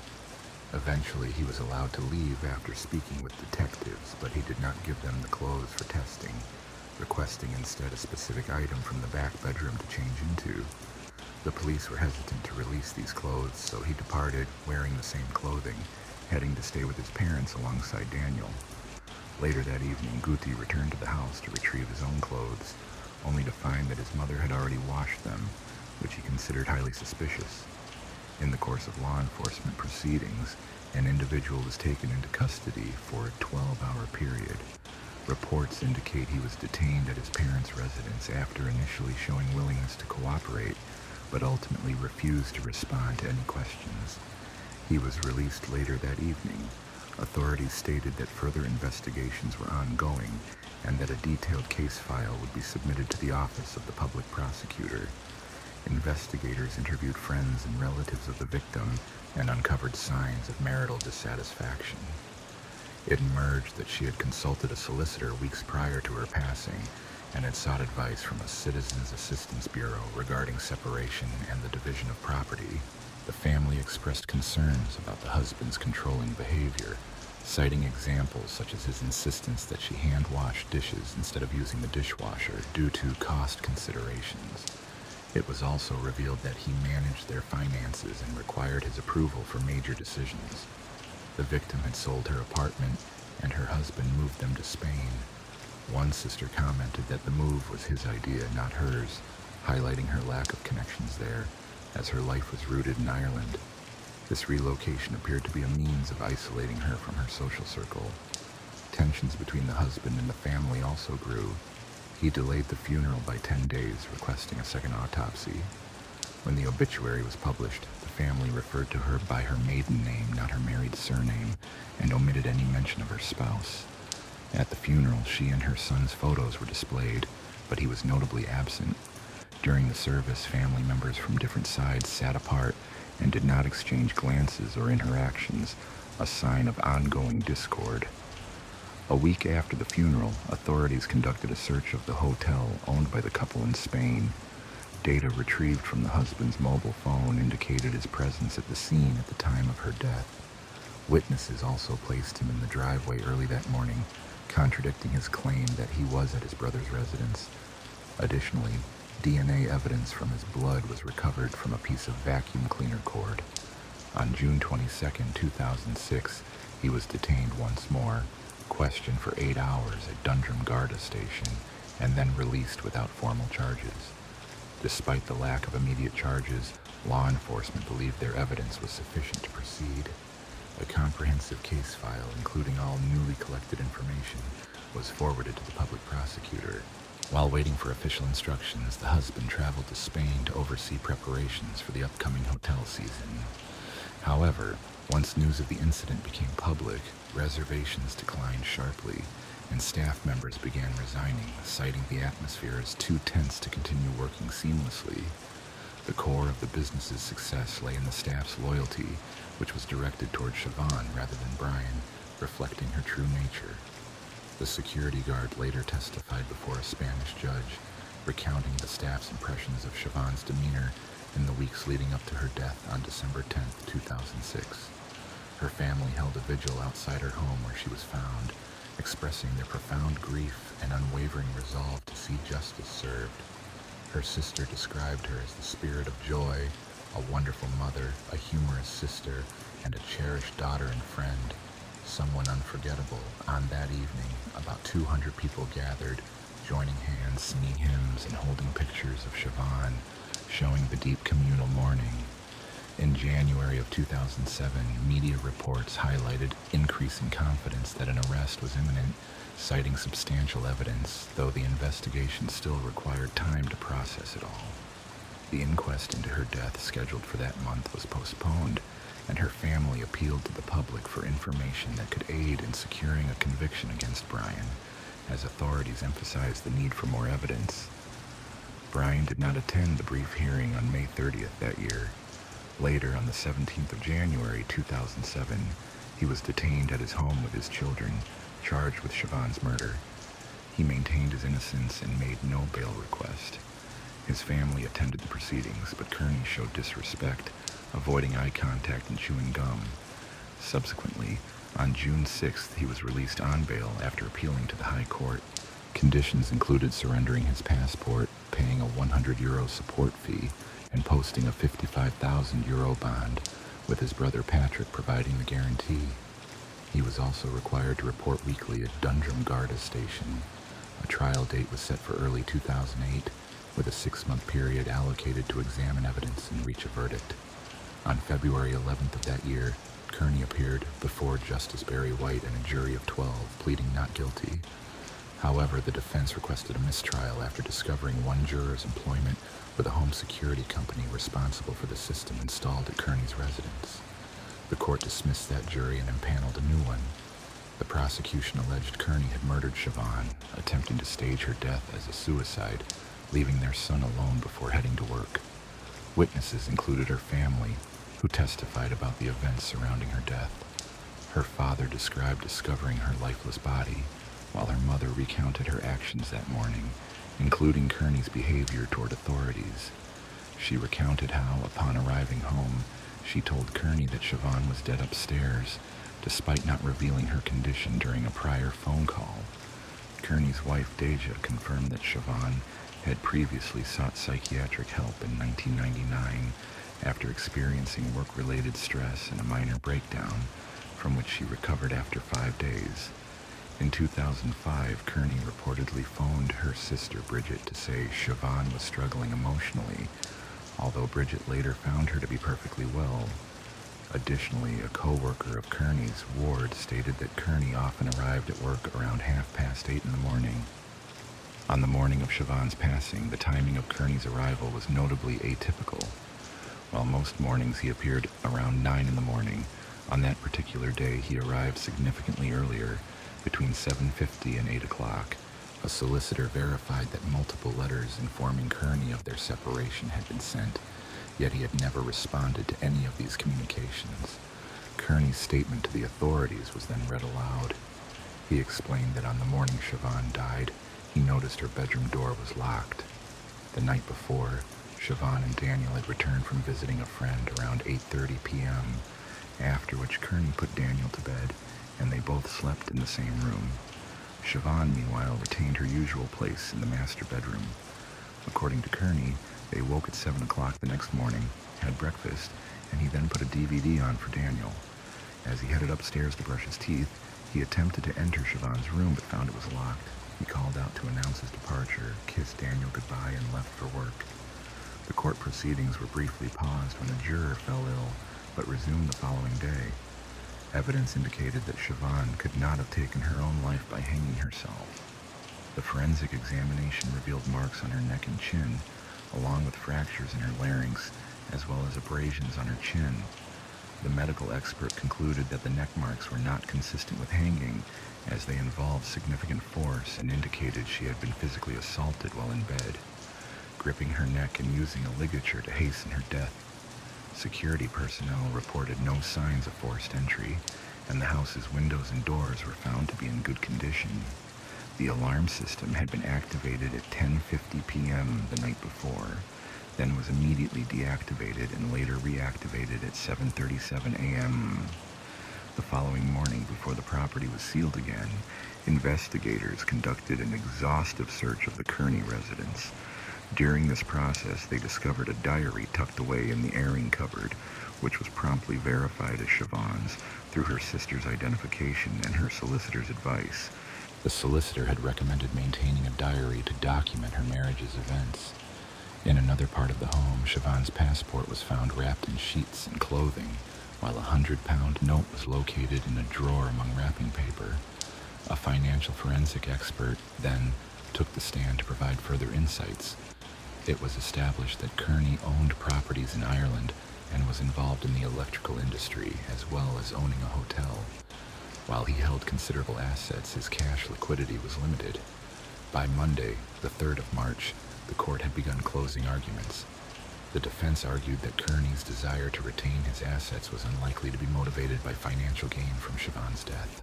Eventually, he was allowed to leave after speaking with detectives, but he did not give them the clothes for testing, requesting instead a specific item from the back bedroom to change into. The police were hesitant to release these clothes, so he departed wearing the same clothing, heading to stay with his parents alongside Daniel. Later that evening, Guti returned to the house to retrieve his own clothes, only to find that his mother had already washed them, which he considered highly suspicious. In the course of law enforcement proceedings, an individual was taken into custody for a 12-hour period. Reports indicate he was detained at his parents' residence after initially showing willingness to cooperate, but ultimately refused to respond to any questions. He was released later that evening. Authorities stated that further investigations were ongoing and that a detailed case file would be submitted to the office of the public prosecutor. Investigators interviewed friends and relatives of the victim and uncovered signs of marital dissatisfaction. It emerged that she had consulted a solicitor weeks prior to her passing and had sought advice from a Citizens Assistance Bureau regarding separation and the division of property. The family expressed concerns about the husband's controlling behavior, citing examples such as his insistence that she hand-wash dishes instead of using the dishwasher due to cost considerations. It was also revealed that he managed their finances and required his approval for major decisions. The victim had sold her apartment, and her husband moved them to Spain. One sister commented that the move was his idea, not hers, highlighting her lack of connections there, as her life was rooted in Ireland. This relocation appeared to be a means of isolating her from her social circle. Tensions between the husband and the family also grew. He delayed the funeral by 10 days, requesting a second autopsy. When the obituary was published, the family referred to her by her maiden name, not her married surname, and omitted any mention of her spouse. At the funeral, she and her son's photos were displayed, but he was notably absent. During the service, family members from different sides sat apart and did not exchange glances or interactions, a sign of ongoing discord. A week after the funeral, authorities conducted a search of the hotel owned by the couple in Spain. Data retrieved from the husband's mobile phone indicated his presence at the scene at the time of her death. Witnesses also placed him in the driveway early that morning, contradicting his claim that he was at his brother's residence. Additionally, DNA evidence from his blood was recovered from a piece of vacuum cleaner cord. On June 22, 2006, he was detained once more, questioned for 8 hours at Dundrum Garda station, and then released without formal charges. Despite the lack of immediate charges, law enforcement believed their evidence was sufficient to proceed. A comprehensive case file, including all newly collected information, was forwarded to the public prosecutor. While waiting for official instructions, the husband traveled to Spain to oversee preparations for the upcoming hotel season. However, once news of the incident became public, reservations declined sharply, and staff members began resigning, citing the atmosphere as too tense to continue working seamlessly. The core of the business's success lay in the staff's loyalty, which was directed toward Siobhan rather than Brian, reflecting her true nature. The security guard later testified before a Spanish judge, recounting the staff's impressions of Siobhan's demeanor in the weeks leading up to her death on December 10, 2006. Her family held a vigil outside her home where she was found, expressing their profound grief and unwavering resolve to see justice served. Her sister described her as the spirit of joy, a wonderful mother, a humorous sister, and a cherished daughter and friend, someone unforgettable. On that evening, about 200 people gathered, joining hands, singing hymns, and holding pictures of Siobhan, showing the deep communal mourning. In January of 2007, media reports highlighted increasing confidence that an arrest was imminent, citing substantial evidence, though the investigation still required time to process it all. The inquest into her death, scheduled for that month, was postponed, and her family appealed to the public for information that could aid in securing a conviction against Brian, as authorities emphasized the need for more evidence. Brian did not attend the brief hearing on May 30th that year. Later, on the 17th of January 2007, he was detained at his home with his children, charged with Siobhan's murder. He maintained his innocence and made no bail request. His family attended the proceedings, but Kearney showed disrespect, avoiding eye contact and chewing gum. Subsequently, on June 6th, he was released on bail after appealing to the High Court. Conditions included surrendering his passport, paying a €100 support fee, and posting a €55,000 bond, with his brother Patrick providing the guarantee. He was also required to report weekly at Dundrum Garda station. A trial date was set for early 2008, with a 6-month period allocated to examine evidence and reach a verdict. On February 11th of that year, Kearney appeared before Justice Barry White and a jury of 12, pleading not guilty. However, the defense requested a mistrial after discovering one juror's employment with a home security company responsible for the system installed at Kearney's residence. The court dismissed that jury and impaneled a new one. The prosecution alleged Kearney had murdered Siobhan, attempting to stage her death as a suicide, leaving their son alone before heading to work. Witnesses included her family, who testified about the events surrounding her death. Her father described discovering her lifeless body, while her mother recounted her actions that morning, including Kearney's behavior toward authorities. She recounted how, upon arriving home, she told Kearney that Siobhan was dead upstairs, despite not revealing her condition during a prior phone call. Kearney's wife, Deja, confirmed that Siobhan had previously sought psychiatric help in 1999 after experiencing work-related stress and a minor breakdown, from which she recovered after 5 days. In 2005, Kearney reportedly phoned her sister Bridget to say Siobhan was struggling emotionally, although Bridget later found her to be perfectly well. Additionally, a co-worker of Kearney's, Ward, stated that Kearney often arrived at work around 8:30 in the morning. On the morning of Siobhan's passing, the timing of Kearney's arrival was notably atypical. While most mornings he appeared around 9 in the morning, on that particular day he arrived significantly earlier, between 7:50 and 8 o'clock. A solicitor verified that multiple letters informing Kearney of their separation had been sent, yet he had never responded to any of these communications. Kearney's statement to the authorities was then read aloud. He explained that on the morning Siobhan died, he noticed her bedroom door was locked. The night before, Siobhan and Daniel had returned from visiting a friend around 8:30 p.m., after which Kearney put Daniel to bed, and they both slept in the same room. Siobhan, meanwhile, retained her usual place in the master bedroom. According to Kearney, they woke at 7 o'clock the next morning, had breakfast, and he then put a DVD on for Daniel. As he headed upstairs to brush his teeth, he attempted to enter Siobhan's room but found it was locked. He called out to announce his departure, kissed Daniel goodbye, and left for work. The court proceedings were briefly paused when a juror fell ill, but resumed the following day. Evidence indicated that Siobhan could not have taken her own life by hanging herself. The forensic examination revealed marks on her neck and chin, along with fractures in her larynx, as well as abrasions on her chin. The medical expert concluded that the neck marks were not consistent with hanging, as they involved significant force and indicated she had been physically assaulted while in bed, gripping her neck and using a ligature to hasten her death. Security personnel reported no signs of forced entry, and the house's windows and doors were found to be in good condition. The alarm system had been activated at 10:50 p.m. the night before, then was immediately deactivated and later reactivated at 7:37 a.m. The following morning, before the property was sealed again, investigators conducted an exhaustive search of the Kearney residence. During this process, they discovered a diary tucked away in the airing cupboard, which was promptly verified as Siobhan's through her sister's identification and her solicitor's advice. The solicitor had recommended maintaining a diary to document her marriage's events. In another part of the home, Siobhan's passport was found wrapped in sheets and clothing, while a 100-pound note was located in a drawer among wrapping paper. A financial forensic expert then took the stand to provide further insights. It was established that Kearney owned properties in Ireland and was involved in the electrical industry, as well as owning a hotel. While he held considerable assets, his cash liquidity was limited. By Monday, the 3rd of March, the court had begun closing arguments. The defense argued that Kearney's desire to retain his assets was unlikely to be motivated by financial gain from Siobhan's death.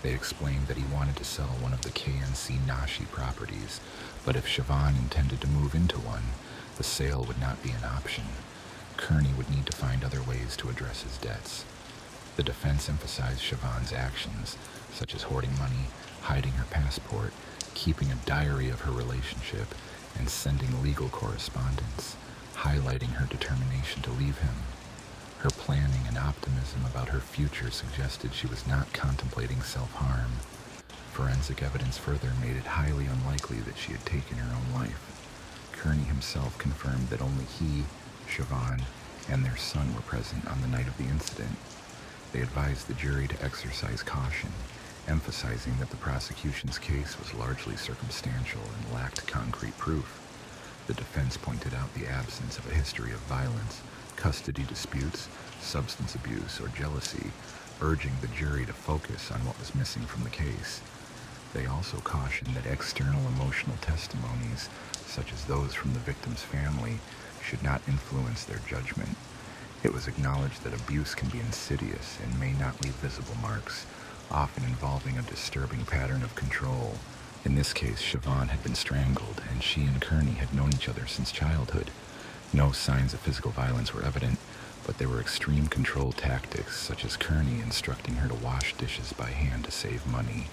They explained that he wanted to sell one of the KNC Nashi properties, but if Siobhan intended to move into one, the sale would not be an option. Kearney would need to find other ways to address his debts. The defense emphasized Siobhan's actions, such as hoarding money, hiding her passport, keeping a diary of her relationship, and sending legal correspondence, highlighting her determination to leave him. Her planning and optimism about her future suggested she was not contemplating self-harm. Forensic evidence further made it highly unlikely that she had taken her own life. Kearney himself confirmed that only he, Siobhan, and their son were present on the night of the incident. They advised the jury to exercise caution, emphasizing that the prosecution's case was largely circumstantial and lacked concrete proof. The defense pointed out the absence of a history of violence, custody disputes, substance abuse, or jealousy, urging the jury to focus on what was missing from the case. They also cautioned that external emotional testimonies, such as those from the victim's family, should not influence their judgment. It was acknowledged that abuse can be insidious and may not leave visible marks, often involving a disturbing pattern of control. In this case, Siobhan had been strangled, and she and Kearney had known each other since childhood. No signs of physical violence were evident, but there were extreme control tactics, such as Kearney instructing her to wash dishes by hand to save money.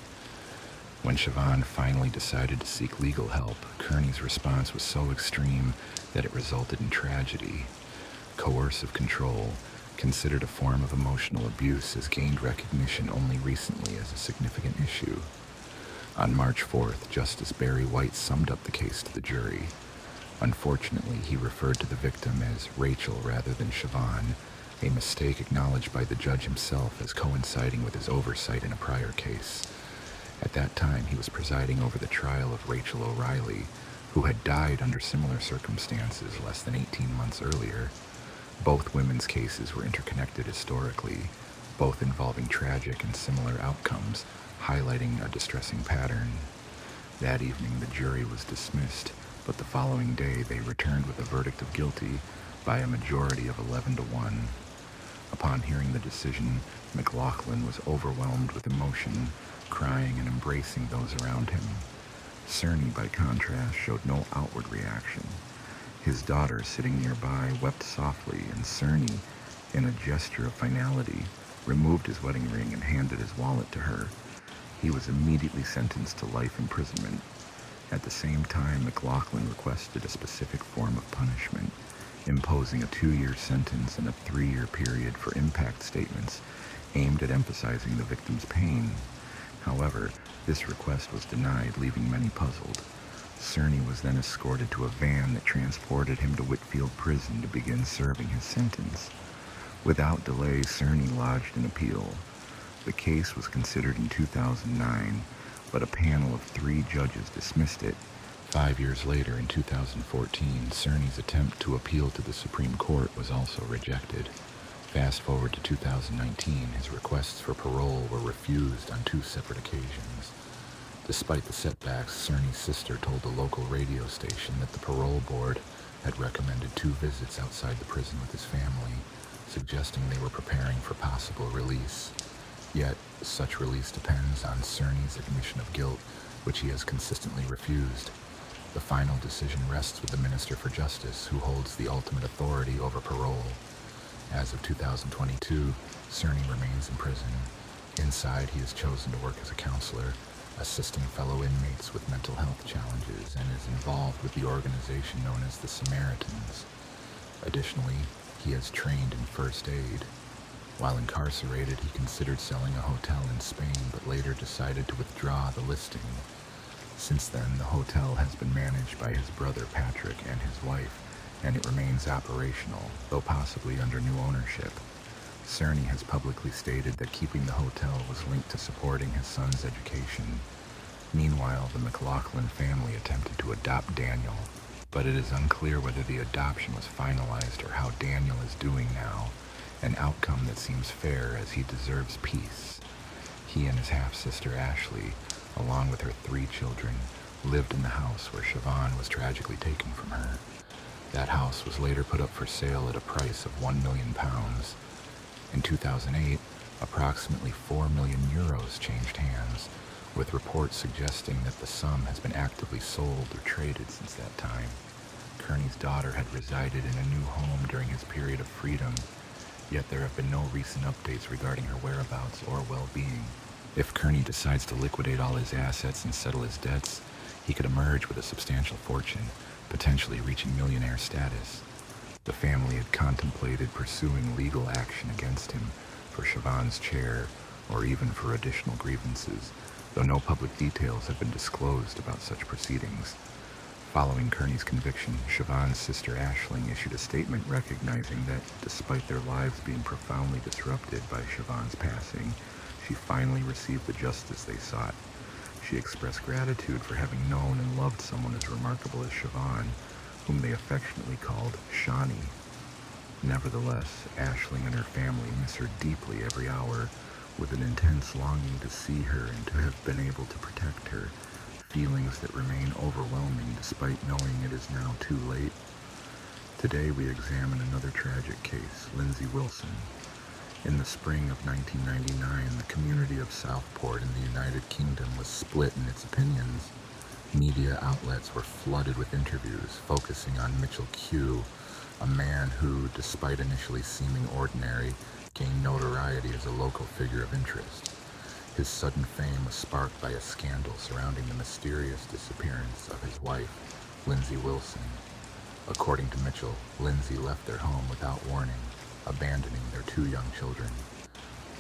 When Siobhan finally decided to seek legal help, Kearney's response was so extreme that it resulted in tragedy. Coercive control, considered a form of emotional abuse, has gained recognition only recently as a significant issue. On March 4th, Justice Barry White summed up the case to the jury. Unfortunately, he referred to the victim as Rachel rather than Siobhan, a mistake acknowledged by the judge himself as coinciding with his oversight in a prior case. At that time, he was presiding over the trial of Rachel O'Reilly, who had died under similar circumstances less than 18 months earlier. Both women's cases were interconnected historically, both involving tragic and similar outcomes, highlighting a distressing pattern. That evening, the jury was dismissed, but the following day they returned with a verdict of guilty by a majority of 11-1. Upon hearing the decision, McLaughlin was overwhelmed with emotion, crying and embracing those around him. Serene, by contrast, showed no outward reaction. His daughter, sitting nearby, wept softly, and Serene, in a gesture of finality, removed his wedding ring and handed his wallet to her. He was immediately sentenced to life imprisonment. At the same time, McLaughlin requested a specific form of punishment, imposing a 2-year sentence and a 3-year period for impact statements aimed at emphasizing the victim's pain. However, this request was denied, leaving many puzzled. Serene was then escorted to a van that transported him to Whitfield Prison to begin serving his sentence. Without delay, Serene lodged an appeal. The case was considered in 2009, but a panel of 3 judges dismissed it. 5 years later, in 2014, Serene's attempt to appeal to the Supreme Court was also rejected. Fast forward to 2019, his requests for parole were refused on 2 separate occasions. Despite the setbacks, Serene's sister told the local radio station that the parole board had recommended 2 visits outside the prison with his family, suggesting they were preparing for possible release. Yet, such release depends on Serene's admission of guilt, which he has consistently refused. The final decision rests with the Minister for Justice, who holds the ultimate authority over parole. As of 2022, Serene remains in prison. Inside, he has chosen to work as a counselor, assisting fellow inmates with mental health challenges, and is involved with the organization known as the Samaritans. Additionally, he has trained in first aid. While incarcerated, he considered selling a hotel in Spain, but later decided to withdraw the listing. Since then, the hotel has been managed by his brother Patrick and his wife, and it remains operational, though possibly under new ownership. Serene has publicly stated that keeping the hotel was linked to supporting his son's education. Meanwhile, the McLaughlin family attempted to adopt Daniel, but it is unclear whether the adoption was finalized or how Daniel is doing now, an outcome that seems fair as he deserves peace. He and his half-sister Ashley, along with her 3 children, lived in the house where Siobhan was tragically taken from her. That house was later put up for sale at a price of £1 million. In 2008, approximately €4 million changed hands, with reports suggesting that the sum has been actively sold or traded since that time. Kearney's daughter had resided in a new home during his period of freedom, yet there have been no recent updates regarding her whereabouts or well-being. If Kearney decides to liquidate all his assets and settle his debts, he could emerge with a substantial fortune, potentially reaching millionaire status. The family had contemplated pursuing legal action against him for Siobhan's chair or even for additional grievances, though no public details have been disclosed about such proceedings. Following Kearney's conviction, Siobhan's sister Aisling issued a statement recognizing that, despite their lives being profoundly disrupted by Siobhan's passing, she finally received the justice they sought. She expressed gratitude for having known and loved someone as remarkable as Siobhan, whom they affectionately called Shawnee. Nevertheless, Aisling and her family miss her deeply every hour, with an intense longing to see her and to have been able to protect her, feelings that remain overwhelming despite knowing it is now too late. Today we examine another tragic case, Lindsay Wilson. In the spring of 1999, the community of Southport in the United Kingdom was split in its opinions. Media outlets were flooded with interviews focusing on Mitchell Q, a man who, despite initially seeming ordinary, gained notoriety as a local figure of interest. His sudden fame was sparked by a scandal surrounding the mysterious disappearance of his wife, Lindsay Wilson. According to Mitchell, Lindsay left their home without warning, abandoning their 2 young children.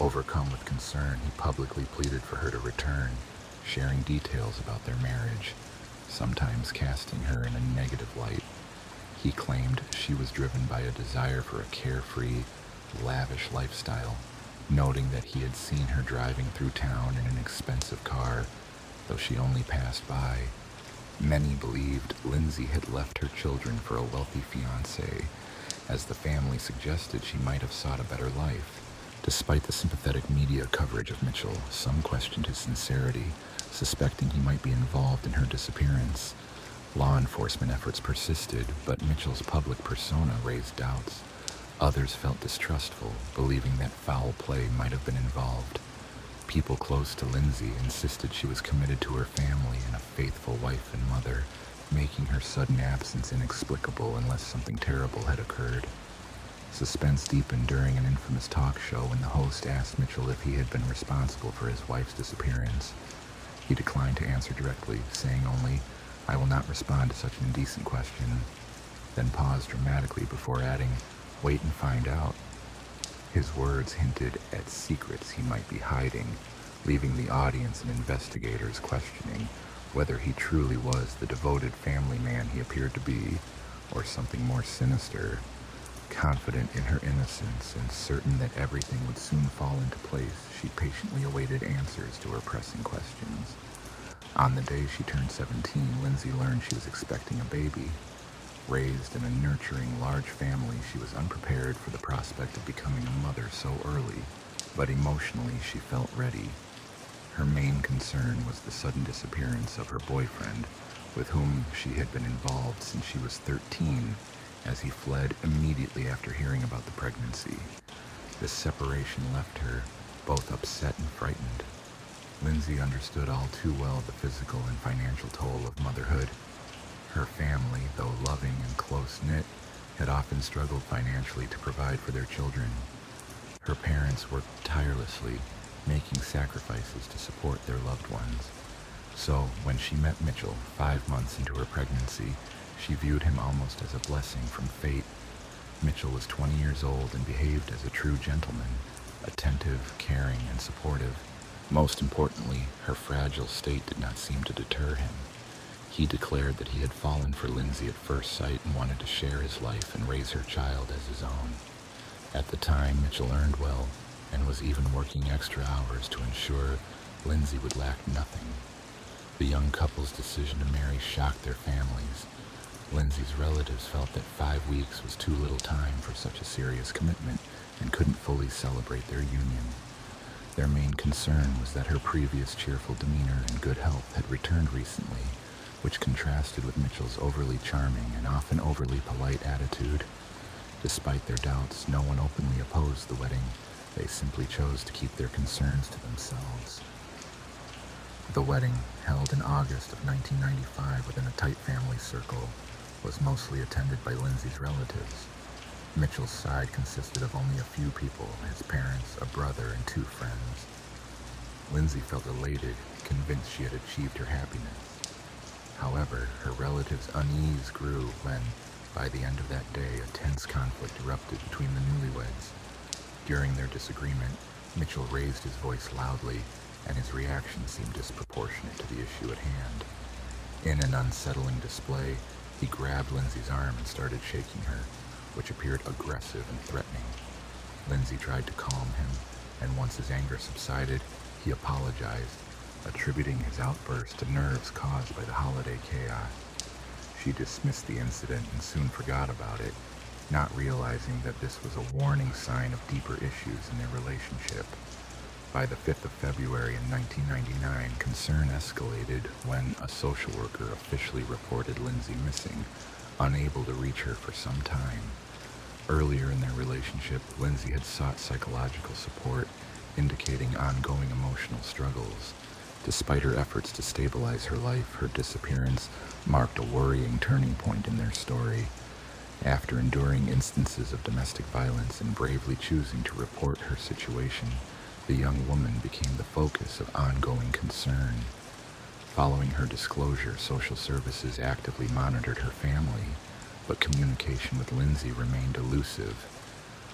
Overcome with concern, he publicly pleaded for her to return, sharing details about their marriage, sometimes casting her in a negative light. He claimed she was driven by a desire for a carefree, lavish lifestyle, noting that he had seen her driving through town in an expensive car, though she only passed by. Many believed Lindsay had left her children for a wealthy fiancé, as the family suggested she might have sought a better life. Despite the sympathetic media coverage of Mitchell, some questioned his sincerity, suspecting he might be involved in her disappearance. Law enforcement efforts persisted, but Mitchell's public persona raised doubts. Others felt distrustful, believing that foul play might have been involved. People close to Lindsay insisted she was committed to her family and a faithful wife and mother, making her sudden absence inexplicable unless something terrible had occurred. Suspense deepened during an infamous talk show when the host asked Mitchell if he had been responsible for his wife's disappearance. He declined to answer directly, saying only, "I will not respond to such an indecent question," then paused dramatically before adding, "Wait and find out." His words hinted at secrets he might be hiding, leaving the audience and investigators questioning whether he truly was the devoted family man he appeared to be, or something more sinister. Confident in her innocence and certain that everything would soon fall into place, she patiently awaited answers to her pressing questions. On the day she turned 17, Lindsay learned she was expecting a baby. Raised in a nurturing, large family, she was unprepared for the prospect of becoming a mother so early, but emotionally she felt ready. Her main concern was the sudden disappearance of her boyfriend, with whom she had been involved since she was 13, as he fled immediately after hearing about the pregnancy. This separation left her both upset and frightened. Lindsay understood all too well the physical and financial toll of motherhood. Her family, though loving and close-knit, had often struggled financially to provide for their children. Her parents worked tirelessly, making sacrifices to support their loved ones. So, when she met Mitchell 5 months into her pregnancy, she viewed him almost as a blessing from fate. Mitchell was 20 years old and behaved as a true gentleman, attentive, caring, and supportive. Most importantly, her fragile state did not seem to deter him. He declared that he had fallen for Lindsay at first sight and wanted to share his life and raise her child as his own. At the time, Mitchell earned well and was even working extra hours to ensure Lindsay would lack nothing. The young couple's decision to marry shocked their families. Lindsay's relatives felt that 5 weeks was too little time for such a serious commitment and couldn't fully celebrate their union. Their main concern was that her previous cheerful demeanor and good health had returned recently, which contrasted with Mitchell's overly charming and often overly polite attitude. Despite their doubts, no one openly opposed the wedding. They simply chose to keep their concerns to themselves. The wedding, held in August of 1995 within a tight family circle, was mostly attended by Lindsay's relatives. Mitchell's side consisted of only a few people, his parents, a brother, and 2 friends. Lindsay felt elated, convinced she had achieved her happiness. However, her relatives' unease grew when, by the end of that day, a tense conflict erupted between the newlyweds. During their disagreement, Mitchell raised his voice loudly, and his reaction seemed disproportionate to the issue at hand. In an unsettling display, he grabbed Lindsay's arm and started shaking her, which appeared aggressive and threatening. Lindsay tried to calm him, and once his anger subsided, he apologized, attributing his outburst to nerves caused by the holiday chaos. She dismissed the incident and soon forgot about it, not realizing that this was a warning sign of deeper issues in their relationship. By the 5th of February in 1999, concern escalated when a social worker officially reported Lindsay missing, unable to reach her for some time. Earlier in their relationship, Lindsay had sought psychological support, indicating ongoing emotional struggles. Despite her efforts to stabilize her life, her disappearance marked a worrying turning point in their story. After enduring instances of domestic violence and bravely choosing to report her situation, the young woman became the focus of ongoing concern. Following her disclosure, social services actively monitored her family, but communication with Lindsay remained elusive.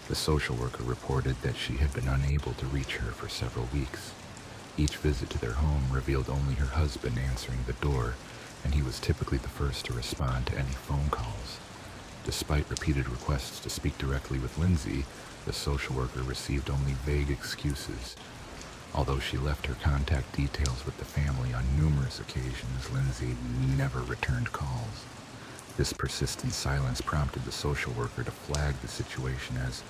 The social worker reported that she had been unable to reach her for several weeks. Each visit to their home revealed only her husband answering the door, and he was typically the first to respond to any phone calls. Despite repeated requests to speak directly with Lindsay, the social worker received only vague excuses. Although she left her contact details with the family on numerous occasions, Lindsay never returned calls. This persistent silence prompted the social worker to flag the situation as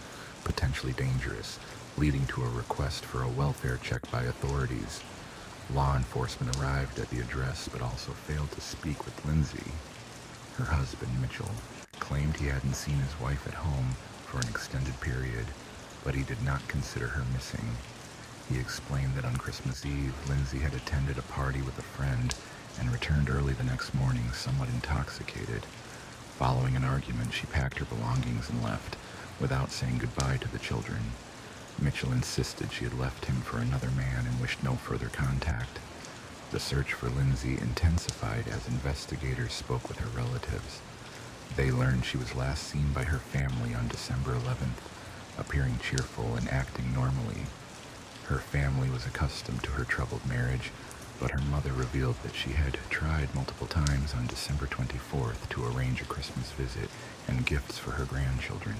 potentially dangerous, leading to a request for a welfare check by authorities. Law enforcement arrived at the address but also failed to speak with Lindsay. Her husband, Mitchell, claimed he hadn't seen his wife at home for an extended period, but he did not consider her missing. He explained that on Christmas Eve, Lindsay had attended a party with a friend and returned early the next morning somewhat intoxicated. Following an argument, she packed her belongings and left, without saying goodbye to the children. Mitchell insisted she had left him for another man and wished no further contact. The search for Lindsay intensified as investigators spoke with her relatives. They learned she was last seen by her family on December 11th, appearing cheerful and acting normally. Her family was accustomed to her troubled marriage, but her mother revealed that she had tried multiple times on December 24th to arrange a Christmas visit and gifts for her grandchildren.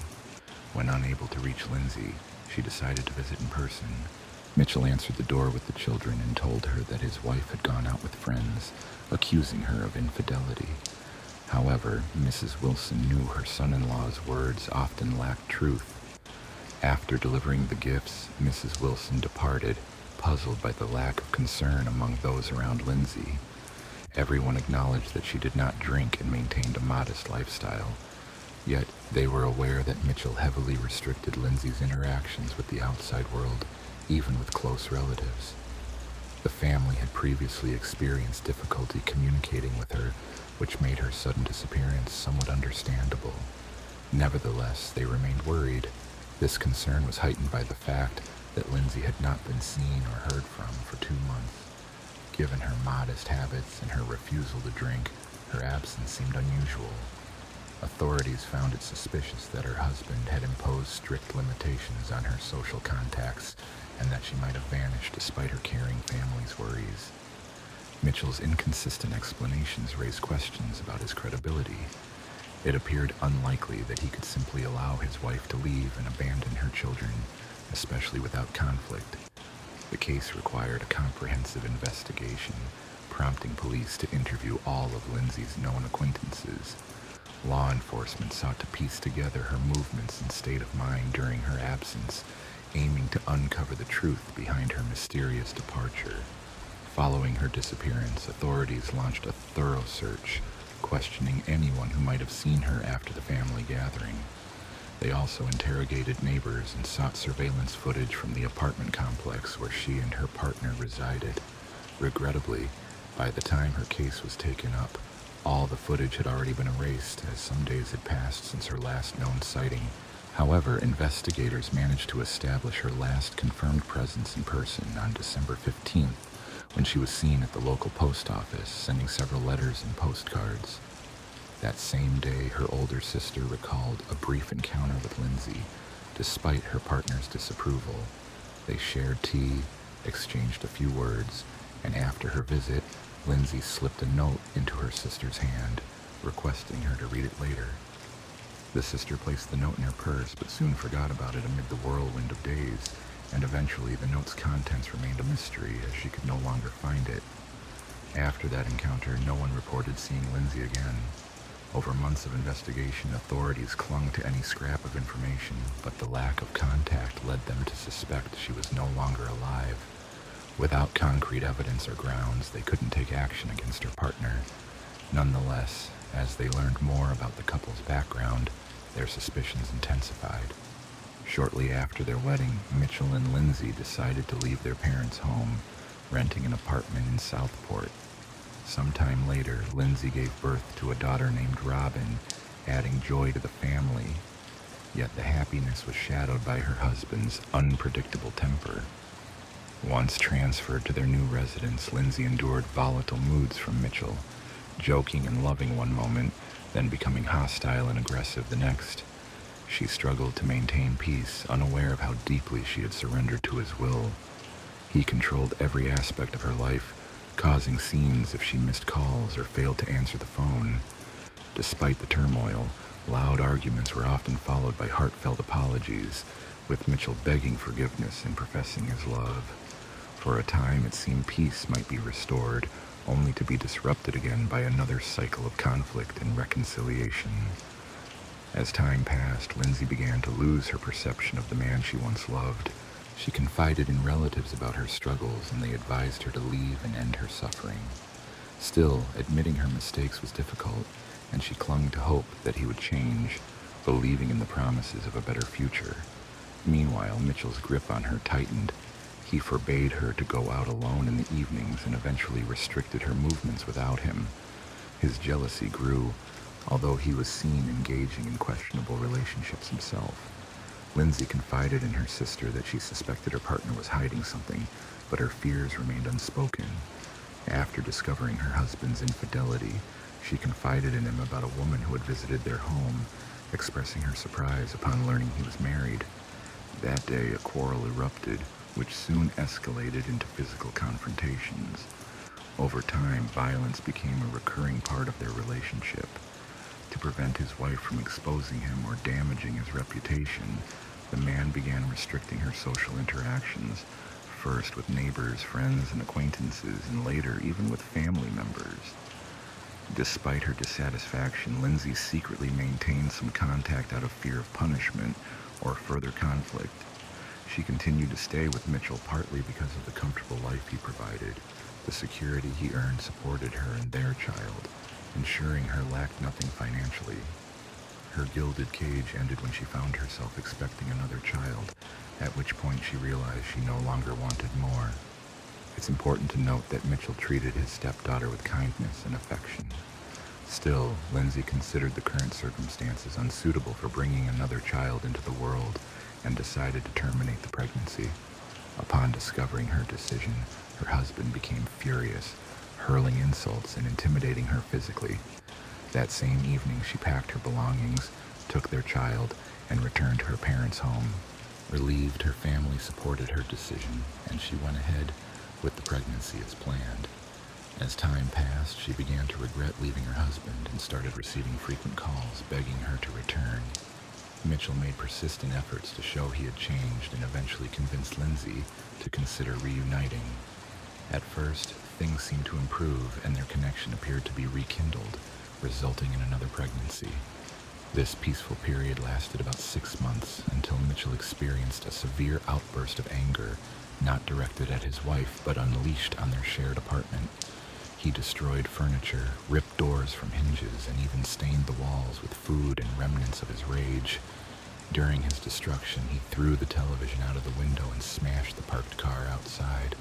When unable to reach Lindsay, she decided to visit in person. Mitchell answered the door with the children and told her that his wife had gone out with friends, accusing her of infidelity. However, Mrs. Wilson knew her son-in-law's words often lacked truth. After delivering the gifts, Mrs. Wilson departed, puzzled by the lack of concern among those around Lindsay. Everyone acknowledged that she did not drink and maintained a modest lifestyle. Yet, they were aware that Mitchell heavily restricted Lindsay's interactions with the outside world, even with close relatives. The family had previously experienced difficulty communicating with her, which made her sudden disappearance somewhat understandable. Nevertheless, they remained worried. This concern was heightened by the fact that Lindsay had not been seen or heard from for 2 months. Given her modest habits and her refusal to drink, her absence seemed unusual. Authorities found it suspicious that her husband had imposed strict limitations on her social contacts and that she might have vanished despite her caring family's worries. Mitchell's inconsistent explanations raised questions about his credibility. It appeared unlikely that he could simply allow his wife to leave and abandon her children, especially without conflict. The case required a comprehensive investigation, prompting police to interview all of Lindsay's known acquaintances. Law enforcement sought to piece together her movements and state of mind during her absence, aiming to uncover the truth behind her mysterious departure. Following her disappearance, authorities launched a thorough search, questioning anyone who might have seen her after the family gathering. They also interrogated neighbors and sought surveillance footage from the apartment complex where she and her partner resided. Regrettably, by the time her case was taken up, all the footage had already been erased, as some days had passed since her last known sighting. However, investigators managed to establish her last confirmed presence in person on December 15th, when she was seen at the local post office, sending several letters and postcards. That same day, her older sister recalled a brief encounter with Lindsay, despite her partner's disapproval. They shared tea, exchanged a few words, and after her visit, Lindsay slipped a note into her sister's hand, requesting her to read it later. The sister placed the note in her purse, but soon forgot about it amid the whirlwind of days, and eventually the note's contents remained a mystery as she could no longer find it. After that encounter, no one reported seeing Lindsay again. Over months of investigation, authorities clung to any scrap of information, but the lack of contact led them to suspect she was no longer alive. Without concrete evidence or grounds, they couldn't take action against her partner. Nonetheless, as they learned more about the couple's background, their suspicions intensified. Shortly after their wedding, Mitchell and Lindsay decided to leave their parents' home, renting an apartment in Southport. Sometime later, Lindsay gave birth to a daughter named Robin, adding joy to the family. Yet the happiness was shadowed by her husband's unpredictable temper. Once transferred to their new residence, Lindsay endured volatile moods from Mitchell, joking and loving one moment, then becoming hostile and aggressive the next. She struggled to maintain peace, unaware of how deeply she had surrendered to his will. He controlled every aspect of her life, causing scenes if she missed calls or failed to answer the phone. Despite the turmoil, loud arguments were often followed by heartfelt apologies, with Mitchell begging forgiveness and professing his love. For a time, it seemed peace might be restored, only to be disrupted again by another cycle of conflict and reconciliation. As time passed, Lindsay began to lose her perception of the man she once loved. She confided in relatives about her struggles, and they advised her to leave and end her suffering. Still, admitting her mistakes was difficult, and she clung to hope that he would change, believing in the promises of a better future. Meanwhile, Mitchell's grip on her tightened. He forbade her to go out alone in the evenings and eventually restricted her movements without him. His jealousy grew, although he was seen engaging in questionable relationships himself. Lindsay confided in her sister that she suspected her partner was hiding something, but her fears remained unspoken. After discovering her husband's infidelity, she confided in him about a woman who had visited their home, expressing her surprise upon learning he was married. That day, a quarrel erupted, which soon escalated into physical confrontations. Over time, violence became a recurring part of their relationship. To prevent his wife from exposing him or damaging his reputation, the man began restricting her social interactions, first with neighbors, friends, and acquaintances, and later even with family members. Despite her dissatisfaction, Lindsay secretly maintained some contact out of fear of punishment or further conflict. She continued to stay with Mitchell partly because of the comfortable life he provided. The security he earned supported her and their child, ensuring her lacked nothing financially. Her gilded cage ended when she found herself expecting another child, at which point she realized she no longer wanted more. It's important to note that Mitchell treated his stepdaughter with kindness and affection. Still, Lindsay considered the current circumstances unsuitable for bringing another child into the world and decided to terminate the pregnancy. Upon discovering her decision, her husband became furious, hurling insults and intimidating her physically. That same evening, she packed her belongings, took their child, and returned to her parents' home. Relieved, her family supported her decision, and she went ahead with the pregnancy as planned. As time passed, she began to regret leaving her husband and started receiving frequent calls begging her to return. Mitchell made persistent efforts to show he had changed and eventually convinced Lindsay to consider reuniting. At first, things seemed to improve and their connection appeared to be rekindled, resulting in another pregnancy. This peaceful period lasted about 6 months until Mitchell experienced a severe outburst of anger, not directed at his wife but unleashed on their shared apartment. He destroyed furniture, ripped doors from hinges, and even stained the walls with food and remnants of his rage. During his destruction, he threw the television out of the window and smashed the parked car outside.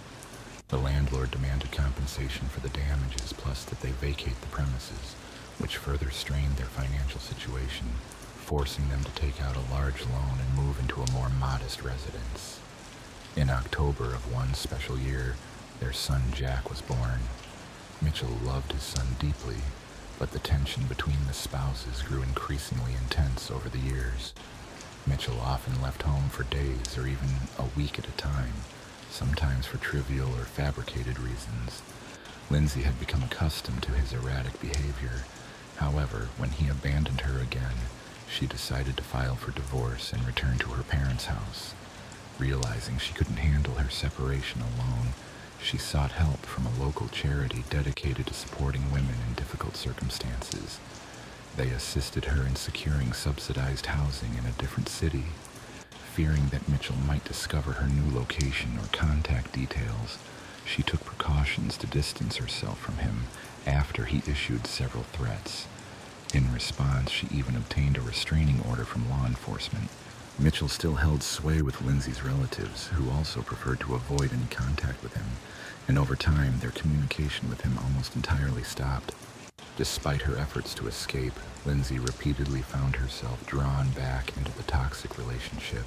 The landlord demanded compensation for the damages, plus that they vacate the premises, which further strained their financial situation, forcing them to take out a large loan and move into a more modest residence. In October of one special year, their son Jack was born. Mitchell loved his son deeply, but the tension between the spouses grew increasingly intense over the years. Mitchell often left home for days or even a week at a time, sometimes for trivial or fabricated reasons. Lindsay had become accustomed to his erratic behavior. However, when he abandoned her again, she decided to file for divorce and return to her parents' house. Realizing she couldn't handle her separation alone, she sought help from a local charity dedicated to supporting women in difficult circumstances. They assisted her in securing subsidized housing in a different city. Fearing that Mitchell might discover her new location or contact details, she took precautions to distance herself from him after he issued several threats. In response, she even obtained a restraining order from law enforcement. Mitchell still held sway with Lindsay's relatives, who also preferred to avoid any contact with him, and over time their communication with him almost entirely stopped. Despite her efforts to escape, Lindsay repeatedly found herself drawn back into the toxic relationship,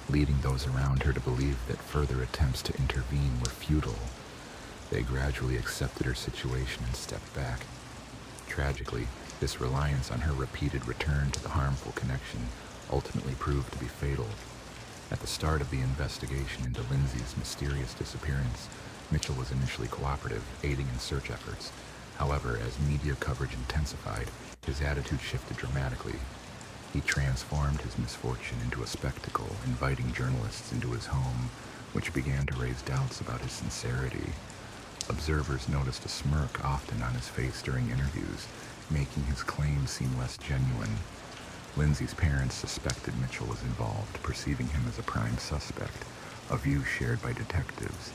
leading those around her to believe that further attempts to intervene were futile. They gradually accepted her situation and stepped back. Tragically, this reliance on her repeated return to the harmful connection ultimately proved to be fatal. At the start of the investigation into Lindsay's mysterious disappearance, Mitchell was initially cooperative, aiding in search efforts. However, as media coverage intensified, his attitude shifted dramatically. He transformed his misfortune into a spectacle, inviting journalists into his home, which began to raise doubts about his sincerity. Observers noticed a smirk often on his face during interviews, making his claims seem less genuine. Lindsay's parents suspected Mitchell was involved, perceiving him as a prime suspect, a view shared by detectives.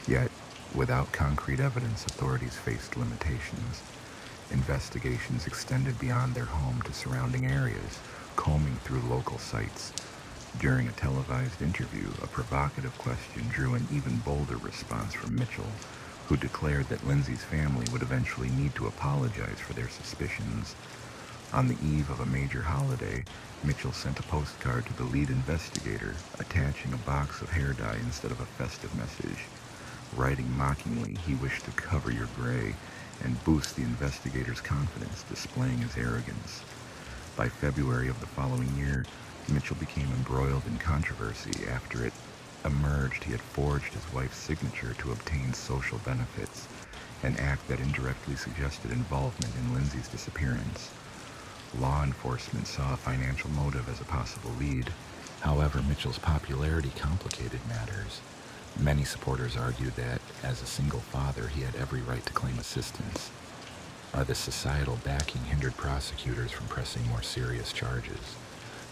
Yet, without concrete evidence, authorities faced limitations. Investigations extended beyond their home to surrounding areas, combing through local sites. During a televised interview, a provocative question drew an even bolder response from Mitchell, who declared that Lindsay's family would eventually need to apologize for their suspicions. On the eve of a major holiday, Mitchell sent a postcard to the lead investigator, attaching a box of hair dye instead of a festive message. Writing mockingly, he wished to cover your gray and boost the investigator's confidence, displaying his arrogance. By February of the following year, Mitchell became embroiled in controversy after it emerged he had forged his wife's signature to obtain social benefits, an act that indirectly suggested involvement in Lindsay's disappearance. Law enforcement saw a financial motive as a possible lead. However, Mitchell's popularity complicated matters. Many supporters argued that, as a single father, he had every right to claim assistance. The societal backing hindered prosecutors from pressing more serious charges.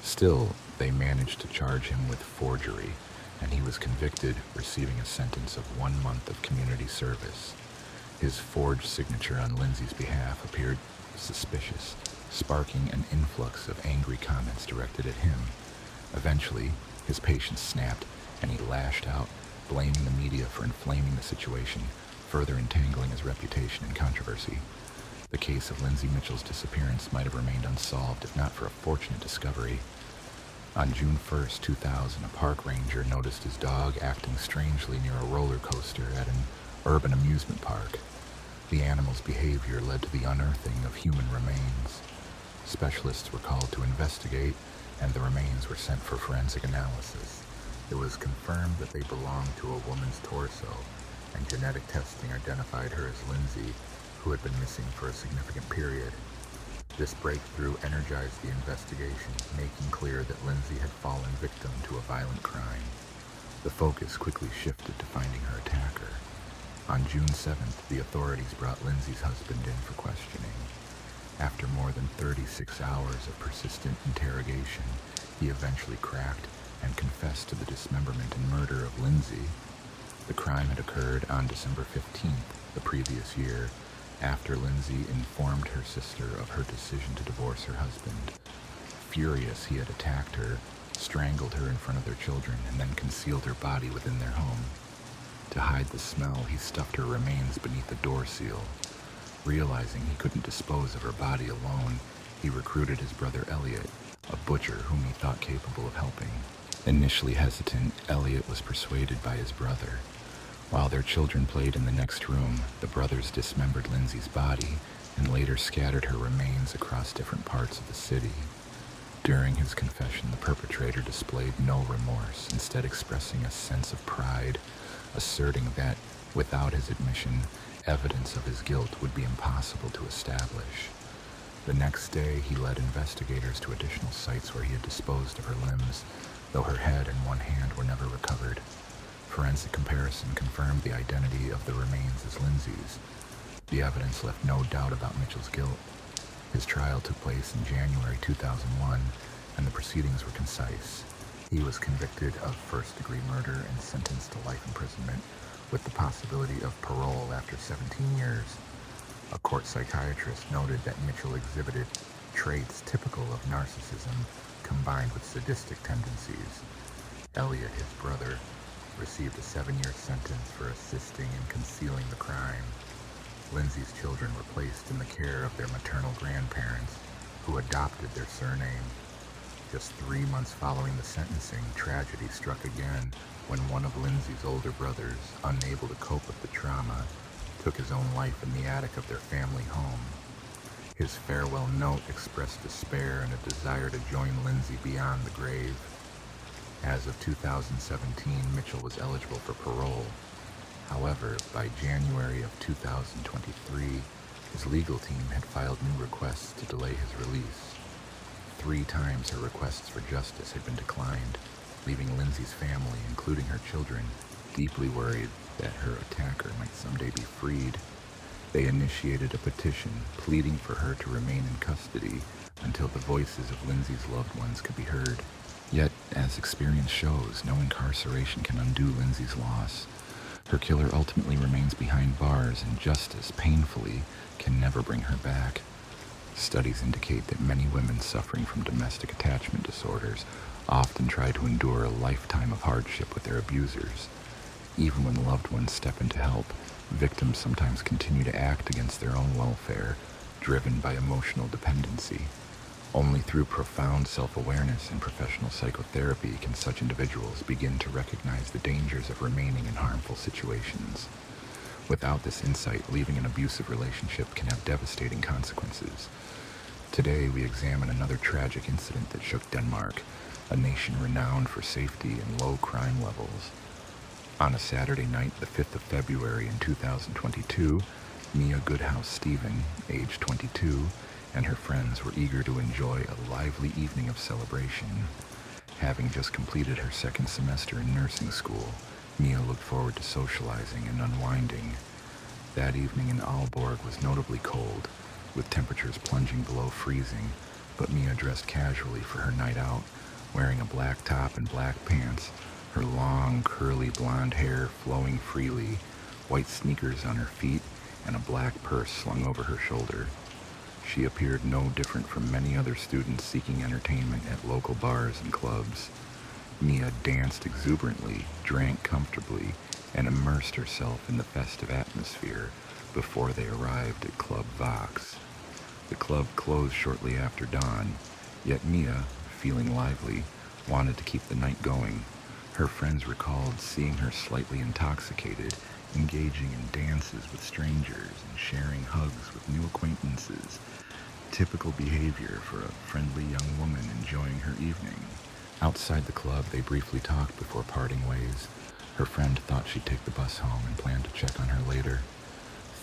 Still, they managed to charge him with forgery, and he was convicted, receiving a sentence of 1 month of community service. His forged signature on Lindsay's behalf appeared suspicious, sparking an influx of angry comments directed at him. Eventually, his patience snapped, and he lashed out, blaming the media for inflaming the situation, further entangling his reputation in controversy. The case of Lindsay Mitchell's disappearance might have remained unsolved if not for a fortunate discovery. On June 1st, 2000, a park ranger noticed his dog acting strangely near a roller coaster at an urban amusement park. The animal's behavior led to the unearthing of human remains. Specialists were called to investigate, and the remains were sent for forensic analysis. It was confirmed that they belonged to a woman's torso, and genetic testing identified her as Lindsay, who had been missing for a significant period. This breakthrough energized the investigation, making clear that Lindsay had fallen victim to a violent crime. The focus quickly shifted to finding her attacker. On June 7th, the authorities brought Lindsay's husband in for questioning. After more than 36 hours of persistent interrogation, he eventually cracked and confessed to the dismemberment and murder of Lindsay. The crime had occurred on December 15th, the previous year, after Lindsay informed her sister of her decision to divorce her husband. Furious, he had attacked her, strangled her in front of their children, and then concealed her body within their home. To hide the smell, he stuffed her remains beneath the door seal. Realizing he couldn't dispose of her body alone, he recruited his brother Elliot, a butcher whom he thought capable of helping. Initially hesitant, Elliot was persuaded by his brother. While their children played in the next room, the brothers dismembered Lindsay's body and later scattered her remains across different parts of the city. During his confession, the perpetrator displayed no remorse, instead expressing a sense of pride, asserting that, without his admission, evidence of his guilt would be impossible to establish. The next day, he led investigators to additional sites where he had disposed of her limbs, though her head and one hand were never recovered. Forensic comparison confirmed the identity of the remains as Lindsay's. The evidence left no doubt about Mitchell's guilt. His trial took place in January 2001, and the proceedings were concise. He was convicted of first-degree murder and sentenced to life imprisonment, with the possibility of parole after 17 years. A court psychiatrist noted that Mitchell exhibited traits typical of narcissism combined with sadistic tendencies. Elliot, his brother, received a 7-year sentence for assisting in concealing the crime. Lindsay's children were placed in the care of their maternal grandparents, who adopted their surname. Just 3 months following the sentencing, tragedy struck again when one of Lindsay's older brothers, unable to cope with the trauma, took his own life in the attic of their family home. His farewell note expressed despair and a desire to join Lindsay beyond the grave. As of 2017, Mitchell was eligible for parole. However, by January of 2023, his legal team had filed new requests to delay his release. 3 times her requests for justice had been declined, leaving Lindsay's family, including her children, deeply worried that her attacker might someday be freed. They initiated a petition pleading for her to remain in custody until the voices of Lindsay's loved ones could be heard. Yet, as experience shows, no incarceration can undo Lindsay's loss. Her killer ultimately remains behind bars, and justice, painfully, can never bring her back. Studies indicate that many women suffering from domestic attachment disorders often try to endure a lifetime of hardship with their abusers. Even when loved ones step in to help, victims sometimes continue to act against their own welfare, driven by emotional dependency. Only through profound self-awareness and professional psychotherapy can such individuals begin to recognize the dangers of remaining in harmful situations. Without this insight, leaving an abusive relationship can have devastating consequences. Today, we examine another tragic incident that shook Denmark, a nation renowned for safety and low crime levels. On a Saturday night, the 5th of February in 2022, Mia Goodhouse Stephen, age 22, and her friends were eager to enjoy a lively evening of celebration. Having just completed her second semester in nursing school, Mia looked forward to socializing and unwinding. That evening in Aalborg was notably cold, with temperatures plunging below freezing, but Mia dressed casually for her night out, wearing a black top and black pants, her long, curly blonde hair flowing freely, white sneakers on her feet, and a black purse slung over her shoulder. She appeared no different from many other students seeking entertainment at local bars and clubs. Mia danced exuberantly, drank comfortably, and immersed herself in the festive atmosphere before they arrived at Club Vox. The club closed shortly after dawn, yet Mia, feeling lively, wanted to keep the night going. Her friends recalled seeing her slightly intoxicated, engaging in dances with strangers and sharing hugs with new acquaintances. Typical behavior for a friendly young woman enjoying her evening. Outside the club, they briefly talked before parting ways. Her friend thought she'd take the bus home and planned to check on her later.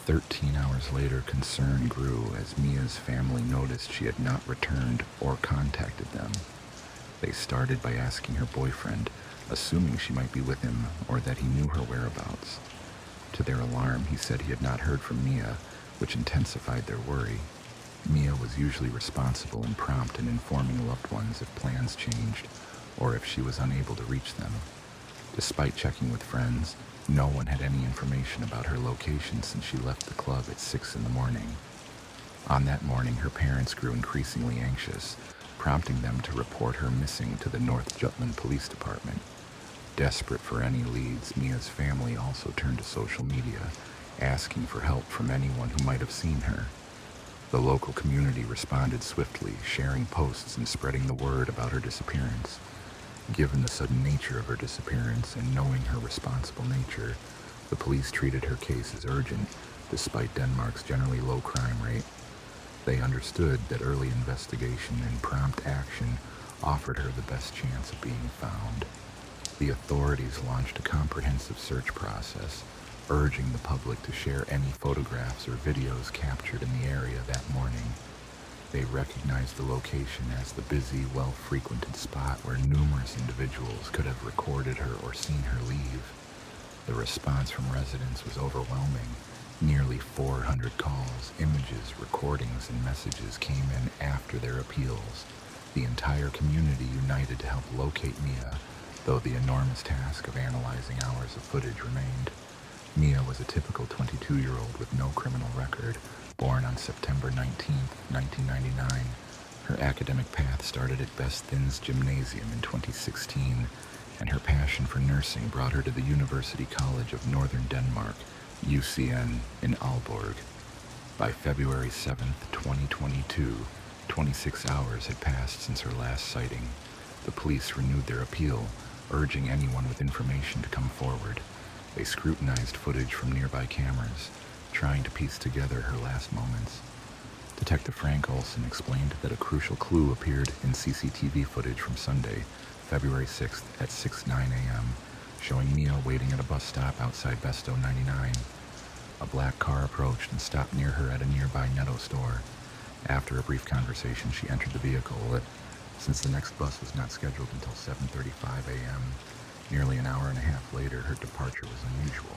13 hours later, concern grew as Mia's family noticed she had not returned or contacted them. They started by asking her boyfriend, assuming she might be with him or that he knew her whereabouts. To their alarm, he said he had not heard from Mia, which intensified their worry. Mia was usually responsible and prompt in informing loved ones if plans changed or if she was unable to reach them. Despite checking with friends, no one had any information about her location since she left the club at 6 in the morning. On that morning, her parents grew increasingly anxious, prompting them to report her missing to the North Jutland Police Department. Desperate for any leads, Mia's family also turned to social media, asking for help from anyone who might have seen her. The local community responded swiftly, sharing posts and spreading the word about her disappearance. Given the sudden nature of her disappearance and knowing her responsible nature, the police treated her case as urgent, despite Denmark's generally low crime rate. They understood that early investigation and prompt action offered her the best chance of being found. The authorities launched a comprehensive search process, urging the public to share any photographs or videos captured in the area that morning. They recognized the location as the busy, well-frequented spot where numerous individuals could have recorded her or seen her leave. The response from residents was overwhelming. Nearly 400 calls, images, recordings, and messages came in after their appeals. The entire community united to help locate Mia, though the enormous task of analyzing hours of footage remained. Mia was a typical 22-year-old with no criminal record, born on September 19, 1999. Her academic path started at Best Thins Gymnasium in 2016, and her passion for nursing brought her to the University College of Northern Denmark, UCN, in Aalborg. By February 7, 2022, 26 hours had passed since her last sighting. The police renewed their appeal, urging anyone with information to come forward. They scrutinized footage from nearby cameras, trying to piece together her last moments. Detective Frank Olson explained that a crucial clue appeared in CCTV footage from Sunday, February 6th at 6:09 a.m., showing Mia waiting at a bus stop outside Besto 99. A black car approached and stopped near her at a nearby Netto store. After a brief conversation, she entered the vehicle, but since the next bus was not scheduled until 7:35 a.m., nearly an hour and a half later, her departure was unusual.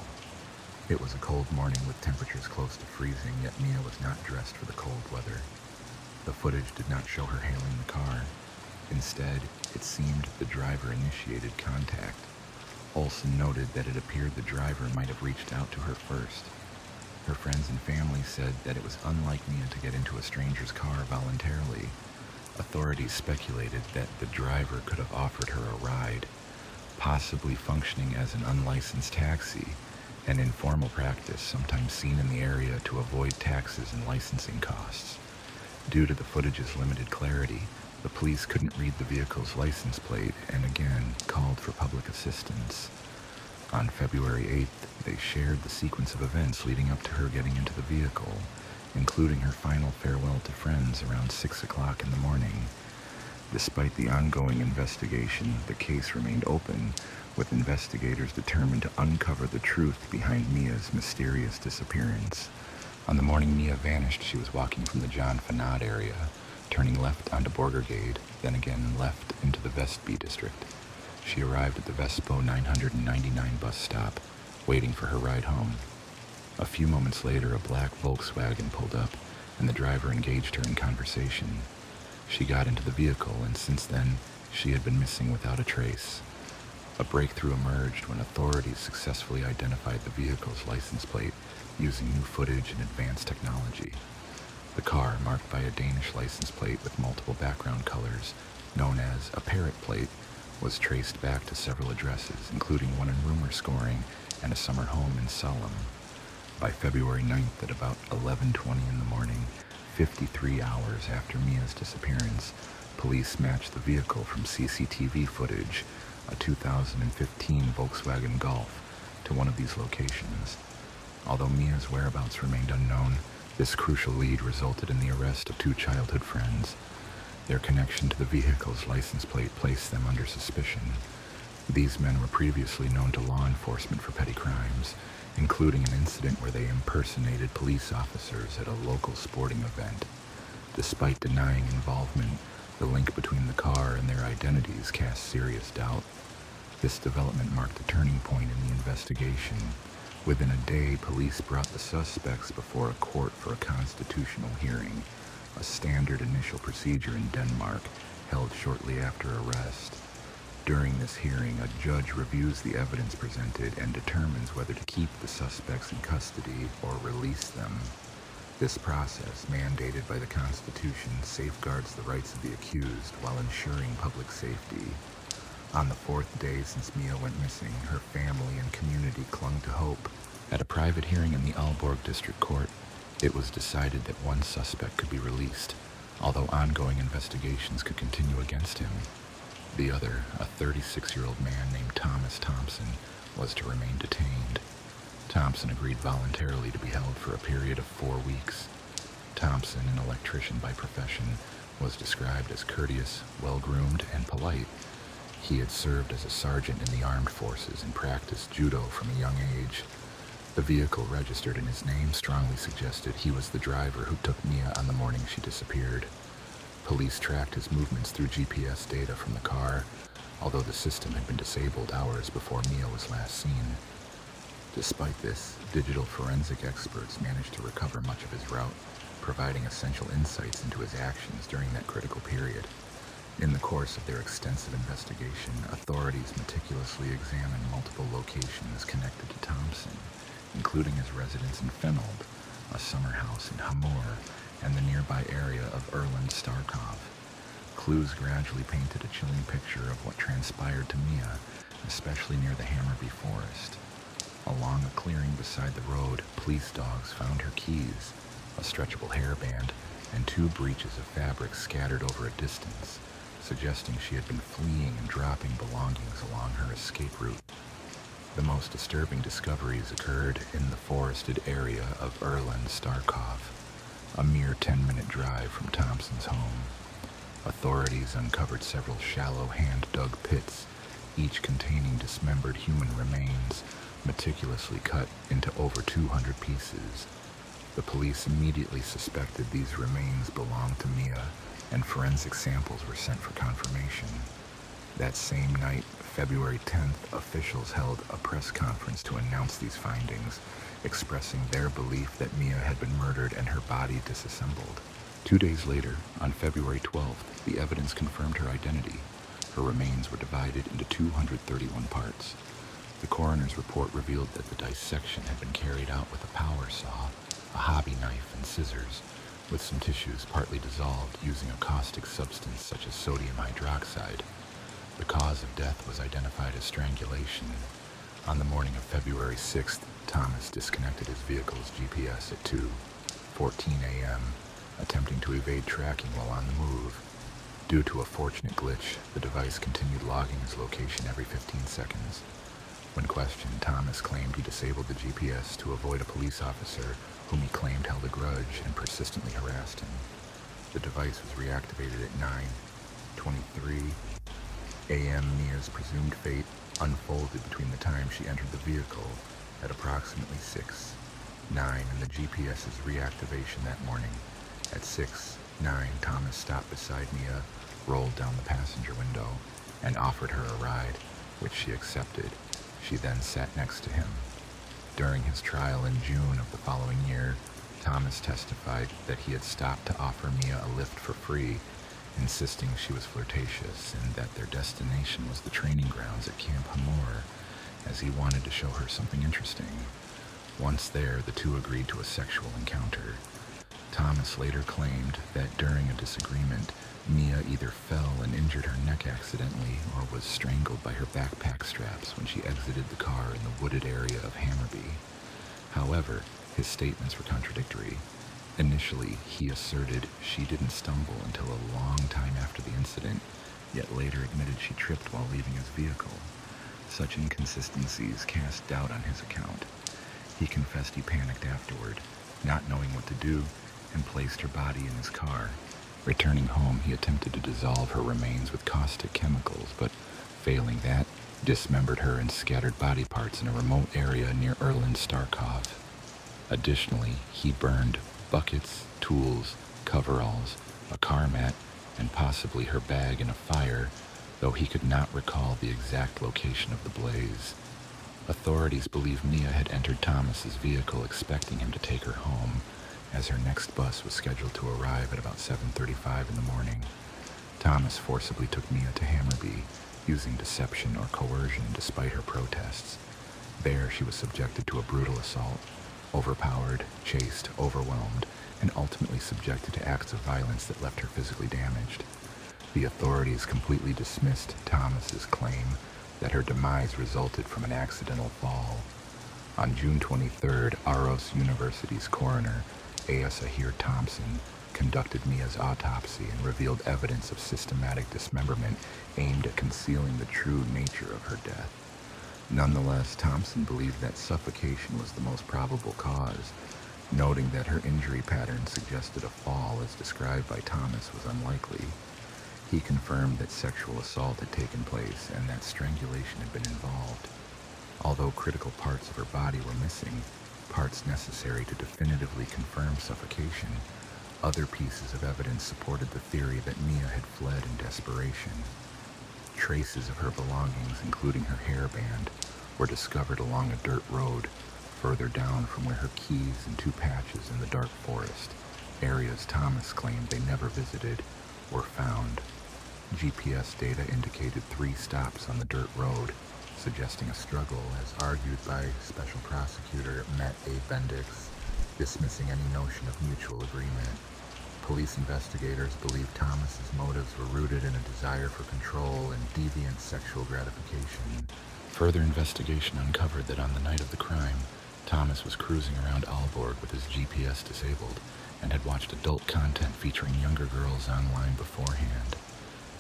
It was a cold morning with temperatures close to freezing, yet Mia was not dressed for the cold weather. The footage did not show her hailing the car. Instead, it seemed the driver initiated contact. Olson noted that it appeared the driver might have reached out to her first. Her friends and family said that it was unlike Mia to get into a stranger's car voluntarily. Authorities speculated that the driver could have offered her a ride, possibly functioning as an unlicensed taxi, an informal practice sometimes seen in the area to avoid taxes and licensing costs. Due to the footage's limited clarity, the police couldn't read the vehicle's license plate and again called for public assistance. On February 8th, they shared the sequence of events leading up to her getting into the vehicle, including her final farewell to friends around 6 o'clock in the morning. Despite the ongoing investigation, the case remained open, with investigators determined to uncover the truth behind Mia's mysterious disappearance. On the morning Mia vanished, she was walking from the John Fanad area, turning left onto Borgergade, then again left into the Vestby district. She arrived at the Vespo 999 bus stop, waiting for her ride home. A few moments later, a black Volkswagen pulled up, and the driver engaged her in conversation. She got into the vehicle, and since then, she had been missing without a trace. A breakthrough emerged when authorities successfully identified the vehicle's license plate using new footage and advanced technology. The car, marked by a Danish license plate with multiple background colors, known as a parrot plate, was traced back to several addresses, including one in Rumor Scoring and a summer home in Salem. By February 9th at about 11:20 in the morning, 53 hours after Mia's disappearance, police matched the vehicle from CCTV footage, a 2015 Volkswagen Golf, to one of these locations. Although Mia's whereabouts remained unknown, this crucial lead resulted in the arrest of two childhood friends. Their connection to the vehicle's license plate placed them under suspicion. These men were previously known to law enforcement for petty crimes, including an incident where they impersonated police officers at a local sporting event. Despite denying involvement, the link between the car and their identities cast serious doubt. This development marked a turning point in the investigation. Within a day, police brought the suspects before a court for a constitutional hearing, a standard initial procedure in Denmark, held shortly after arrest. During this hearing, a judge reviews the evidence presented and determines whether to keep the suspects in custody or release them. This process, mandated by the Constitution, safeguards the rights of the accused while ensuring public safety. On the fourth day since Mia went missing, her family and community clung to hope. At a private hearing in the Aalborg District Court, it was decided that one suspect could be released, although ongoing investigations could continue against him. The other, a 36-year-old man named Thomas Thompson, was to remain detained. Thompson agreed voluntarily to be held for a period of 4 weeks. Thompson, an electrician by profession, was described as courteous, well-groomed, and polite. He had served as a sergeant in the armed forces and practiced judo from a young age. The vehicle registered in his name strongly suggested he was the driver who took Mia on the morning she disappeared. Police tracked his movements through GPS data from the car, although the system had been disabled hours before Mia was last seen. Despite this, digital forensic experts managed to recover much of his route, providing essential insights into his actions during that critical period. In the course of their extensive investigation, authorities meticulously examined multiple locations connected to Thompson, including his residence in Fenold, a summer house in Hamur, and the nearby area of Erland Starkov. Clues gradually painted a chilling picture of what transpired to Mia, especially near the Hammarby forest. Along a clearing beside the road, police dogs found her keys, a stretchable hairband, and 2 breaches of fabric scattered over a distance, suggesting she had been fleeing and dropping belongings along her escape route. The most disturbing discoveries occurred in the forested area of Erland Starkov, a mere 10-minute drive from Thompson's home. Authorities uncovered several shallow hand-dug pits, each containing dismembered human remains, meticulously cut into over 200 pieces. The police immediately suspected these remains belonged to Mia, and forensic samples were sent for confirmation. That same night, February 10th, officials held a press conference to announce these findings, expressing their belief that Mia had been murdered and her body disassembled. 2 days later, on February 12th, the evidence confirmed her identity. Her remains were divided into 231 parts. The coroner's report revealed that the dissection had been carried out with a power saw, a hobby knife, and scissors, with some tissues partly dissolved using a caustic substance such as sodium hydroxide. The cause of death was identified as strangulation. On the morning of February 6th, Thomas disconnected his vehicle's GPS at 2:14 a.m. attempting to evade tracking while on the move. Due to a fortunate glitch, the device continued logging his location every 15 seconds. When questioned, Thomas claimed he disabled the GPS to avoid a police officer whom he claimed held a grudge and persistently harassed him. The device was reactivated at 9:23 a.m. Mia's presumed fate unfolded between the time she entered the vehicle at approximately 6:09 and the GPS's reactivation that morning. At 6:09, Thomas stopped beside Mia, rolled down the passenger window, and offered her a ride, which she accepted. She then sat next to him. During his trial in June of the following year, Thomas testified that he had stopped to offer Mia a lift for free, insisting she was flirtatious and that their destination was the training grounds at Camp Hamor, as he wanted to show her something interesting. Once there, the two agreed to a sexual encounter. Thomas later claimed that during a disagreement, Mia either fell and injured her neck accidentally or was strangled by her backpack straps when she exited the car in the wooded area of Hammarby. However, his statements were contradictory. Initially, he asserted she didn't stumble until a long time after the incident, yet later admitted she tripped while leaving his vehicle. Such inconsistencies cast doubt on his account. He confessed he panicked afterward, not knowing what to do, and placed her body in his car. Returning home, he attempted to dissolve her remains with caustic chemicals, but failing that, dismembered her and scattered body parts in a remote area near Erland Starkov. Additionally, he burned buckets, tools, coveralls, a car mat, and possibly her bag in a fire, though he could not recall the exact location of the blaze. Authorities believe Mia had entered Thomas's vehicle expecting him to take her home, as her next bus was scheduled to arrive at about 7:35 in the morning. Thomas forcibly took Mia to Hammarby, using deception or coercion despite her protests. There, she was subjected to a brutal assault, overpowered, chased, overwhelmed, and ultimately subjected to acts of violence that left her physically damaged. The authorities completely dismissed Thomas's claim that her demise resulted from an accidental fall. On June 23rd, Aarhus University's coroner, Asa Heer Thompson, conducted Mia's autopsy and revealed evidence of systematic dismemberment aimed at concealing the true nature of her death. Nonetheless, Thompson believed that suffocation was the most probable cause, noting that her injury pattern suggested a fall as described by Thomas was unlikely. He confirmed that sexual assault had taken place and that strangulation had been involved. Although critical parts of her body were missing, parts necessary to definitively confirm suffocation, other pieces of evidence supported the theory that Mia had fled in desperation. Traces of her belongings, including her hairband, were discovered along a dirt road further down from where her keys and 2 patches in the dark forest, areas Thomas claimed they never visited, were found. GPS data indicated 3 stops on the dirt road, suggesting a struggle as argued by Special Prosecutor Matt A. Bendix, dismissing any notion of mutual agreement. Police investigators believe Thomas's motives were rooted in a desire for control and deviant sexual gratification. Further investigation uncovered that on the night of the crime, Thomas was cruising around Aalborg with his GPS disabled and had watched adult content featuring younger girls online beforehand.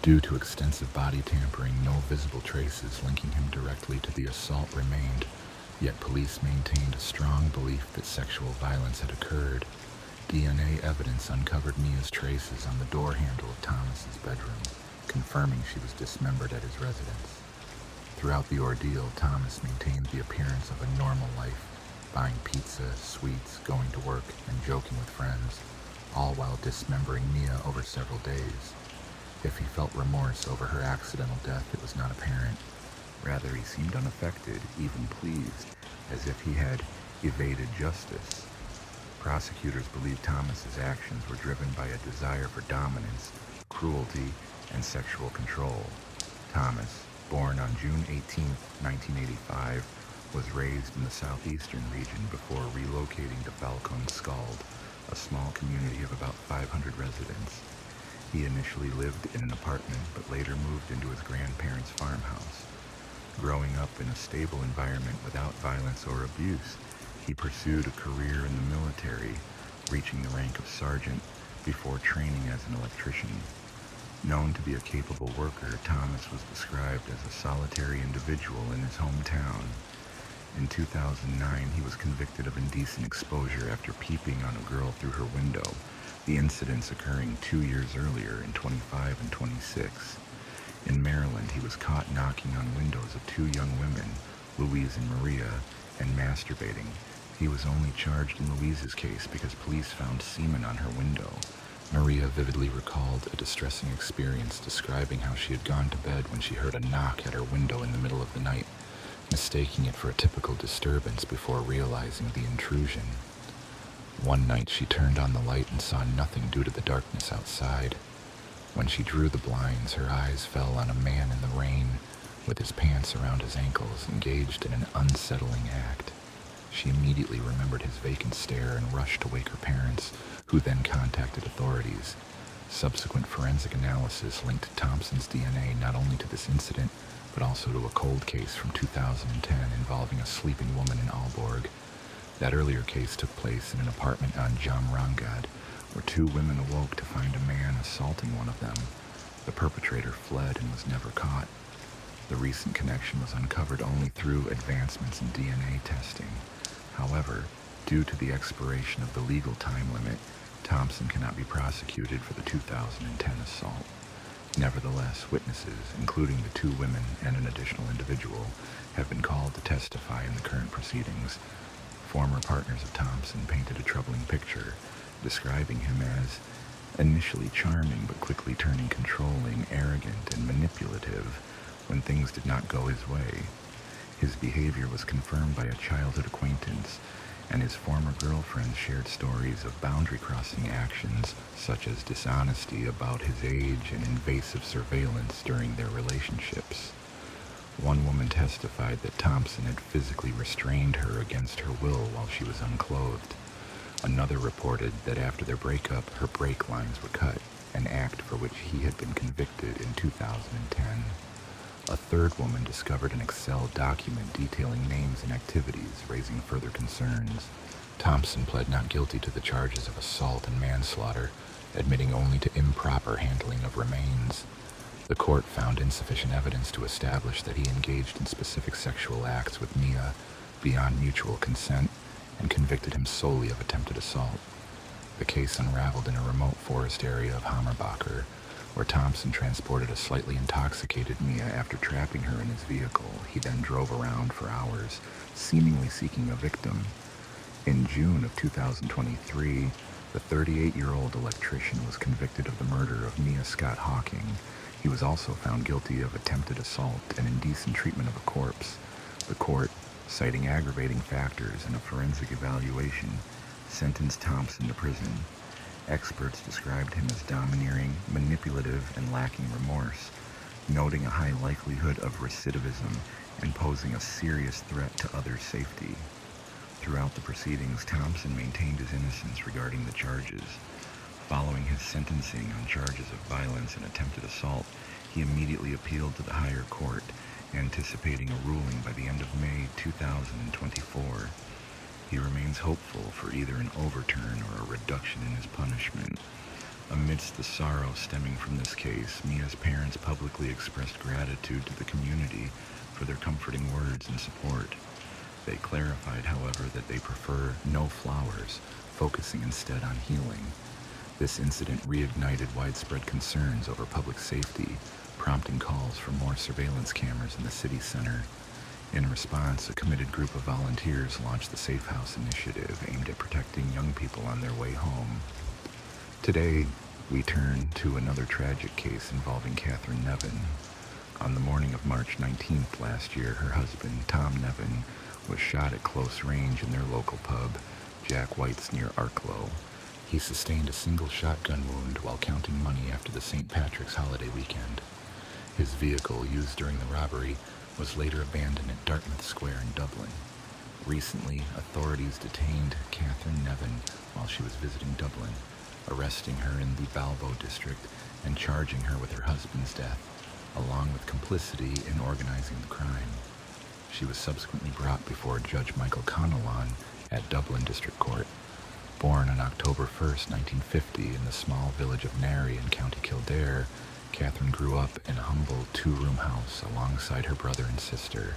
Due to extensive body tampering, no visible traces linking him directly to the assault remained, yet police maintained a strong belief that sexual violence had occurred. DNA evidence uncovered Mia's traces on the door handle of Thomas's bedroom, confirming she was dismembered at his residence. Throughout the ordeal, Thomas maintained the appearance of a normal life, buying pizza, sweets, going to work, and joking with friends, all while dismembering Mia over several days. If he felt remorse over her accidental death, it was not apparent. Rather, he seemed unaffected, even pleased, as if he had evaded justice. Prosecutors believe Thomas's actions were driven by a desire for dominance, cruelty, and sexual control. Thomas, born on June 18, 1985, was raised in the southeastern region before relocating to Falcon Skald, a small community of about 500 residents. He initially lived in an apartment, but later moved into his grandparents' farmhouse. Growing up in a stable environment without violence or abuse, he pursued a career in the military, reaching the rank of sergeant before training as an electrician. Known to be a capable worker, Thomas was described as a solitary individual in his hometown. In 2009, he was convicted of indecent exposure after peeping on a girl through her window, the incidents occurring 2 years earlier in 25 and 26. In Maryland, he was caught knocking on windows of 2 young women, Louise and Maria, and masturbating. He was only charged in Louise's case because police found semen on her window. Maria vividly recalled a distressing experience, describing how she had gone to bed when she heard a knock at her window in the middle of the night, mistaking it for a typical disturbance before realizing the intrusion. One night she turned on the light and saw nothing due to the darkness outside. When she drew the blinds, her eyes fell on a man in the rain, with his pants around his ankles, engaged in an unsettling act. She immediately remembered his vacant stare and rushed to wake her parents, who then contacted authorities. Subsequent forensic analysis linked Thompson's DNA not only to this incident, but also to a cold case from 2010 involving a sleeping woman in Aalborg. That earlier case took place in an apartment on Jamrangad, where 2 women awoke to find a man assaulting one of them. The perpetrator fled and was never caught. The recent connection was uncovered only through advancements in DNA testing. However, due to the expiration of the legal time limit, Thompson cannot be prosecuted for the 2010 assault. Nevertheless, witnesses, including the 2 women and an additional individual, have been called to testify in the current proceedings. Former partners of Thompson painted a troubling picture, describing him as initially charming but quickly turning controlling, arrogant, and manipulative when things did not go his way. His behavior was confirmed by a childhood acquaintance, and his former girlfriend shared stories of boundary-crossing actions such as dishonesty about his age and invasive surveillance during their relationships. One woman testified that Thompson had physically restrained her against her will while she was unclothed. Another reported that after their breakup, her brake lines were cut, an act for which he had been convicted in 2010. A third woman discovered an Excel document detailing names and activities, raising further concerns. Thompson pled not guilty to the charges of assault and manslaughter, admitting only to improper handling of remains. The court found insufficient evidence to establish that he engaged in specific sexual acts with Mia beyond mutual consent, and convicted him solely of attempted assault. The case unraveled in a remote forest area of Hammerbacher, where Thompson transported a slightly intoxicated Mia after trapping her in his vehicle. He then drove around for hours, seemingly seeking a victim. In June of 2023, the 38-year-old electrician was convicted of the murder of Mia Scott Hawking. He was also found guilty of attempted assault and indecent treatment of a corpse. The court, citing aggravating factors and a forensic evaluation, sentenced Thompson to prison. Experts described him as domineering, manipulative, and lacking remorse, noting a high likelihood of recidivism and posing a serious threat to others' safety. Throughout the proceedings, Thompson maintained his innocence regarding the charges. Following his sentencing on charges of violence and attempted assault, he immediately appealed to the higher court, anticipating a ruling by the end of May 2024. He remains hopeful for either an overturn or a reduction in his punishment. Amidst the sorrow stemming from this case, Mia's parents publicly expressed gratitude to the community for their comforting words and support. They clarified, however, that they prefer no flowers, focusing instead on healing. This incident reignited widespread concerns over public safety, prompting calls for more surveillance cameras in the city center. In response, a committed group of volunteers launched the Safe House initiative aimed at protecting young people on their way home. Today, we turn to another tragic case involving Catherine Nevin. On the morning of March 19th last year, her husband, Tom Nevin, was shot at close range in their local pub, Jack White's near Arklow. He sustained a single shotgun wound while counting money after the St. Patrick's holiday weekend. His vehicle, used during the robbery, was later abandoned at Dartmouth Square in Dublin. Recently, authorities detained Catherine Nevin while she was visiting Dublin, arresting her in the Balbo district and charging her with her husband's death, along with complicity in organizing the crime. She was subsequently brought before Judge Michael Connellan at Dublin District Court. Born on October 1st, 1950, in the small village of Nary in County Kildare, Catherine grew up in a humble two-room house alongside her brother and sister.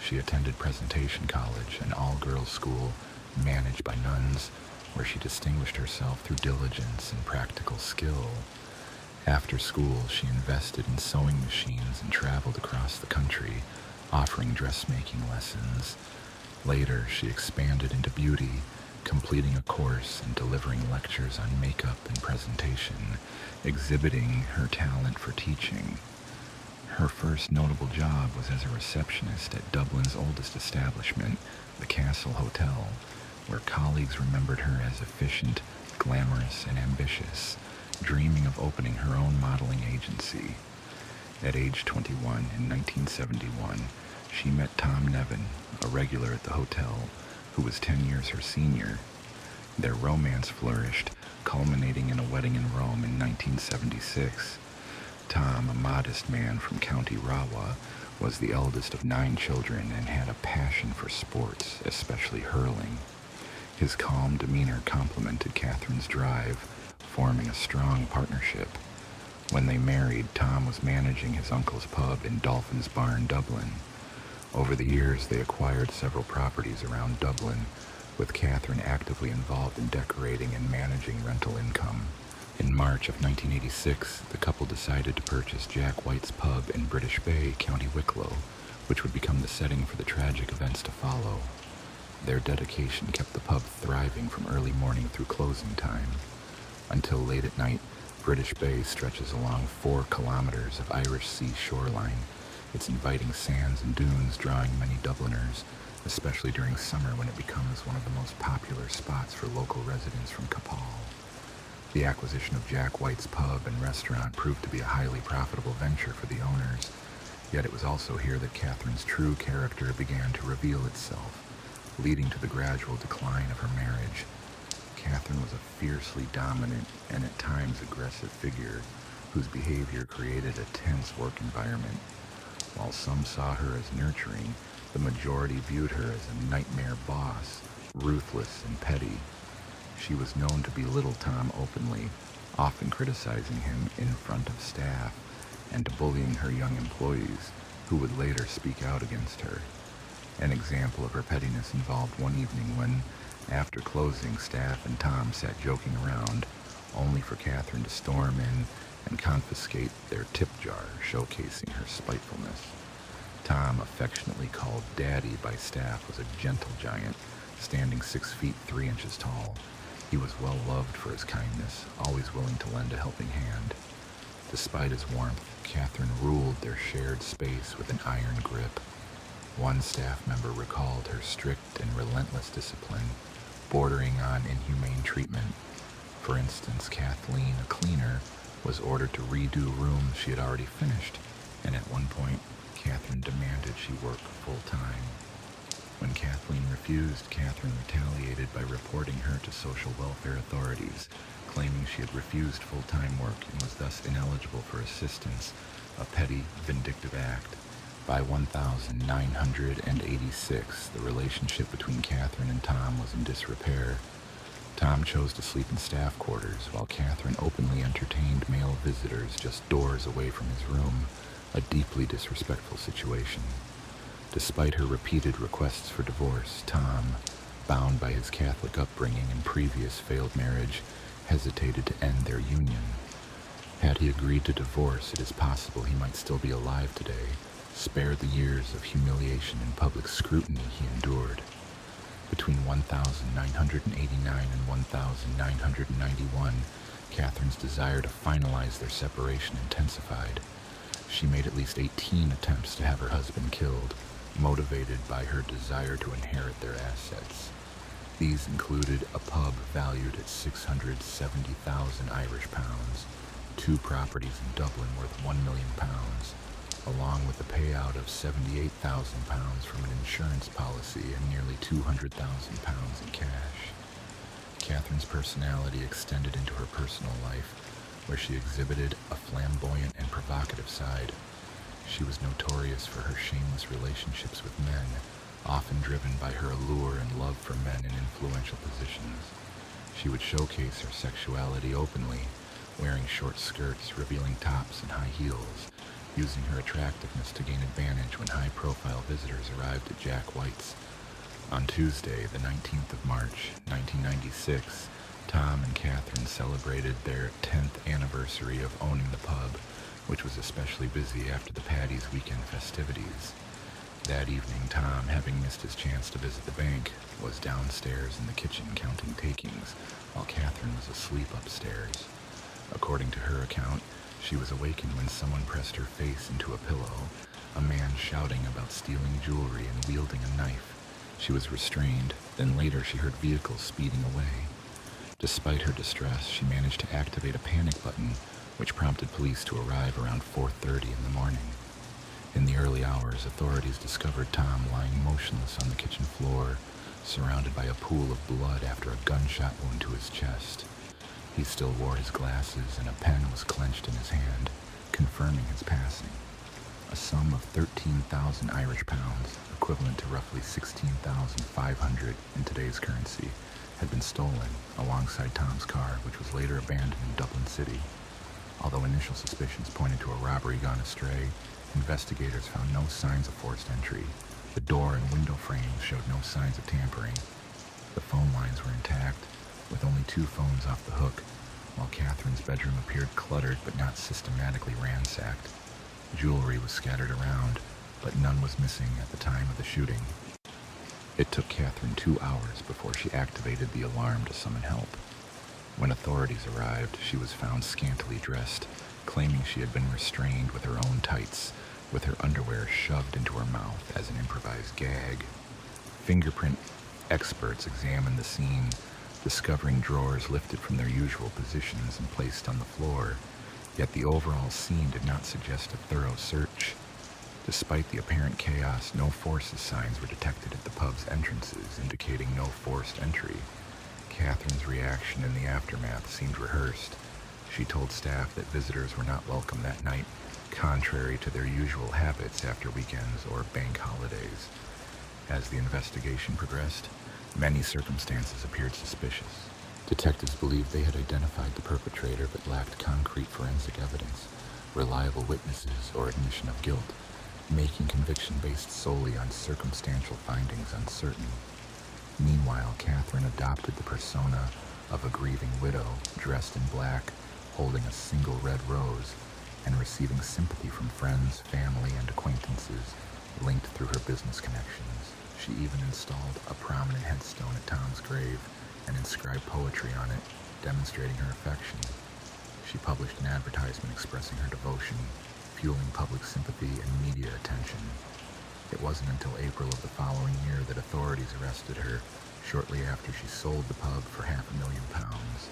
She attended Presentation College, an all-girls school managed by nuns, where she distinguished herself through diligence and practical skill. After school, she invested in sewing machines and traveled across the country, offering dressmaking lessons. Later, she expanded into beauty, completing a course and delivering lectures on makeup and presentation, exhibiting her talent for teaching. Her first notable job was as a receptionist at Dublin's oldest establishment, the Castle Hotel, where colleagues remembered her as efficient, glamorous, and ambitious, dreaming of opening her own modeling agency. At age 21 in 1971, she met Tom Nevin, a regular at the hotel, who was 10 years her senior. Their romance flourished, culminating in a wedding in Rome in 1976. Tom, a modest man from County Rawa, was the eldest of 9 children and had a passion for sports, especially hurling. His calm demeanor complemented Catherine's drive, forming a strong partnership. When they married, Tom was managing his uncle's pub in Dolphin's Barn, Dublin. Over the years, they acquired several properties around Dublin, with Catherine actively involved in decorating and managing rental income. In March of 1986, the couple decided to purchase Jack White's pub in British Bay, County Wicklow, which would become the setting for the tragic events to follow. Their dedication kept the pub thriving from early morning through closing time. Until late at night, British Bay stretches along 4 kilometers of Irish Sea shoreline, its inviting sands and dunes drawing many Dubliners, especially during summer when it becomes one of the most popular spots for local residents from Capal. The acquisition of Jack White's pub and restaurant proved to be a highly profitable venture for the owners, yet it was also here that Catherine's true character began to reveal itself, leading to the gradual decline of her marriage. Catherine was a fiercely dominant and at times aggressive figure whose behavior created a tense work environment. While some saw her as nurturing, the majority viewed her as a nightmare boss, ruthless and petty. She was known to belittle Tom openly, often criticizing him in front of staff, and bullying her young employees, who would later speak out against her. An example of her pettiness involved one evening when, after closing, staff and Tom sat joking around, only for Catherine to storm in and confiscate their tip jar, showcasing her spitefulness. Tom, affectionately called Daddy by staff, was a gentle giant, standing 6 feet 3 inches tall. He was well loved for his kindness, always willing to lend a helping hand. Despite his warmth, Catherine ruled their shared space with an iron grip. One staff member recalled her strict and relentless discipline, bordering on inhumane treatment. For instance, Kathleen, a cleaner, was ordered to redo rooms she had already finished, and at one point, Catherine demanded she work full-time. When Kathleen refused, Catherine retaliated by reporting her to social welfare authorities, claiming she had refused full-time work and was thus ineligible for assistance, a petty, vindictive act. By 1986, the relationship between Catherine and Tom was in disrepair. Tom chose to sleep in staff quarters, while Catherine openly entertained male visitors just doors away from his room, a deeply disrespectful situation. Despite her repeated requests for divorce, Tom, bound by his Catholic upbringing and previous failed marriage, hesitated to end their union. Had he agreed to divorce, it is possible he might still be alive today, spared the years of humiliation and public scrutiny he endured. Between 1989 and 1991, Catherine's desire to finalize their separation intensified. She made at least 18 attempts to have her husband killed, motivated by her desire to inherit their assets. These included a pub valued at 670,000 Irish pounds, 2 properties in Dublin worth £1 million, along with a payout of £78,000 from an insurance policy and nearly £200,000 in cash. Catherine's personality extended into her personal life, where she exhibited a flamboyant and provocative side. She was notorious for her shameless relationships with men, often driven by her allure and love for men in influential positions. She would showcase her sexuality openly, wearing short skirts, revealing tops and high heels, using her attractiveness to gain advantage when high-profile visitors arrived at Jack White's. On Tuesday, the 19th of March, 1996, Tom and Catherine celebrated their 10th anniversary of owning the pub, which was especially busy after the Paddy's weekend festivities. That evening, Tom, having missed his chance to visit the bank, was downstairs in the kitchen counting takings, while Catherine was asleep upstairs. According to her account, she was awakened when someone pressed her face into a pillow, a man shouting about stealing jewelry and wielding a knife. She was restrained, then later she heard vehicles speeding away. Despite her distress, she managed to activate a panic button, which prompted police to arrive around 4:30 in the morning. In the early hours, authorities discovered Tom lying motionless on the kitchen floor, surrounded by a pool of blood after a gunshot wound to his chest. He still wore his glasses, and a pen was clenched in his hand, confirming his passing. A sum of 13,000 Irish pounds, equivalent to roughly 16,500 in today's currency, had been stolen alongside Tom's car, which was later abandoned in Dublin City. Although initial suspicions pointed to a robbery gone astray, investigators found no signs of forced entry. The door and window frames showed no signs of tampering. The phone lines were intact, with only 2 phones off the hook, while Catherine's bedroom appeared cluttered but not systematically ransacked. Jewelry was scattered around, but none was missing at the time of the shooting. It took Catherine 2 hours before she activated the alarm to summon help. When authorities arrived, she was found scantily dressed, claiming she had been restrained with her own tights, with her underwear shoved into her mouth as an improvised gag. Fingerprint experts examined the scene, discovering drawers lifted from their usual positions and placed on the floor, yet the overall scene did not suggest a thorough search. Despite the apparent chaos, no forces signs were detected at the pub's entrances, indicating no forced entry. Catherine's reaction in the aftermath seemed rehearsed. She told staff that visitors were not welcome that night, contrary to their usual habits after weekends or bank holidays. As the investigation progressed, many circumstances appeared suspicious. Detectives believed they had identified the perpetrator but lacked concrete forensic evidence, reliable witnesses, or admission of guilt, making conviction based solely on circumstantial findings uncertain. Meanwhile, Catherine adopted the persona of a grieving widow, dressed in black, holding a single red rose, and receiving sympathy from friends, family, and acquaintances linked through her business connections. She even installed a prominent headstone at Tom's grave and inscribed poetry on it, demonstrating her affection. She published an advertisement expressing her devotion, fueling public sympathy and media attention. It wasn't until April of the following year that authorities arrested her, shortly after she sold the pub for £500,000.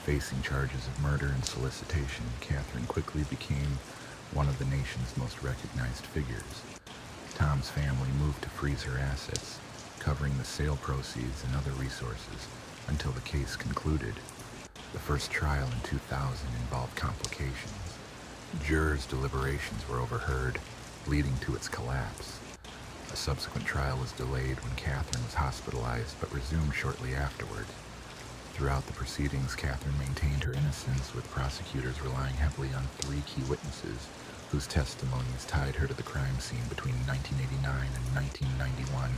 Facing charges of murder and solicitation, Catherine quickly became one of the nation's most recognized figures. Tom's family moved to freeze her assets, covering the sale proceeds and other resources until the case concluded. The first trial in 2000 involved complications. Jurors' deliberations were overheard, leading to its collapse. A subsequent trial was delayed when Catherine was hospitalized, but resumed shortly afterward. Throughout the proceedings, Catherine maintained her innocence, with prosecutors relying heavily on 3 key witnesses whose testimonies tied her to the crime scene between 1989 and 1991.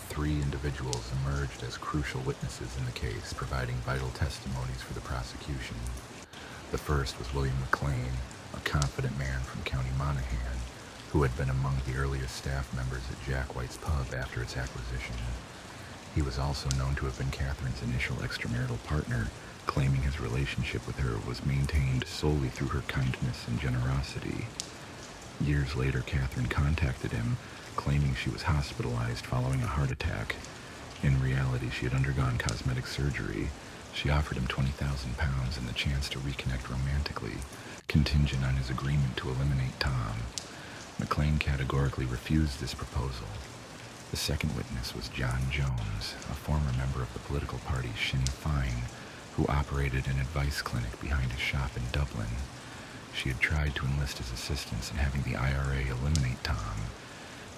3 individuals emerged as crucial witnesses in the case, providing vital testimonies for the prosecution. The first was William McLean, a confident man from County Monaghan, who had been among the earliest staff members at Jack White's pub after its acquisition. He was also known to have been Catherine's initial extramarital partner, claiming his relationship with her was maintained solely through her kindness and generosity. Years later, Catherine contacted him, claiming she was hospitalized following a heart attack. In reality, she had undergone cosmetic surgery. She offered him £20,000 and the chance to reconnect romantically, contingent on his agreement to eliminate Tom. McLean categorically refused this proposal. The second witness was John Jones, a former member of the political party Sinn Féin, who operated an advice clinic behind his shop in Dublin. She had tried to enlist his assistance in having the IRA eliminate Tom.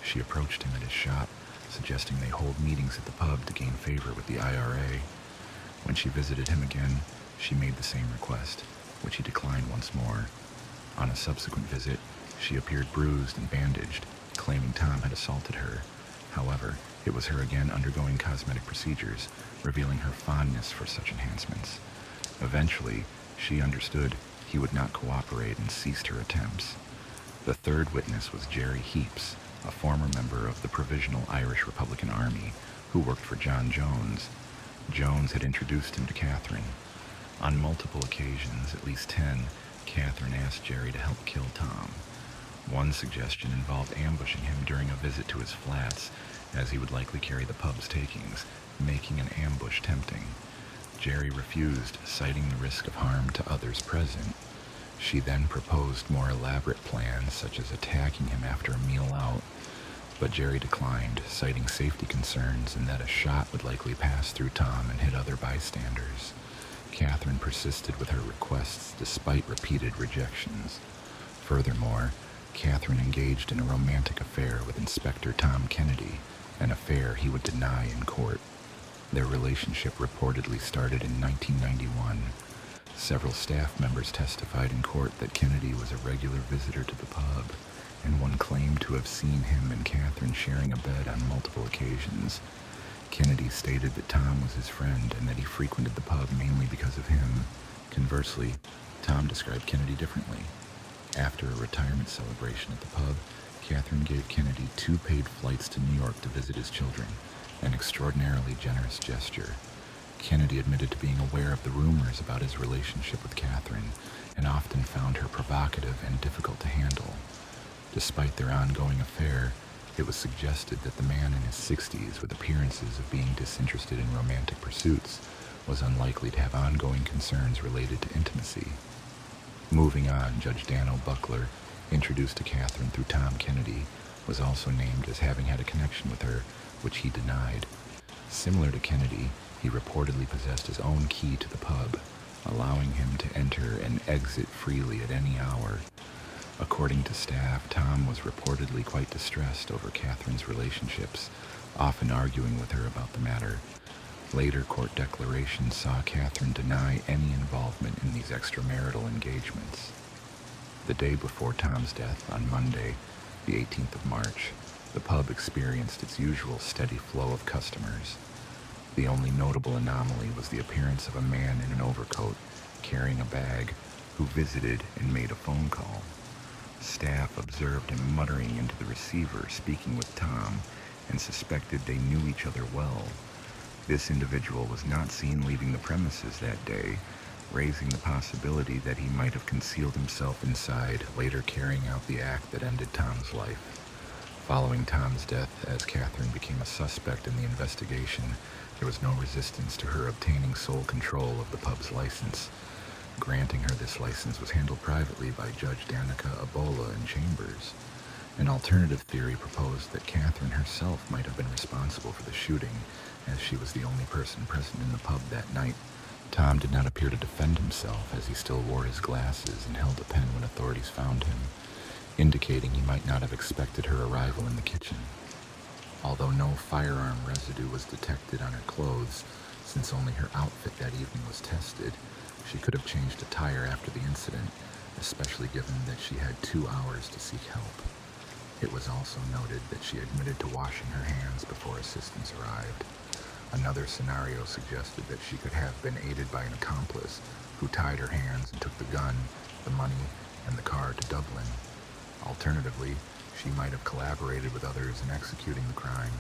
She approached him at his shop, suggesting they hold meetings at the pub to gain favor with the IRA. When she visited him again, she made the same request, which he declined once more. On a subsequent visit, she appeared bruised and bandaged, claiming Tom had assaulted her. However, it was her again undergoing cosmetic procedures, revealing her fondness for such enhancements. Eventually, she understood he would not cooperate and ceased her attempts. The third witness was Jerry Heaps, a former member of the Provisional Irish Republican Army who worked for John Jones. Jones had introduced him to Catherine. On multiple occasions, at least 10, Catherine asked Jerry to help kill Tom. One suggestion involved ambushing him during a visit to his flats, as he would likely carry the pub's takings, making an ambush tempting. Jerry refused, citing the risk of harm to others present. She then proposed more elaborate plans, such as attacking him after a meal out, but Jerry declined, citing safety concerns and that a shot would likely pass through Tom and hit other bystanders. Catherine persisted with her requests despite repeated rejections. Furthermore, Catherine engaged in a romantic affair with Inspector Tom Kennedy, an affair he would deny in court. Their relationship reportedly started in 1991. Several staff members testified in court that Kennedy was a regular visitor to the pub, and one claimed to have seen him and Catherine sharing a bed on multiple occasions. Kennedy stated that Tom was his friend and that he frequented the pub mainly because of him. Conversely, Tom described Kennedy differently. After a retirement celebration at the pub, Catherine gave Kennedy 2 paid flights to New York to visit his children, an extraordinarily generous gesture. Kennedy admitted to being aware of the rumors about his relationship with Catherine and often found her provocative and difficult to handle. Despite their ongoing affair, it was suggested that the man in his 60s with appearances of being disinterested in romantic pursuits was unlikely to have ongoing concerns related to intimacy. Moving on, Judge Dano Buckler, introduced to Catherine through Tom Kennedy, was also named as having had a connection with her, which he denied. Similar to Kennedy, he reportedly possessed his own key to the pub, allowing him to enter and exit freely at any hour. According to staff, Tom was reportedly quite distressed over Catherine's relationships, often arguing with her about the matter. Later court declarations saw Catherine deny any involvement in these extramarital engagements. The day before Tom's death, on Monday, the 18th of March, the pub experienced its usual steady flow of customers. The only notable anomaly was the appearance of a man in an overcoat, carrying a bag, who visited and made a phone call. Staff observed him muttering into the receiver, speaking with Tom, and suspected they knew each other well. This individual was not seen leaving the premises that day, raising the possibility that he might have concealed himself inside, later carrying out the act that ended Tom's life. Following Tom's death, as Catherine became a suspect in the investigation, there was no resistance to her obtaining sole control of the pub's license. Granting her this license was handled privately by Judge Danica Abola in Chambers. An alternative theory proposed that Catherine herself might have been responsible for the shooting, as she was the only person present in the pub that night. Tom did not appear to defend himself, as he still wore his glasses and held a pen when authorities found him, indicating he might not have expected her arrival in the kitchen. Although no firearm residue was detected on her clothes, since only her outfit that evening was tested, she could have changed attire after the incident, especially given that she had 2 hours to seek help. It was also noted that she admitted to washing her hands before assistance arrived. Another scenario suggested that she could have been aided by an accomplice who tied her hands and took the gun, the money, and the car to Dublin. Alternatively, she might have collaborated with others in executing the crime.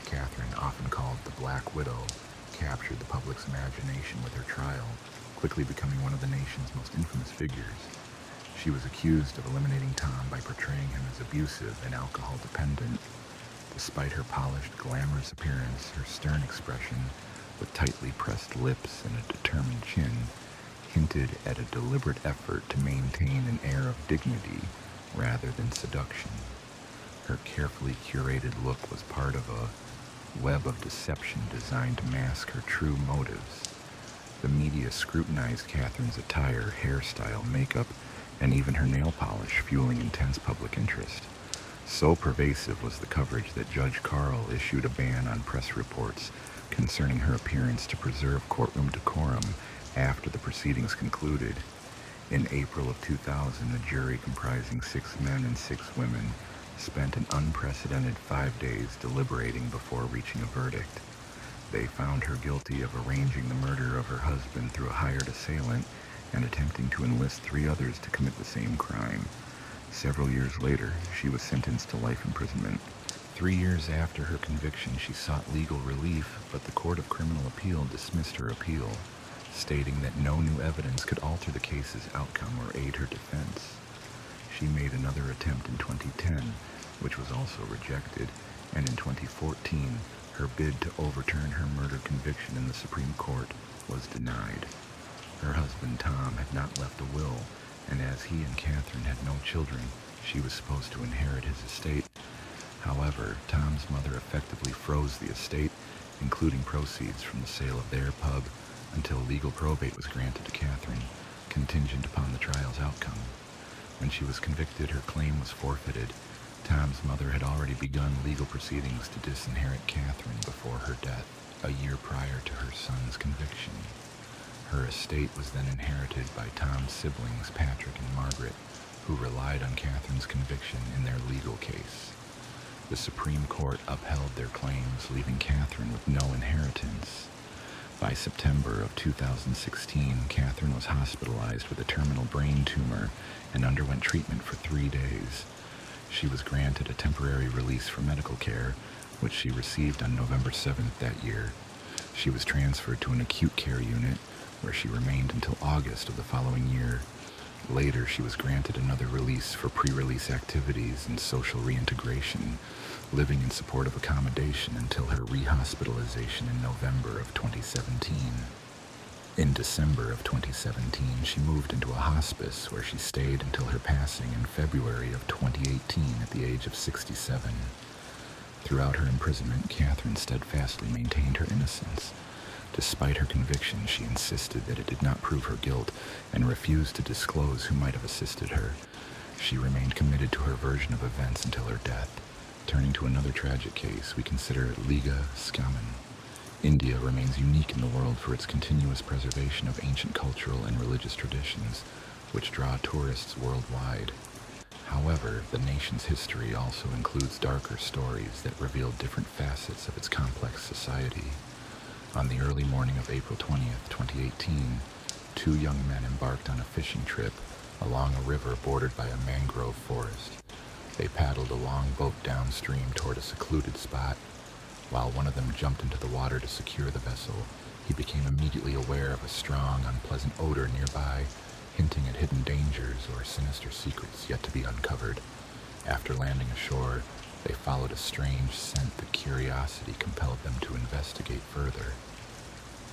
Catherine, often called the Black Widow, captured the public's imagination with her trial, quickly becoming one of the nation's most infamous figures. She was accused of eliminating Tom by portraying him as abusive and alcohol-dependent. Despite her polished, glamorous appearance, her stern expression, with tightly pressed lips and a determined chin, hinted at a deliberate effort to maintain an air of dignity rather than seduction. Her carefully curated look was part of a web of deception designed to mask her true motives. The media scrutinized Catherine's attire, hairstyle, makeup, and even her nail polish, fueling intense public interest. So pervasive was the coverage that Judge Carl issued a ban on press reports, concerning her appearance to preserve courtroom decorum after the proceedings concluded. In April of 2000, a jury comprising 6 men and 6 women spent an unprecedented 5 days deliberating before reaching a verdict. They found her guilty of arranging the murder of her husband through a hired assailant and attempting to enlist 3 others to commit the same crime. Several years later, she was sentenced to life imprisonment. 3 years after her conviction, she sought legal relief, but the Court of Criminal Appeal dismissed her appeal, stating that no new evidence could alter the case's outcome or aid her defense. She made another attempt in 2010, which was also rejected, and in 2014, her bid to overturn her murder conviction in the Supreme Court was denied. Her husband Tom had not left a will, and as he and Catherine had no children, she was supposed to inherit his estate. However, Tom's mother effectively froze the estate, including proceeds from the sale of their pub, until legal probate was granted to Catherine, contingent upon the trial's outcome. When she was convicted, her claim was forfeited. Tom's mother had already begun legal proceedings to disinherit Catherine before her death, a year prior to her son's conviction. Her estate was then inherited by Tom's siblings, Patrick and Margaret, who relied on Catherine's conviction in their legal case. The Supreme Court upheld their claims, leaving Catherine with no inheritance. By September of 2016, Catherine was hospitalized with a terminal brain tumor and underwent treatment for 3 days. She was granted a temporary release for medical care, which she received on November 7th that year. She was transferred to an acute care unit, where she remained until August of the following year. Later, she was granted another release for pre-release activities and social reintegration, living in supportive accommodation until her rehospitalization in November of 2017. In December of 2017, she moved into a hospice where she stayed until her passing in February of 2018 at the age of 67. Throughout her imprisonment, Catherine steadfastly maintained her innocence. Despite her conviction, she insisted that it did not prove her guilt and refused to disclose who might have assisted her. She remained committed to her version of events until her death. Turning to another tragic case, we consider Liga Scaman. India remains unique in the world for its continuous preservation of ancient cultural and religious traditions, which draw tourists worldwide. However, the nation's history also includes darker stories that reveal different facets of its complex society. On the early morning of April 20th, 2018, 2 young men embarked on a fishing trip along a river bordered by a mangrove forest. They paddled a long boat downstream toward a secluded spot. While one of them jumped into the water to secure the vessel, he became immediately aware of a strong, unpleasant odor nearby, hinting at hidden dangers or sinister secrets yet to be uncovered. After landing ashore, they followed a strange scent that curiosity compelled them to investigate further.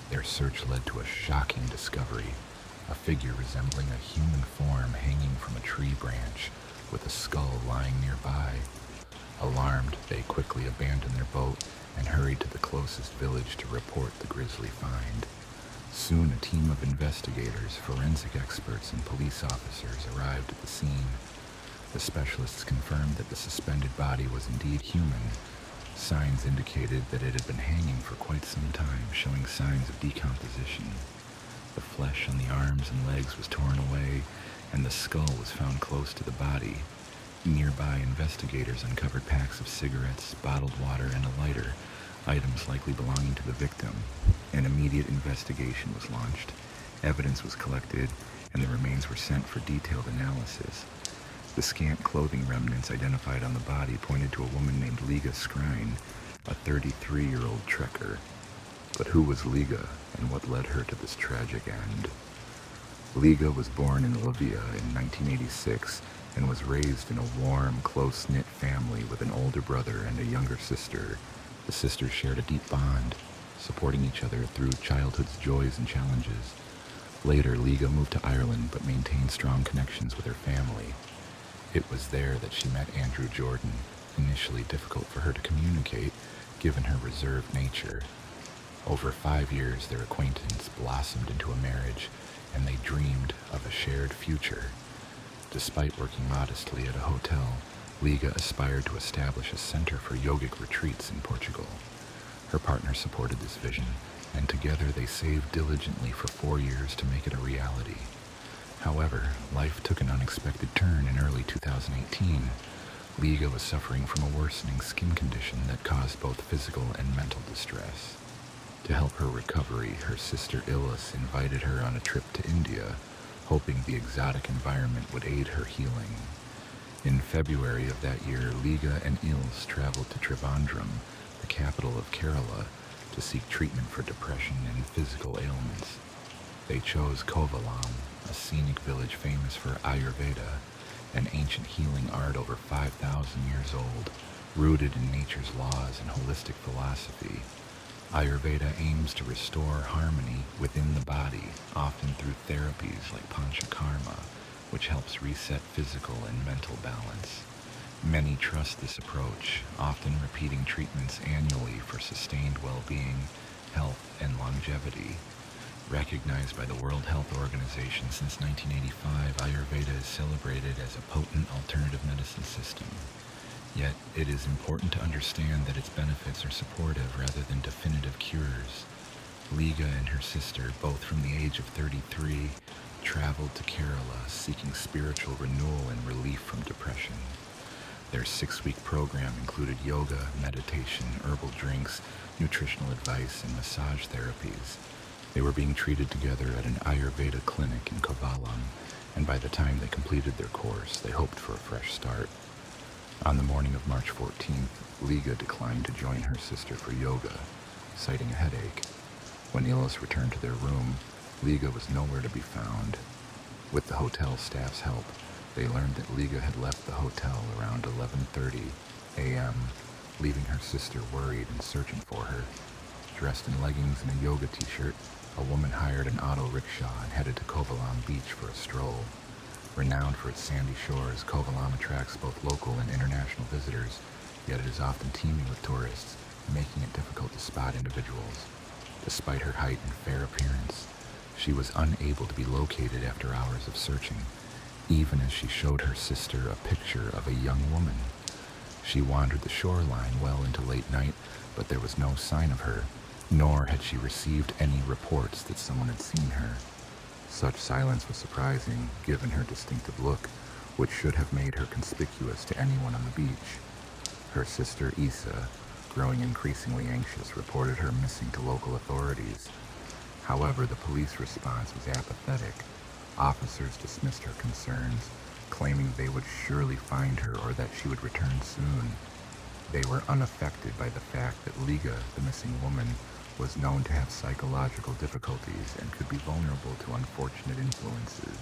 Their search led to a shocking discovery, a figure resembling a human form hanging from a tree branch, with a skull lying nearby. Alarmed, they quickly abandoned their boat and hurried to the closest village to report the grisly find. Soon a team of investigators, forensic experts, and police officers arrived at the scene. The specialists confirmed that the suspended body was indeed human. Signs indicated that it had been hanging for quite some time, showing signs of decomposition. The flesh on the arms and legs was torn away, and the skull was found close to the body. Nearby, investigators uncovered packs of cigarettes, bottled water, and a lighter, items likely belonging to the victim. An immediate investigation was launched. Evidence was collected, and the remains were sent for detailed analysis. The scant clothing remnants identified on the body pointed to a woman named Liga Scrine, a 33-year-old trekker. But who was Liga, and what led her to this tragic end? Liga was born in Lviv in 1986 and was raised in a warm, close-knit family with an older brother and a younger sister. The sisters shared a deep bond, supporting each other through childhood's joys and challenges. Later, Liga moved to Ireland but maintained strong connections with her family. It was there that she met Andrew Jordan, initially difficult for her to communicate, given her reserved nature. Over 5 years, their acquaintance blossomed into a marriage, and they dreamed of a shared future. Despite working modestly at a hotel, Liga aspired to establish a center for yogic retreats in Portugal. Her partner supported this vision, and together they saved diligently for 4 years to make it a reality. However, life took an unexpected turn in early 2018. Liga was suffering from a worsening skin condition that caused both physical and mental distress. To help her recovery, her sister Ilis invited her on a trip to India, hoping the exotic environment would aid her healing. In February of that year, Liga and Ilis traveled to Trivandrum, the capital of Kerala, to seek treatment for depression and physical ailments. They chose Kovalam, a scenic village famous for Ayurveda, an ancient healing art over 5,000 years old, rooted in nature's laws and holistic philosophy. Ayurveda aims to restore harmony within the body, often through therapies like panchakarma, which helps reset physical and mental balance. Many trust this approach, often repeating treatments annually for sustained well-being, health, and longevity. Recognized by the World Health Organization since 1985, Ayurveda is celebrated as a potent alternative medicine system. Yet, it is important to understand that its benefits are supportive rather than definitive cures. Liga and her sister, both from the age of 33, traveled to Kerala seeking spiritual renewal and relief from depression. Their 6-week program included yoga, meditation, herbal drinks, nutritional advice, and massage therapies. They were being treated together at an Ayurveda clinic in Kovalam, and by the time they completed their course, they hoped for a fresh start. On the morning of March 14th, Liga declined to join her sister for yoga, citing a headache. When Ilis returned to their room, Liga was nowhere to be found. With the hotel staff's help, they learned that Liga had left the hotel around 11:30 a.m., leaving her sister worried and searching for her. Dressed in leggings and a yoga t-shirt, a woman hired an auto rickshaw and headed to Kovalam Beach for a stroll. Renowned for its sandy shores, Kovalam attracts both local and international visitors, yet it is often teeming with tourists, making it difficult to spot individuals. Despite her height and fair appearance, she was unable to be located after hours of searching, even as she showed her sister a picture of a young woman. She wandered the shoreline well into late night, but there was no sign of her, nor had she received any reports that someone had seen her. Such silence was surprising, given her distinctive look, which should have made her conspicuous to anyone on the beach. Her sister Isa, growing increasingly anxious, reported her missing to local authorities. However, the police response was apathetic. Officers dismissed her concerns, claiming they would surely find her or that she would return soon. They were unaffected by the fact that Liga, the missing woman, was known to have psychological difficulties and could be vulnerable to unfortunate influences.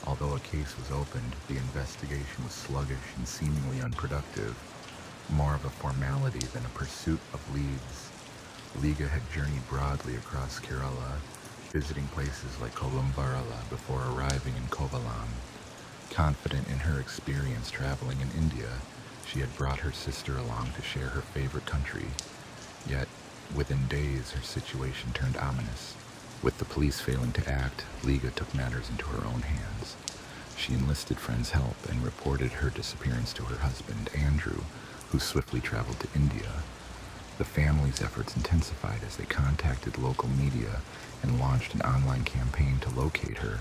Although a case was opened, the investigation was sluggish and seemingly unproductive, more of a formality than a pursuit of leads. Liga had journeyed broadly across Kerala, visiting places like Kolumbarala before arriving in Kovalam. Confident in her experience traveling in India, she had brought her sister along to share her favorite country. Yet, within days, her situation turned ominous. With the police failing to act, Liga took matters into her own hands. She enlisted friends' help and reported her disappearance to her husband, Andrew, who swiftly traveled to India. The family's efforts intensified as they contacted local media and launched an online campaign to locate her.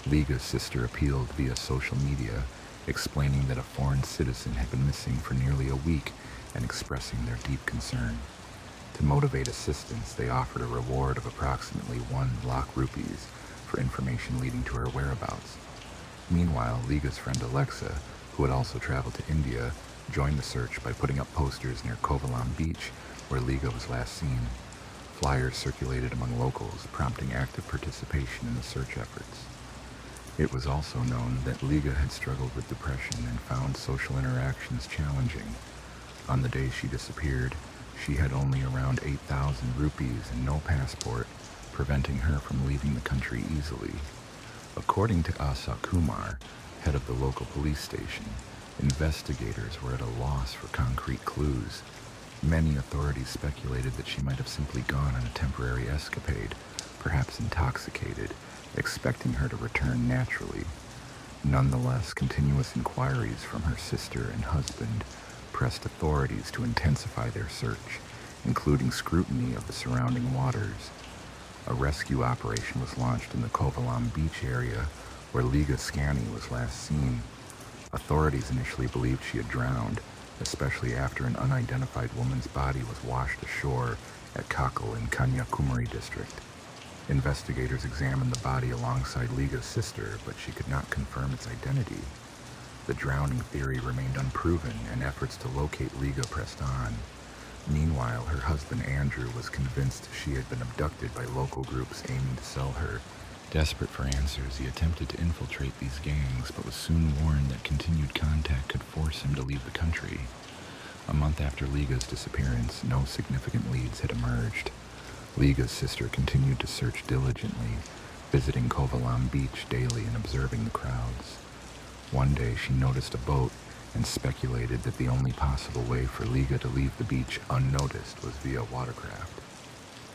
Liga's sister appealed via social media, explaining that a foreign citizen had been missing for nearly a week and expressing their deep concern. To motivate assistance, they offered a reward of approximately 1 lakh rupees for information leading to her whereabouts. Meanwhile, Liga's friend Alexa, who had also traveled to India, joined the search by putting up posters near Kovalam Beach, where Liga was last seen. Flyers circulated among locals, prompting active participation in the search efforts. It was also known that Liga had struggled with depression and found social interactions challenging. On the day she disappeared, she had only around 8,000 rupees and no passport, preventing her from leaving the country easily. According to Asa Kumar, head of the local police station, investigators were at a loss for concrete clues. Many authorities speculated that she might have simply gone on a temporary escapade, perhaps intoxicated, expecting her to return naturally. Nonetheless, continuous inquiries from her sister and husband pressed authorities to intensify their search, including scrutiny of the surrounding waters. A rescue operation was launched in the Kovalam beach area where Liga Scani was last seen. Authorities initially believed she had drowned, especially after an unidentified woman's body was washed ashore at Kakal in Kanyakumari district. Investigators examined the body alongside Liga's sister, but she could not confirm its identity. The drowning theory remained unproven, and efforts to locate Liga pressed on. Meanwhile, her husband Andrew was convinced she had been abducted by local groups aiming to sell her. Desperate for answers, he attempted to infiltrate these gangs, but was soon warned that continued contact could force him to leave the country. A month after Liga's disappearance, no significant leads had emerged. Liga's sister continued to search diligently, visiting Kovalam Beach daily and observing the crowds. One day she noticed a boat and speculated that the only possible way for Liga to leave the beach unnoticed was via watercraft.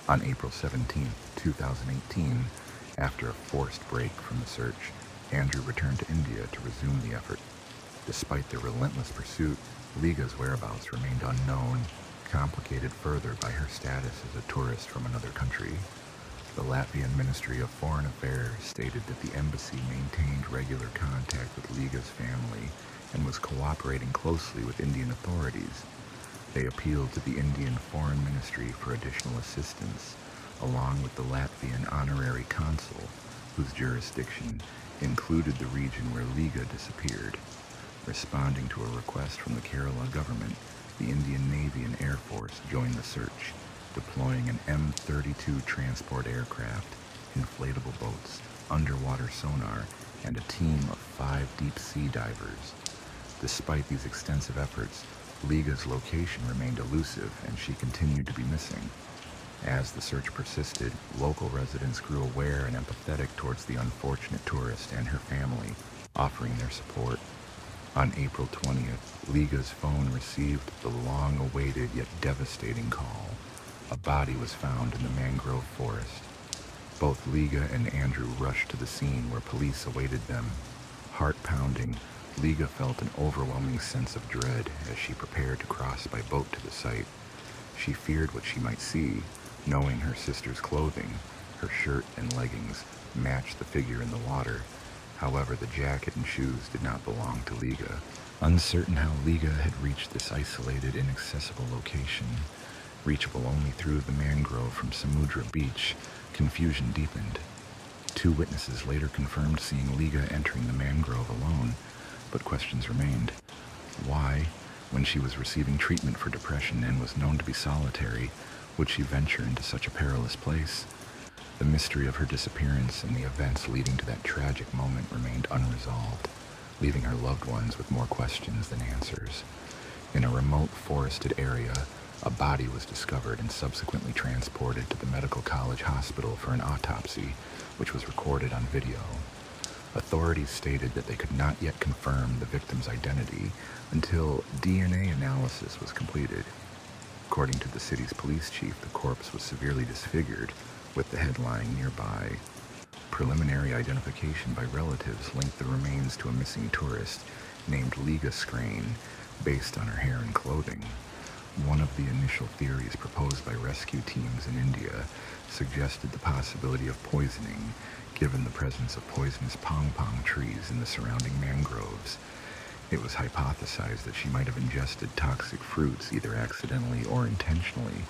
On April 17, 2018, after a forced break from the search, Andrew returned to India to resume the effort. Despite the relentless pursuit, Liga's whereabouts remained unknown, complicated further by her status as a tourist from another country. The Latvian Ministry of Foreign Affairs stated that the embassy maintained regular contact with Liga's family and was cooperating closely with Indian authorities. They appealed to the Indian Foreign Ministry for additional assistance, along with the Latvian honorary consul, whose jurisdiction included the region where Liga disappeared. Responding to a request from the Kerala government, the Indian Navy and Air Force joined the search, deploying an M-32 transport aircraft, inflatable boats, underwater sonar, and a team of 5 deep-sea divers. Despite these extensive efforts, Liga's location remained elusive and she continued to be missing. As the search persisted, local residents grew aware and empathetic towards the unfortunate tourist and her family, offering their support. On April 20th, Liga's phone received the long-awaited yet devastating call. A body was found in the mangrove forest. Both Liga and Andrew rushed to the scene where police awaited them. Heart-pounding, Liga felt an overwhelming sense of dread as she prepared to cross by boat to the site. She feared what she might see, knowing her sister's clothing, her shirt and leggings, matched the figure in the water. However, the jacket and shoes did not belong to Liga. Uncertain how Liga had reached this isolated, inaccessible location, reachable only through the mangrove from Samudra Beach, confusion deepened. 2 witnesses later confirmed seeing Liga entering the mangrove alone, but questions remained. Why, when she was receiving treatment for depression and was known to be solitary, would she venture into such a perilous place? The mystery of her disappearance and the events leading to that tragic moment remained unresolved, leaving her loved ones with more questions than answers. In a remote forested area, a body was discovered and subsequently transported to the Medical College Hospital for an autopsy, which was recorded on video. Authorities stated that they could not yet confirm the victim's identity until DNA analysis was completed. According to the city's police chief, the corpse was severely disfigured, with the head lying nearby. Preliminary identification by relatives linked the remains to a missing tourist named Liga Scrane, based on her hair and clothing. One of the initial theories proposed by rescue teams in India suggested the possibility of poisoning, given the presence of poisonous pong-pong trees in the surrounding mangroves. It was hypothesized that she might have ingested toxic fruits either accidentally or intentionally,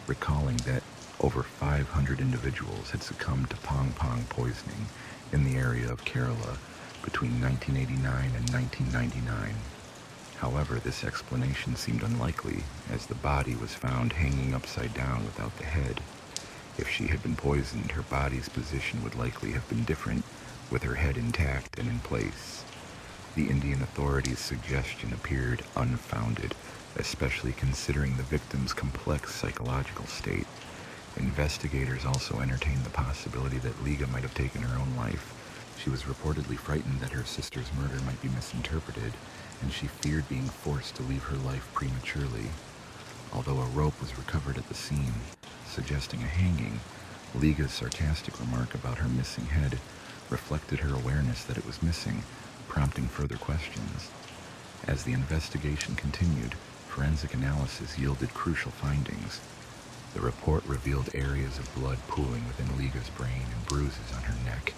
recalling that over 500 individuals had succumbed to pong-pong poisoning in the area of Kerala between 1989 and 1999. However, this explanation seemed unlikely, as the body was found hanging upside down without the head. If she had been poisoned, her body's position would likely have been different, with her head intact and in place. The Indian authorities' suggestion appeared unfounded, especially considering the victim's complex psychological state. Investigators also entertained the possibility that Liga might have taken her own life. She was reportedly frightened that her sister's murder might be misinterpreted, and she feared being forced to leave her life prematurely. Although a rope was recovered at the scene, suggesting a hanging, Liga's sarcastic remark about her missing head reflected her awareness that it was missing, prompting further questions. As the investigation continued, forensic analysis yielded crucial findings. The report revealed areas of blood pooling within Liga's brain and bruises on her neck.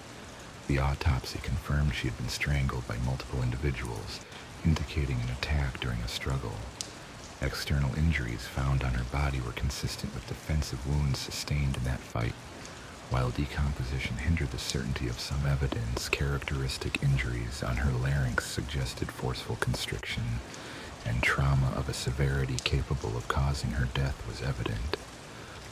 The autopsy confirmed she had been strangled by multiple individuals, indicating an attack during a struggle. External injuries found on her body were consistent with defensive wounds sustained in that fight. While decomposition hindered the certainty of some evidence, characteristic injuries on her larynx suggested forceful constriction, and trauma of a severity capable of causing her death was evident.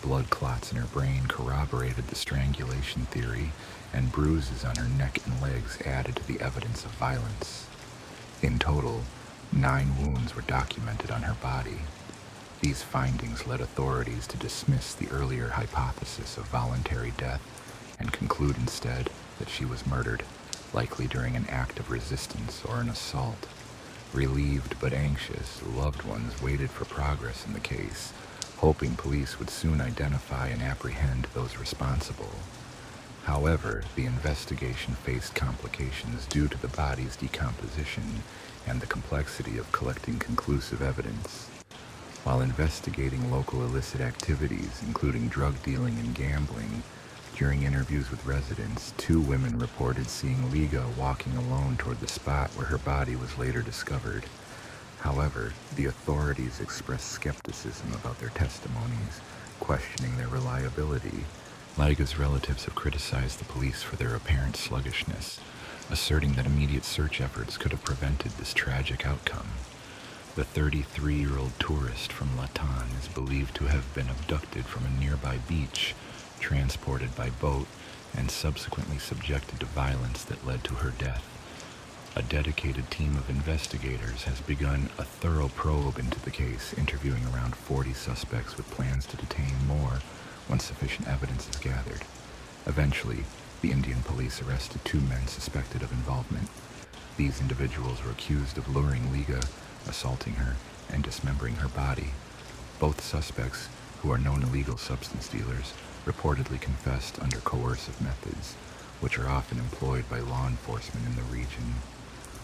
Blood clots in her brain corroborated the strangulation theory, and bruises on her neck and legs added to the evidence of violence. In total, 9 wounds were documented on her body. These findings led authorities to dismiss the earlier hypothesis of voluntary death and conclude instead that she was murdered, likely during an act of resistance or an assault. Relieved but anxious, loved ones waited for progress in the case, hoping police would soon identify and apprehend those responsible. However, the investigation faced complications due to the body's decomposition and the complexity of collecting conclusive evidence. While investigating local illicit activities, including drug dealing and gambling, during interviews with residents, 2 women reported seeing Liga walking alone toward the spot where her body was later discovered. However, the authorities expressed skepticism about their testimonies, questioning their reliability. Liga's relatives have criticized the police for their apparent sluggishness, asserting that immediate search efforts could have prevented this tragic outcome. The 33-year-old tourist from Latan is believed to have been abducted from a nearby beach, transported by boat, and subsequently subjected to violence that led to her death. A dedicated team of investigators has begun a thorough probe into the case, interviewing around 40 suspects with plans to detain more once sufficient evidence is gathered. Eventually, the Indian police arrested 2 men suspected of involvement. These individuals were accused of luring Liga, assaulting her, and dismembering her body. Both suspects, who are known illegal substance dealers, reportedly confessed under coercive methods, which are often employed by law enforcement in the region.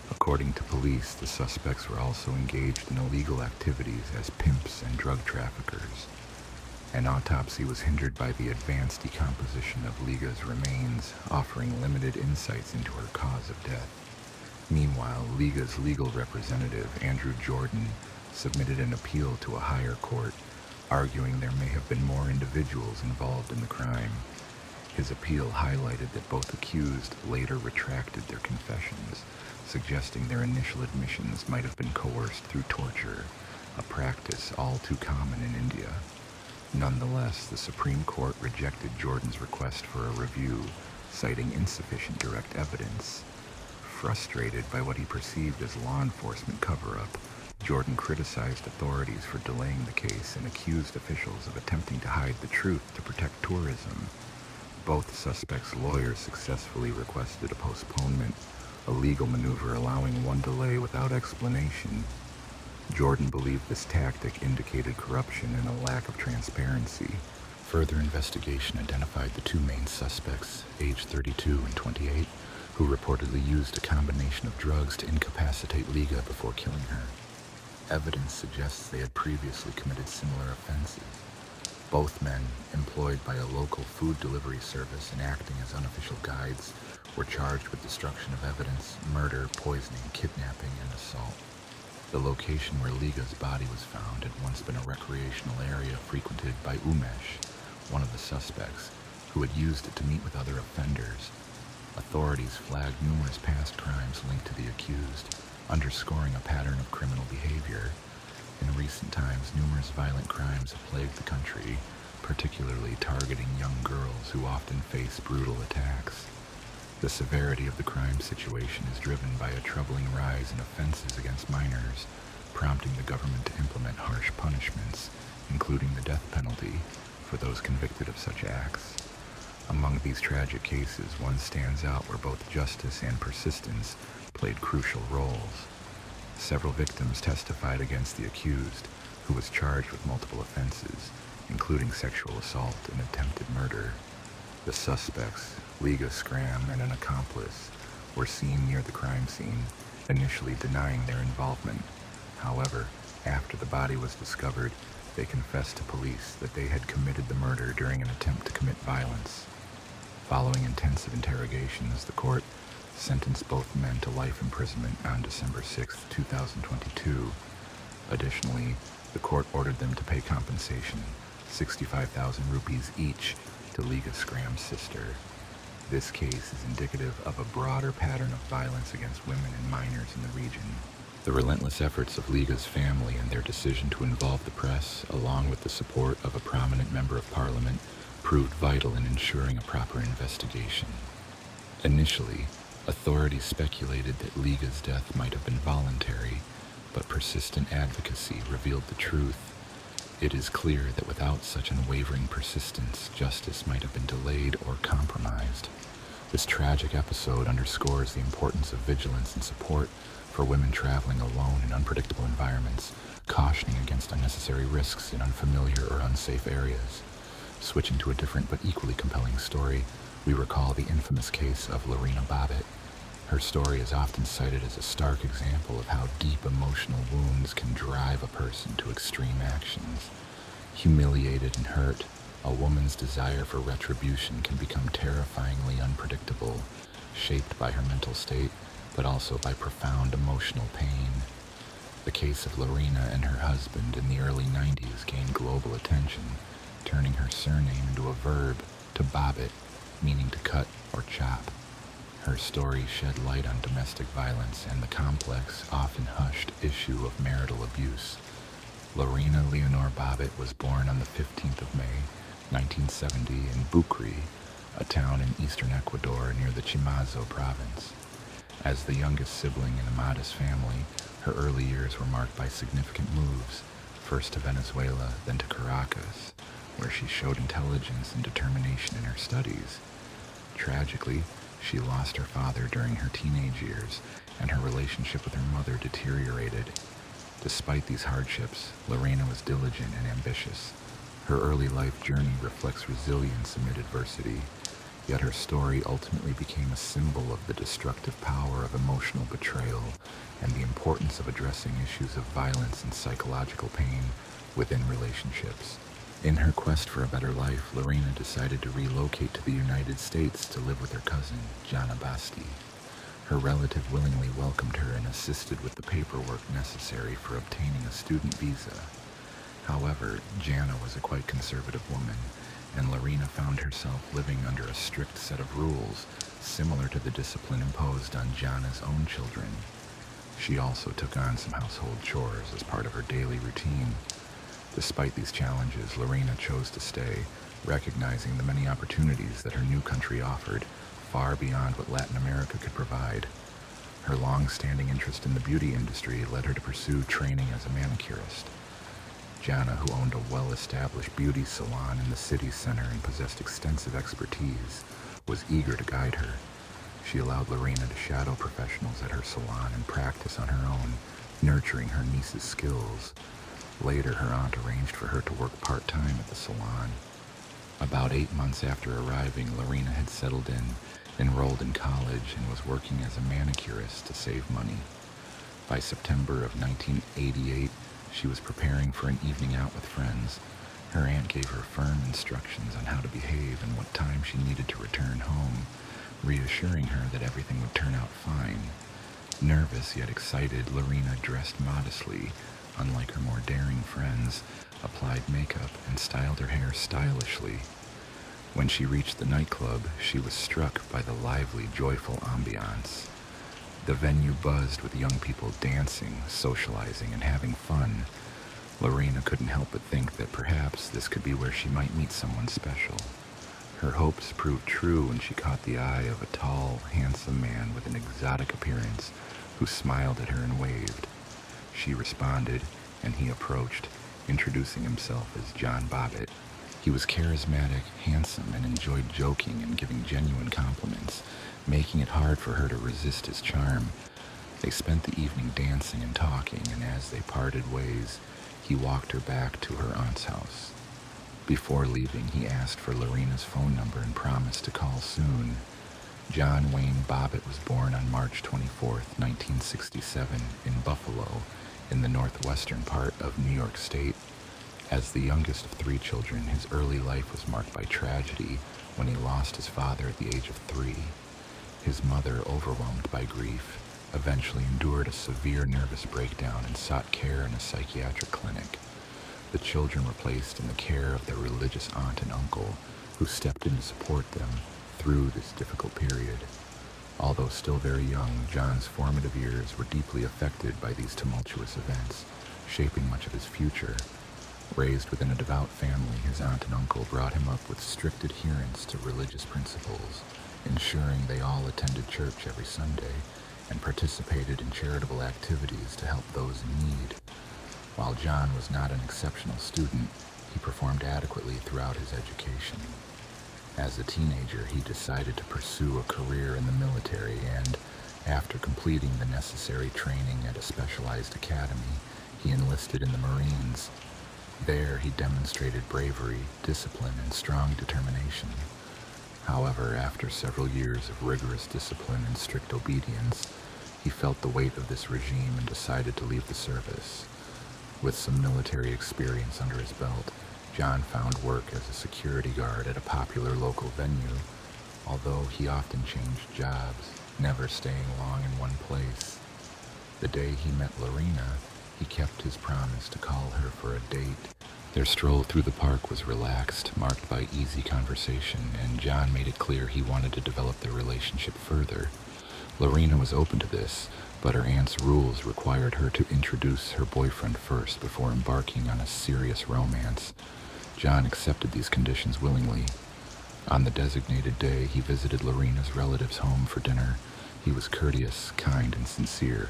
According to police, the suspects were also engaged in illegal activities as pimps and drug traffickers. An autopsy was hindered by the advanced decomposition of Liga's remains, offering limited insights into her cause of death. Meanwhile, Liga's legal representative, Andrew Jordan, submitted an appeal to a higher court, arguing there may have been more individuals involved in the crime. His appeal highlighted that both accused later retracted their confessions, suggesting their initial admissions might have been coerced through torture, a practice all too common in India. Nonetheless, the Supreme Court rejected Jordan's request for a review, citing insufficient direct evidence. Frustrated by what he perceived as law enforcement cover-up, Jordan criticized authorities for delaying the case and accused officials of attempting to hide the truth to protect tourism. Both suspects' lawyers successfully requested a postponement, a legal maneuver allowing one delay without explanation. Jordan believed this tactic indicated corruption and a lack of transparency. Further investigation identified the 2 main suspects, aged 32 and 28, who reportedly used a combination of drugs to incapacitate Liga before killing her. Evidence suggests they had previously committed similar offenses. Both men, employed by a local food delivery service and acting as unofficial guides, were charged with destruction of evidence, murder, poisoning, kidnapping, and assault. The location where Liga's body was found had once been a recreational area frequented by Umesh, one of the suspects, who had used it to meet with other offenders. Authorities flagged numerous past crimes linked to the accused, underscoring a pattern of criminal behavior. In recent times, numerous violent crimes have plagued the country, particularly targeting young girls who often face brutal attacks. The severity of the crime situation is driven by a troubling rise in offenses against minors, prompting the government to implement harsh punishments, including the death penalty, for those convicted of such acts. Among these tragic cases, one stands out where both justice and persistence played crucial roles. Several victims testified against the accused, who was charged with multiple offenses, including sexual assault and attempted murder. The suspects, Liga Scram and an accomplice, were seen near the crime scene, initially denying their involvement. However, after the body was discovered, They confessed to police that they had committed the murder during an attempt to commit violence. Following intensive interrogations, the court sentenced both men to life imprisonment on December 6, 2022. Additionally, the court ordered them to pay compensation, 65,000 rupees each, to Liga Scram's sister. This case is indicative of a broader pattern of violence against women and minors in the region. The relentless efforts of Liga's family and their decision to involve the press, along with the support of a prominent member of parliament, proved vital in ensuring a proper investigation. Initially, authorities speculated that Liga's death might have been voluntary, but persistent advocacy revealed the truth. It is clear that without such unwavering persistence, justice might have been delayed or compromised. This tragic episode underscores the importance of vigilance and support for women traveling alone in unpredictable environments, cautioning against unnecessary risks in unfamiliar or unsafe areas. Switching to a different but equally compelling story, we recall the infamous case of Lorena Bobbitt. Her story is often cited as a stark example of how deep emotional wounds can drive a person to extreme actions. Humiliated and hurt, a woman's desire for retribution can become terrifyingly unpredictable, shaped by her mental state, but also by profound emotional pain. The case of Lorena and her husband in the early 90s gained global attention, turning her surname into a verb, to bobbit, meaning to cut or chop. Her story shed light on domestic violence and the complex, often hushed issue of marital abuse. Lorena Leonore Bobbitt was born on the 15th of May, 1970 in Bucri, a town in eastern Ecuador near the Chimazo province. As the youngest sibling in a modest family, her early years were marked by significant moves, first to Venezuela, then to Caracas, where she showed intelligence and determination in her studies. Tragically, she lost her father during her teenage years, and her relationship with her mother deteriorated. Despite these hardships, Lorena was diligent and ambitious. Her early life journey reflects resilience amid adversity, yet her story ultimately became a symbol of the destructive power of emotional betrayal and the importance of addressing issues of violence and psychological pain within relationships. In her quest for a better life, Lorena decided to relocate to the United States to live with her cousin, Jana Basti. Her relative willingly welcomed her and assisted with the paperwork necessary for obtaining a student visa. However, Jana was a quite conservative woman, and Lorena found herself living under a strict set of rules, similar to the discipline imposed on Jana's own children. She also took on some household chores as part of her daily routine. Despite these challenges, Lorena chose to stay, recognizing the many opportunities that her new country offered, far beyond what Latin America could provide. Her long-standing interest in the beauty industry led her to pursue training as a manicurist. Jana, who owned a well-established beauty salon in the city center and possessed extensive expertise, was eager to guide her. She allowed Lorena to shadow professionals at her salon and practice on her own, nurturing her niece's skills. Later, her aunt arranged for her to work part-time at the salon. About 8 months after arriving, Lorena had settled in, enrolled in college, and was working as a manicurist to save money. By September of 1988, she was preparing for an evening out with friends. Her aunt gave her firm instructions on how to behave and what time she needed to return home, reassuring her that everything would turn out fine. Nervous yet excited, Lorena dressed modestly, unlike her more daring friends, applied makeup, and styled her hair stylishly. When she reached the nightclub, she was struck by the lively, joyful ambiance. The venue buzzed with young people dancing, socializing, and having fun. Lorena couldn't help but think that perhaps this could be where she might meet someone special. Her hopes proved true when she caught the eye of a tall, handsome man with an exotic appearance who smiled at her and waved. She responded, and he approached, introducing himself as John Bobbitt. He was charismatic, handsome, and enjoyed joking and giving genuine compliments, making it hard for her to resist his charm. They spent the evening dancing and talking, and as they parted ways, he walked her back to her aunt's house. Before leaving, he asked for Lorena's phone number and promised to call soon. John Wayne Bobbitt was born on March 24, 1967, in Buffalo, in the northwestern part of New York State. As the youngest of three children, his early life was marked by tragedy when he lost his father at the age of 3. His mother, overwhelmed by grief, eventually endured a severe nervous breakdown and sought care in a psychiatric clinic. The children were placed in the care of their religious aunt and uncle, who stepped in to support them through this difficult period. Although still very young, John's formative years were deeply affected by these tumultuous events, shaping much of his future. Raised within a devout family, his aunt and uncle brought him up with strict adherence to religious principles, ensuring they all attended church every Sunday and participated in charitable activities to help those in need. While John was not an exceptional student, he performed adequately throughout his education. As a teenager, he decided to pursue a career in the military and, after completing the necessary training at a specialized academy, he enlisted in the Marines. There, he demonstrated bravery, discipline, and strong determination. However, after several years of rigorous discipline and strict obedience, he felt the weight of this regime and decided to leave the service. With some military experience under his belt, John found work as a security guard at a popular local venue, although he often changed jobs, never staying long in one place. The day he met Lorena, he kept his promise to call her for a date. Their stroll through the park was relaxed, marked by easy conversation, and John made it clear he wanted to develop their relationship further. Lorena was open to this, but her aunt's rules required her to introduce her boyfriend first before embarking on a serious romance. John accepted these conditions willingly. On the designated day, he visited Lorena's relatives' home for dinner. He was courteous, kind, and sincere,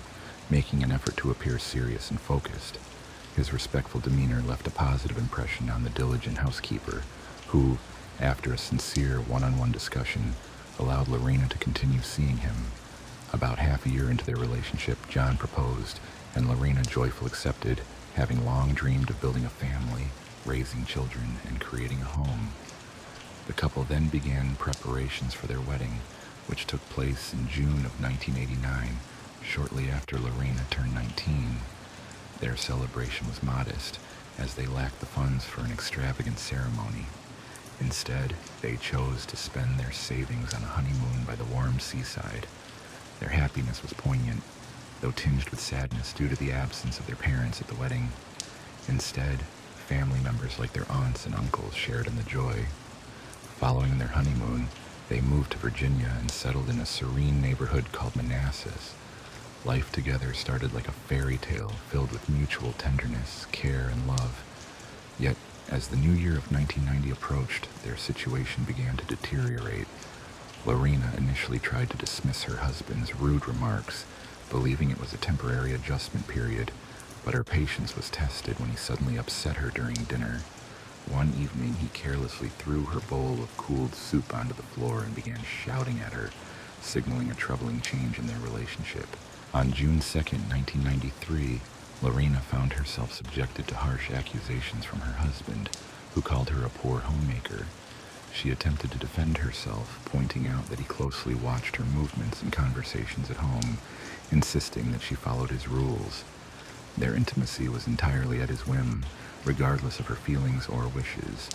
making an effort to appear serious and focused. His respectful demeanor left a positive impression on the diligent housekeeper, who, after a sincere one-on-one discussion, allowed Lorena to continue seeing him. About half a year into their relationship, John proposed, and Lorena joyfully accepted, having long dreamed of building a family, raising children, and creating a home. The couple then began preparations for their wedding, which took place in June of 1989, shortly after Lorena turned 19. Their celebration was modest, as they lacked the funds for an extravagant ceremony. Instead, they chose to spend their savings on a honeymoon by the warm seaside. Their happiness was poignant, though tinged with sadness due to the absence of their parents at the wedding. Instead, family members like their aunts and uncles shared in the joy. Following their honeymoon, they moved to Virginia and settled in a serene neighborhood called Manassas. Life together started like a fairy tale filled with mutual tenderness, care, and love. Yet, as the new year of 1990 approached, their situation began to deteriorate. Lorena initially tried to dismiss her husband's rude remarks, believing it was a temporary adjustment period, but her patience was tested when he suddenly upset her during dinner. One evening, he carelessly threw her bowl of cooled soup onto the floor and began shouting at her, signaling a troubling change in their relationship. On June 2, 1993, Lorena found herself subjected to harsh accusations from her husband, who called her a poor homemaker. She attempted to defend herself, pointing out that he closely watched her movements and conversations at home, insisting that she followed his rules. Their intimacy was entirely at his whim, regardless of her feelings or wishes.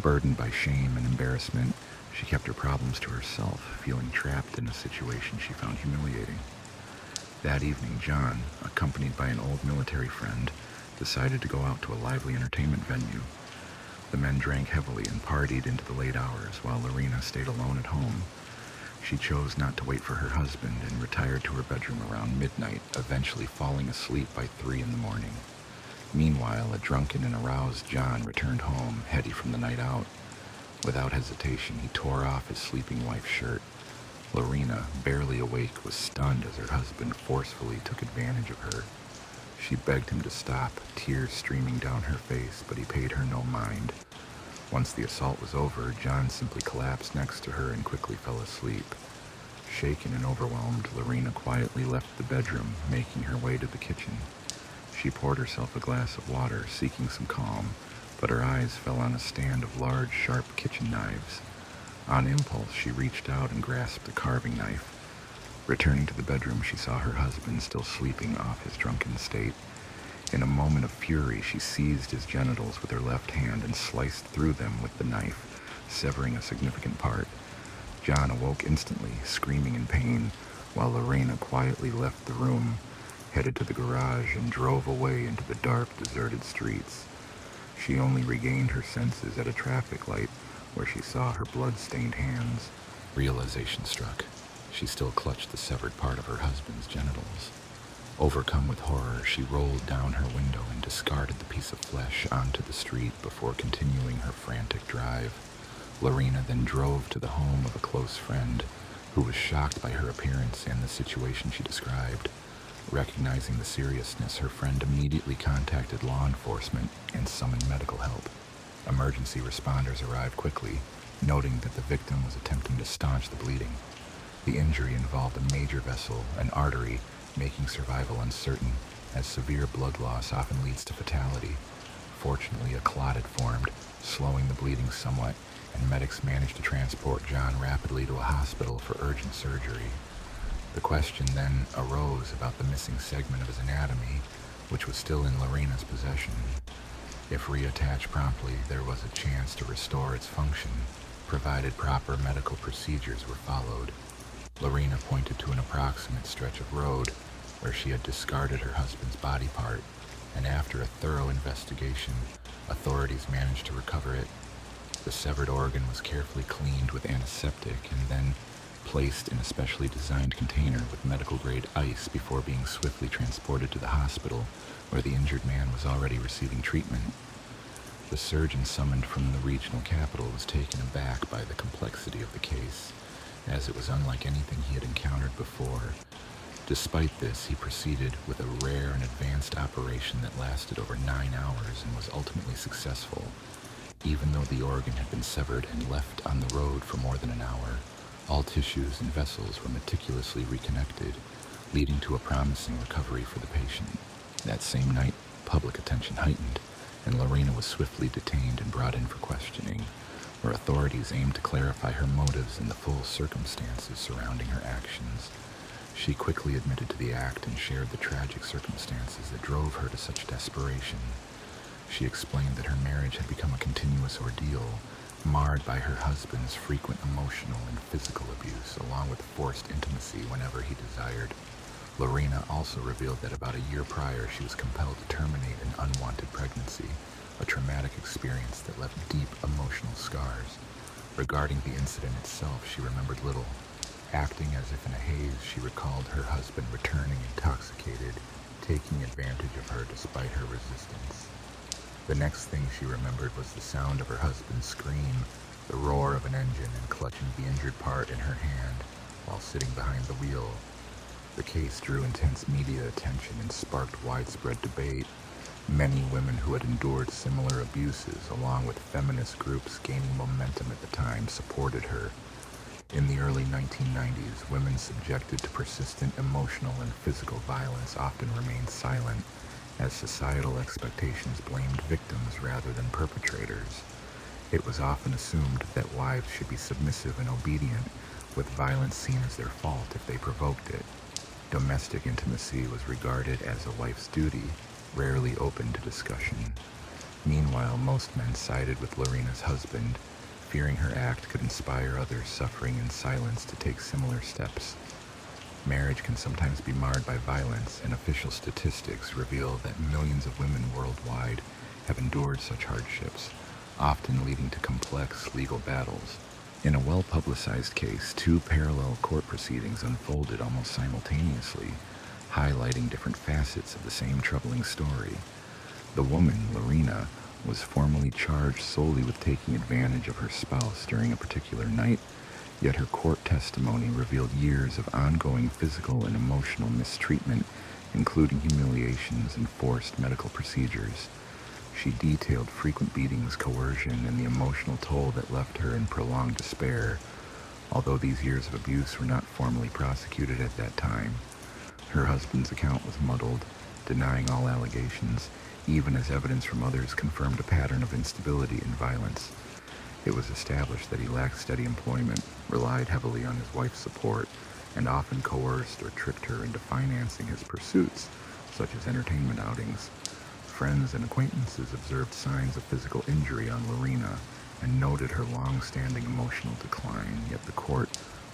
Burdened by shame and embarrassment, she kept her problems to herself, feeling trapped in a situation she found humiliating. That evening, John, accompanied by an old military friend, decided to go out to a lively entertainment venue. The men drank heavily and partied into the late hours, while Lorena stayed alone at home. She chose not to wait for her husband and retired to her bedroom around midnight, eventually falling asleep by 3 in the morning. Meanwhile, a drunken and aroused John returned home, heady from the night out. Without hesitation, he tore off his sleeping wife's shirt. Lorena, barely awake, was stunned as her husband forcefully took advantage of her. She begged him to stop, tears streaming down her face, but he paid her no mind. Once the assault was over, John simply collapsed next to her and quickly fell asleep. Shaken and overwhelmed, Lorena quietly left the bedroom, making her way to the kitchen. She poured herself a glass of water, seeking some calm, but her eyes fell on a stand of large, sharp kitchen knives. On impulse, she reached out and grasped a carving knife. Returning to the bedroom, she saw her husband still sleeping off his drunken state. In a moment of fury, she seized his genitals with her left hand and sliced through them with the knife, severing a significant part. John awoke instantly, screaming in pain, while Lorena quietly left the room, headed to the garage, and drove away into the dark, deserted streets. She only regained her senses at a traffic light, where she saw her blood-stained hands. Realization struck. She still clutched the severed part of her husband's genitals. Overcome with horror, she rolled down her window and discarded the piece of flesh onto the street before continuing her frantic drive. Lorena then drove to the home of a close friend, who was shocked by her appearance and the situation she described. Recognizing the seriousness, her friend immediately contacted law enforcement and summoned medical help. Emergency responders arrived quickly, noting that the victim was attempting to staunch the bleeding. The injury involved a major vessel, an artery, making survival uncertain, as severe blood loss often leads to fatality. Fortunately, a clot had formed, slowing the bleeding somewhat, and medics managed to transport John rapidly to a hospital for urgent surgery. The question then arose about the missing segment of his anatomy, which was still in Lorena's possession. If reattached promptly, there was a chance to restore its function, provided proper medical procedures were followed. Lorena pointed to an approximate stretch of road where she had discarded her husband's body part, and after a thorough investigation, authorities managed to recover it. The severed organ was carefully cleaned with antiseptic and then placed in a specially designed container with medical-grade ice before being swiftly transported to the hospital, where the injured man was already receiving treatment. The surgeon summoned from the regional capital was taken aback by the complexity of the case, as it was unlike anything he had encountered before. Despite this, he proceeded with a rare and advanced operation that lasted over 9 hours and was ultimately successful, even though the organ had been severed and left on the road for more than an hour. All tissues and vessels were meticulously reconnected, leading to a promising recovery for the patient. That same night, public attention heightened, and Lorena was swiftly detained and brought in for questioning, where authorities aimed to clarify her motives and the full circumstances surrounding her actions. She quickly admitted to the act and shared the tragic circumstances that drove her to such desperation. She explained that her marriage had become a continuous ordeal, marred by her husband's frequent emotional and physical abuse, along with forced intimacy whenever he desired. Lorena also revealed that about a year prior, she was compelled to terminate an unwanted pregnancy, a traumatic experience that left deep emotional scars. Regarding the incident itself, she remembered little. Acting as if in a haze, she recalled her husband returning intoxicated, taking advantage of her despite her resistance. The next thing she remembered was the sound of her husband's scream, the roar of an engine, and clutching the injured part in her hand while sitting behind the wheel. The case drew intense media attention and sparked widespread debate. Many women who had endured similar abuses, along with feminist groups gaining momentum at the time, supported her. In the early 1990s, women subjected to persistent emotional and physical violence often remained silent, as societal expectations blamed victims rather than perpetrators. It was often assumed that wives should be submissive and obedient, with violence seen as their fault if they provoked it. Domestic intimacy was regarded as a wife's duty, rarely open to discussion. Meanwhile, most men sided with Lorena's husband, fearing her act could inspire others suffering in silence to take similar steps. Marriage can sometimes be marred by violence, and official statistics reveal that millions of women worldwide have endured such hardships, often leading to complex legal battles. In a well-publicized case, 2 parallel court proceedings unfolded almost simultaneously, highlighting different facets of the same troubling story. The woman, Lorena, was formally charged solely with taking advantage of her spouse during a particular night, yet her court testimony revealed years of ongoing physical and emotional mistreatment, including humiliations and forced medical procedures. She detailed frequent beatings, coercion, and the emotional toll that left her in prolonged despair. Although these years of abuse were not formally prosecuted at that time, her husband's account was muddled, denying all allegations, even as evidence from others confirmed a pattern of instability and violence. It was established that he lacked steady employment, relied heavily on his wife's support, and often coerced or tricked her into financing his pursuits, such as entertainment outings. friends and acquaintances observed signs of physical injury on Lorena and noted her long-standing emotional decline, yet the court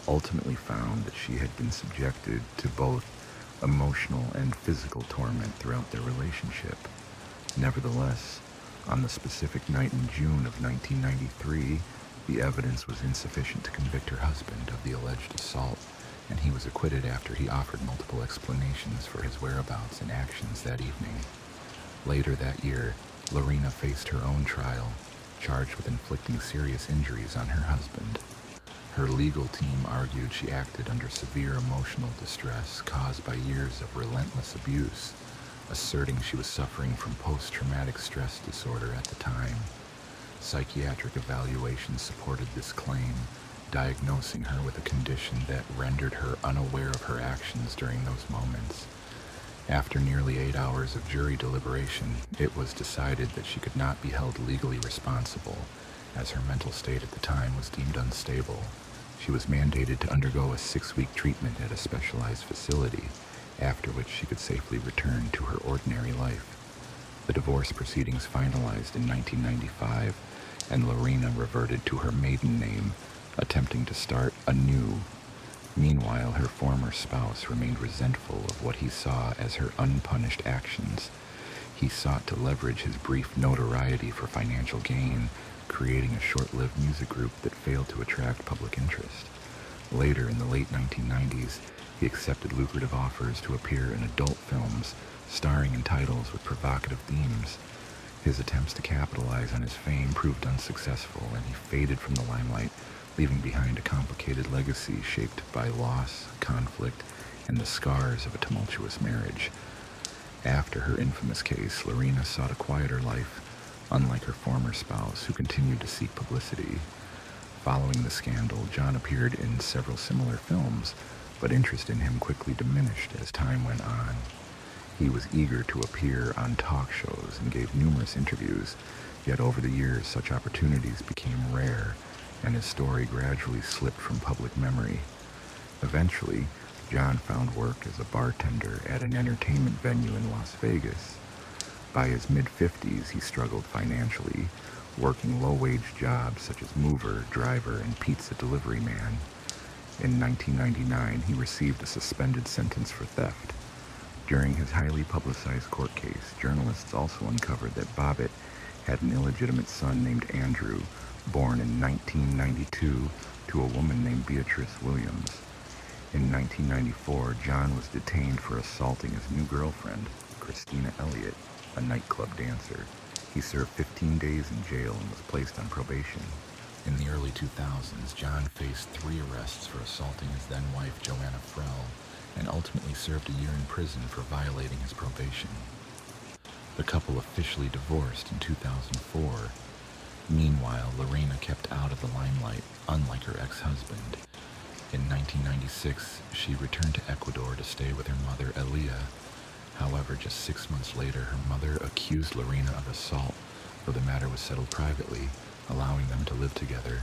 ultimately found that she had been subjected to both emotional and physical torment throughout their relationship. Nevertheless, on the specific night in June of 1993, the evidence was insufficient to convict her husband of the alleged assault, and he was acquitted after he offered multiple explanations for his whereabouts and actions that evening. Later that year, Lorena faced her own trial, charged with inflicting serious injuries on her husband. Her legal team argued she acted under severe emotional distress caused by years of relentless abuse, asserting she was suffering from post-traumatic stress disorder at the time. Psychiatric evaluations supported this claim, diagnosing her with a condition that rendered her unaware of her actions during those moments. After nearly 8 hours of jury deliberation, it was decided that she could not be held legally responsible, as her mental state at the time was deemed unstable. She was mandated to undergo a 6-week treatment at a specialized facility, after which she could safely return to her ordinary life. The divorce proceedings finalized in 1995, and Lorena reverted to her maiden name, attempting to start anew. Meanwhile, her former spouse remained resentful of what he saw as her unpunished actions. He sought to leverage his brief notoriety for financial gain, creating a short-lived music group that failed to attract public interest. Later, in the late 1990s, he accepted lucrative offers to appear in adult films, starring in titles with provocative themes. His attempts to capitalize on his fame proved unsuccessful, and he faded from the limelight, leaving behind a complicated legacy shaped by loss, conflict, and the scars of a tumultuous marriage. After her infamous case, Lorena sought a quieter life, unlike her former spouse, who continued to seek publicity. Following the scandal, John appeared in several similar films, but interest in him quickly diminished as time went on. He was eager to appear on talk shows and gave numerous interviews, yet over the years such opportunities became rare, and his story gradually slipped from public memory. Eventually, John found work as a bartender at an entertainment venue in Las Vegas. By his mid-50s, he struggled financially, working low-wage jobs such as mover, driver, and pizza delivery man. In 1999, he received a suspended sentence for theft. During his highly publicized court case, journalists also uncovered that Bobbitt had an illegitimate son named Andrew, born in 1992 to a woman named Beatrice Williams. In 1994, John was detained for assaulting his new girlfriend, Christina Elliott, a nightclub dancer. He served 15 days in jail and was placed on probation. In the early 2000s, John faced 3 arrests for assaulting his then-wife, Joanna Frell, and ultimately served a year in prison for violating his probation. The couple officially divorced in 2004. Meanwhile, Lorena kept out of the limelight, unlike her ex-husband. In 1996, she returned to Ecuador to stay with her mother, Elia. However, just 6 months later, her mother accused Lorena of assault, though the matter was settled privately, allowing them to live together.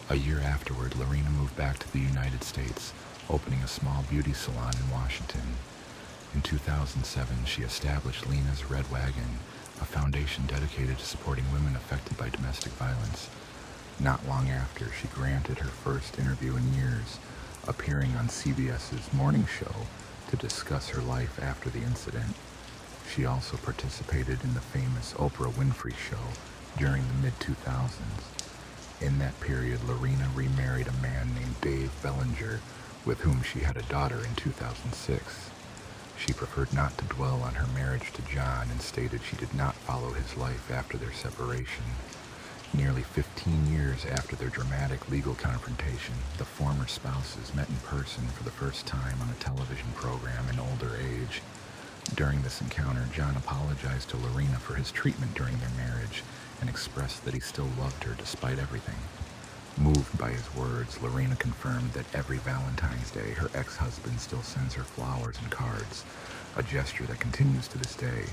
A year afterward, Lorena moved back to the United States, opening a small beauty salon in Washington. In 2007, she established Lena's Red Wagon, a foundation dedicated to supporting women affected by domestic violence. Not long after, she granted her first interview in years, appearing on CBS's morning show to discuss her life after the incident. She also participated in the famous Oprah Winfrey Show during the mid-2000s. In that period, Lorena remarried a man named Dave Bellinger, with whom she had a daughter in 2006. She preferred not to dwell on her marriage to John and stated she did not follow his life after their separation. Nearly 15 years after their dramatic legal confrontation, the former spouses met in person for the first time on a television program in older age. During this encounter, John apologized to Lorena for his treatment during their marriage and expressed that he still loved her despite everything. Moved by his words, Lorena confirmed that every Valentine's Day her ex-husband still sends her flowers and cards, a gesture that continues to this day.